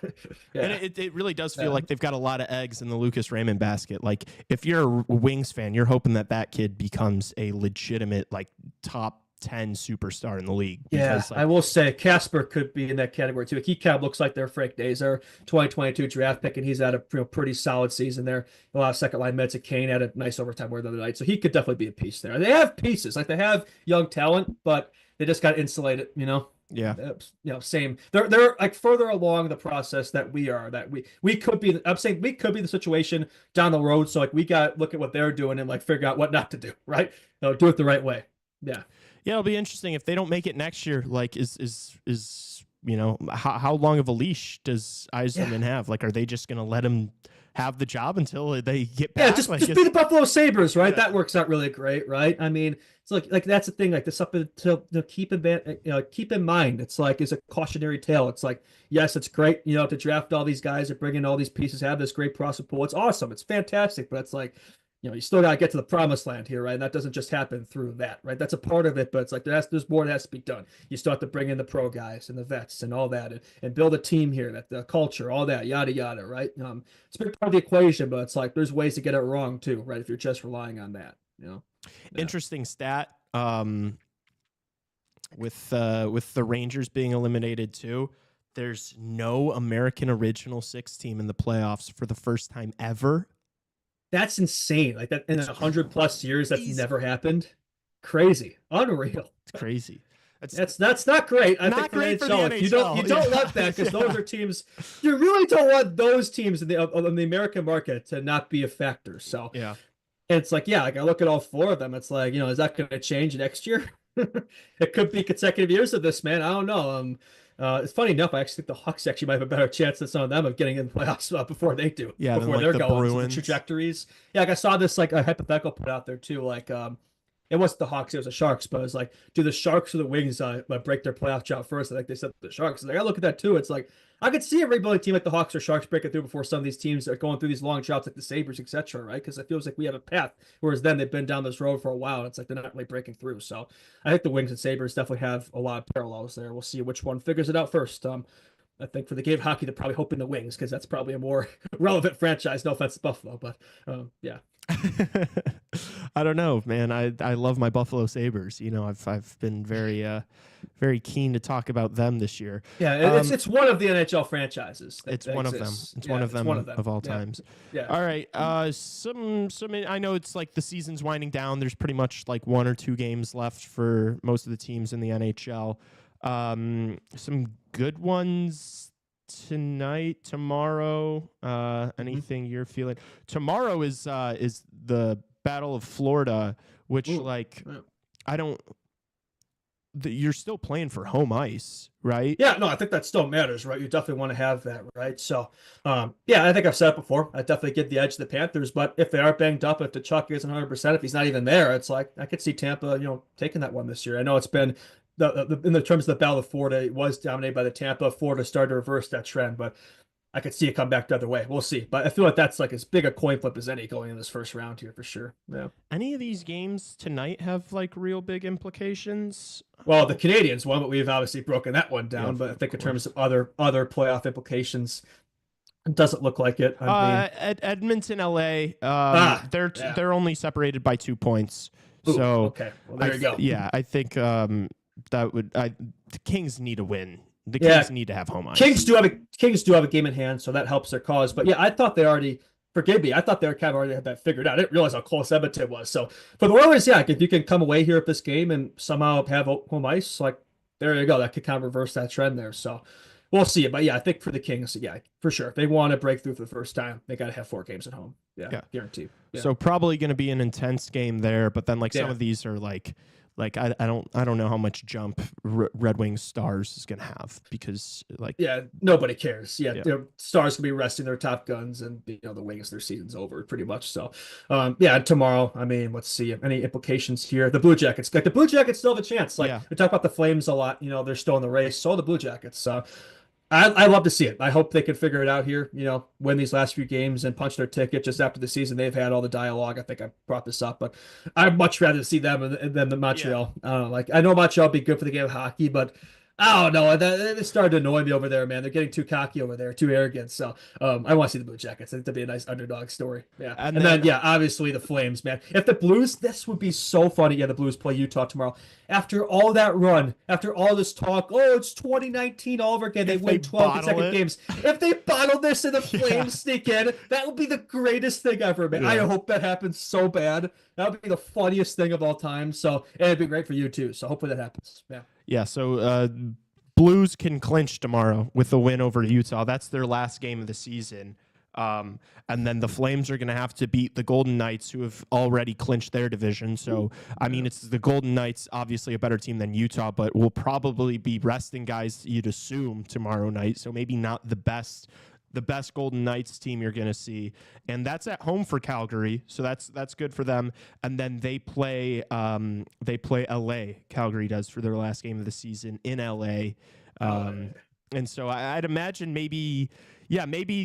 And it really does feel like they've got a lot of eggs in the Lucas Raymond basket. Like if you're a Wings fan, you're hoping that kid becomes a legitimate like top 10 superstar in the league. Because, I will say Casper could be in that category too. He kind of looks like their Frank Nazar 2022 draft pick, and he's had a pretty solid season there. A lot of second line minutes. Kane had a nice overtime word the other night, so he could definitely be a piece there. They have pieces, like they have young talent, but they just got insulated. Yeah. Same. They're like further along the process that we are. That we could be. I'm saying we could be the situation down the road. So like we got to look at what they're doing and like figure out what not to do. Right? Do it the right way. Yeah. Yeah, it'll be interesting if they don't make it next year. Like, is how long of a leash does Yzerman have? Like, are they just gonna let him have the job until they get back? Yeah, just be the Buffalo Sabres, right? That works out really great, right? I mean, it's like that's the thing. Like, this something to keep in mind. It's like is a cautionary tale. It's like, yes, it's great, to draft all these guys and bring in all these pieces, have this great prospect pool. It's awesome. It's fantastic, but it's like, you still got to get to the promised land here, right? And that doesn't just happen through that, right? That's a part of it, but it's like there's more that has to be done. You still have to bring in the pro guys and the vets and all that and build a team here, that the culture, all that, yada, yada, right? It's a big part of the equation, but it's like there's ways to get it wrong too, right? If you're just relying on that, Yeah. Interesting stat. With the Rangers being eliminated too, there's no American Original Six team in the playoffs for the first time ever. That's insane. Like that in 100+ years, that's never happened. Crazy, unreal. It's crazy. That's not great. I think great for the NHL. You don't want that because those are teams. You really don't want those teams in the American market to not be a factor. So yeah, and it's like like I look at all four of them. It's like is that going to change next year? It could be consecutive years of this, man. I don't know. It's funny enough. I actually think the Hawks actually might have a better chance than some of them of getting in the playoffs before they do. Yeah, before like they're the going Bruins. The trajectories. Yeah, like I saw this like a hypothetical put out there too. Like it wasn't the Hawks, it was the Sharks. But it was like, do the Sharks or the Wings break their playoff drought first? I think they said the Sharks. Like I look at that too. It's like I could see a rebuilding team like the Hawks or Sharks breaking through before some of these teams are going through these long droughts like the Sabres, etc. Right? Because it feels like we have a path. Whereas then they've been down this road for a while. And it's like they're not really breaking through. So I think the Wings and Sabres definitely have a lot of parallels there. We'll see which one figures it out first. I think for the game of hockey, they're probably hoping the Wings because that's probably a more relevant franchise. No offense to Buffalo, but yeah. I don't know, man. I love my Buffalo Sabres. You know, I've been very keen to talk about them this year. Yeah, it's one of the NHL franchises. It's one of them. It's one of them of all times. Yeah. All right. Some. I know it's like the season's winding down. There's pretty much like 1 or 2 games left for most of the teams in the NHL. Some good ones tonight, tomorrow. Anything you're feeling? Tomorrow is the Battle of Florida, which I don't. You're still playing for home ice, right? Yeah, no, I think that still matters, right? You definitely want to have that, right? So, yeah, I think I've said it before. I definitely get the edge of the Panthers, but if they are banged up, if the Chuck isn't 100%, if he's not even there, it's like I could see Tampa, taking that one this year. I know it's been in the terms of the Battle of Florida, it was dominated by the Tampa. Florida started to reverse that trend, but I could see it come back the other way. We'll see. But I feel like that's like as big a coin flip as any going in this first round here for sure. Yeah. Any of these games tonight have like real big implications? Well, the Canadians one, but we've obviously broken that one down. Yeah, but I think in terms of other playoff implications, it doesn't look like it. Edmonton, LA, they're only separated by 2 points. Ooh, so okay, well there you go. Yeah, I think the Kings need a win. The Kings need to have home ice. Kings do have a game in hand, so that helps their cause. But yeah, I thought they already. Forgive me, I thought they were kind of already had that figured out. I didn't realize how close Edmonton was. So for the Oilers, yeah, if you can come away here with this game and somehow have home ice, like there you go, that could kind of reverse that trend there. So we'll see it. But yeah, I think for the Kings, yeah, for sure, if they want to break through for the first time, they got to have 4 games at home. Yeah. Guaranteed. Yeah. So probably going to be an intense game there. But then some of these are like I don't know how much jump Red Wings Stars is going to have because nobody cares. Their Stars can be resting their top guns and the Wings, their season's over pretty much. So tomorrow, I mean, let's see any implications here. The Blue Jackets still have a chance. We talk about the Flames a lot. They're still in the race. So the Blue Jackets. I love to see it. I hope they can figure it out here, win these last few games and punch their ticket just after the season. They've had all the dialogue. I think I brought this up, but I'd much rather see them than the Montreal. Yeah. I know Montreal would be good for the game of hockey, but I don't know. They started to annoy me over there, man. They're getting too cocky over there, too arrogant. So I want to see the Blue Jackets. I think that'd be a nice underdog story. Yeah. And then, obviously the Flames, man. If the Blues, this would be so funny. Yeah, the Blues play Utah tomorrow. After all that run, after all this talk, it's 2019 all over again. They win 12 consecutive games. If they bottle this and the Flames sneak in, that would be the greatest thing ever, man. Yeah. I hope that happens so bad. That would be the funniest thing of all time. So it'd be great for you too. So hopefully that happens. Yeah. Yeah, so Blues can clinch tomorrow with the win over Utah. That's their last game of the season. And then the Flames are going to have to beat the Golden Knights, who have already clinched their division. So, I mean, it's the Golden Knights, obviously a better team than Utah, but will probably be resting guys, you'd assume, tomorrow night. So maybe not the best Golden Knights team you're going to see. And that's at home for Calgary. So that's good for them. And then they play LA. Calgary does for their last game of the season in LA. And so I'd imagine maybe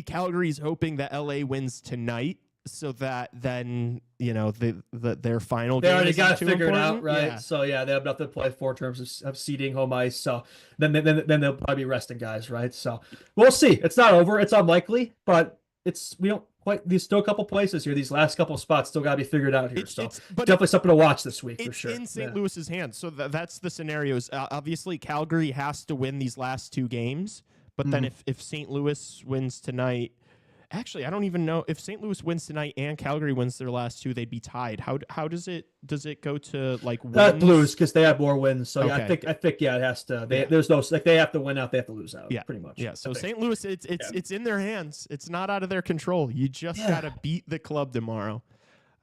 Calgary's hoping that LA wins tonight so that then, their final game. They already got it figured out, right? Yeah. So they have nothing to play for in terms of seeding home ice. So then they'll probably be resting guys, right? So we'll see. It's not over. It's unlikely, but there's still a couple places here. These last couple spots still got to be figured out here. But definitely something to watch this week for sure. It's in St. Louis's hands. So that's the scenarios. Obviously, Calgary has to win these last 2 games. But then if St. Louis wins tonight, actually, I don't even know if St. Louis wins tonight and Calgary wins their last 2, they'd be tied. How does it go to wins? Blues because they have more wins. So I think it has to. There's no they have to win out, they have to lose out. Yeah, pretty much. Yeah. So St. Louis, it's in their hands. It's not out of their control. You just gotta beat the club tomorrow.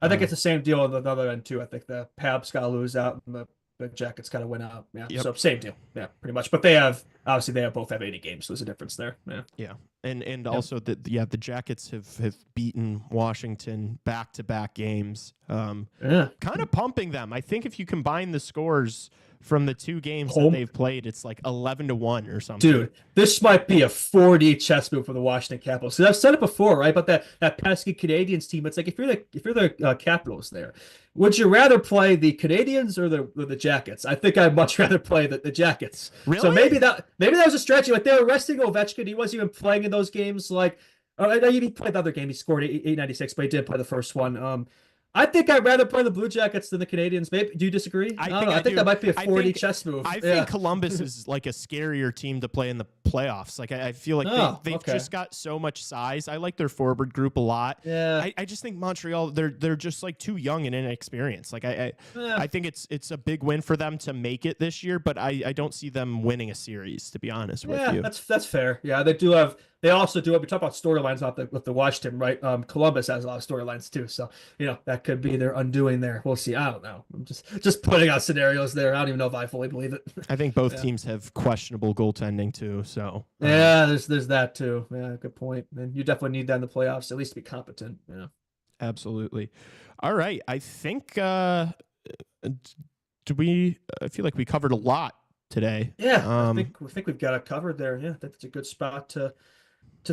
I think it's the same deal on the other end too. I think the Habs gotta lose out and the Jackets gotta win out. Yeah. Yep. So same deal. Yeah, pretty much. But they both have 80 games. So there's a difference there. Yeah. Yeah. And also the Jackets have beaten Washington back-to-back games. Kind of pumping them. I think if you combine the scores from the 2 games that they've played, it's like 11-1 or something. Dude, this might be a 4D chess move for the Washington Capitals. So I've said it before, right? But that pesky Canadiens team, it's like if you're the Capitals there, would you rather play the Canadiens or the Jackets? I think I'd much rather play the Jackets. Really? So maybe that was a strategy. Like they were resting Ovechkin. He wasn't even playing in those games. He played the other game. He scored 896, but he did play the first one. I think I'd rather play the Blue Jackets than the Canadians. Maybe do you disagree? I don't know. I think that might be a 4D chess move. I think Columbus is like a scarier team to play in the playoffs. Like I feel like they've just got so much size. I like their forward group a lot. Yeah. I just think Montreal they're just like too young and inexperienced. Like I think it's a big win for them to make it this year, but I don't see them winning a series, to be honest with you. That's fair. Yeah, they also do. We talk about storylines with the Washington, right? Columbus has a lot of storylines too, so that could be their undoing there. We'll see. I don't know. I'm just putting out scenarios there. I don't even know if I fully believe it. I think both teams have questionable goaltending too. So there's that too. Yeah, good point. And you definitely need that in the playoffs, at least to be competent. Yeah, absolutely. All right, I think I feel like we covered a lot today. Yeah, I think we've got it covered there. Yeah, that's a good spot to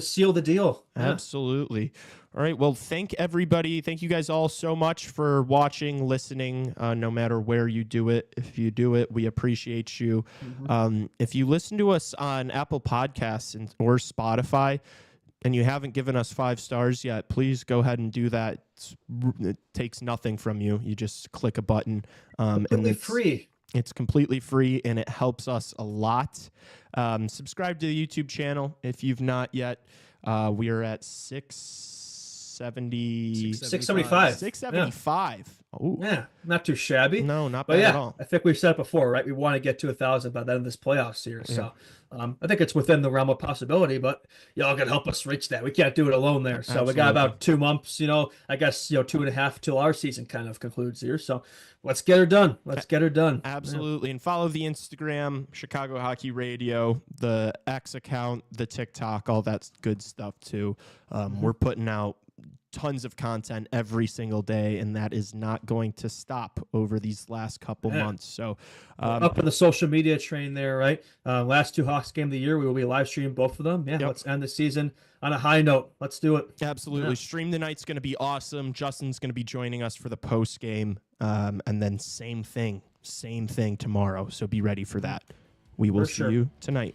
seal the deal. Yeah. Absolutely. All right. Well, thank everybody. Thank you guys all so much for watching, listening, no matter where you do it. If you do it, we appreciate you. If you listen to us on Apple Podcasts or Spotify and you haven't given us 5 stars yet, please go ahead and do that. It takes nothing from you. You just click a button. And it's free. It's completely free, and it helps us a lot. Subscribe to the YouTube channel if you've not yet. We are at 675. 675. Oh, yeah, not too shabby. No, not bad at all. I think we've said it before, right? We want to get to 1,000 by the end of this playoffs here. So I think it's within the realm of possibility, but y'all can help us reach that. We can't do it alone there. So we got about 2 months, I guess, 2.5 till our season kind of concludes here. So let's get her done. Absolutely. Yeah. And follow the Instagram, Chicago Hockey Radio, the X account, the TikTok, all that good stuff too. We're putting out tons of content every single day, and that is not going to stop over these last couple months. So up in the social media train there, right? Last 2 Hawks game of the year, we will be live streaming both of them. Let's end the season on a high note. Let's do it. Absolutely. Stream the Night's going to be awesome. Justin's going to be joining us for the post game, and then same thing tomorrow. So be ready for that. We will see you tonight.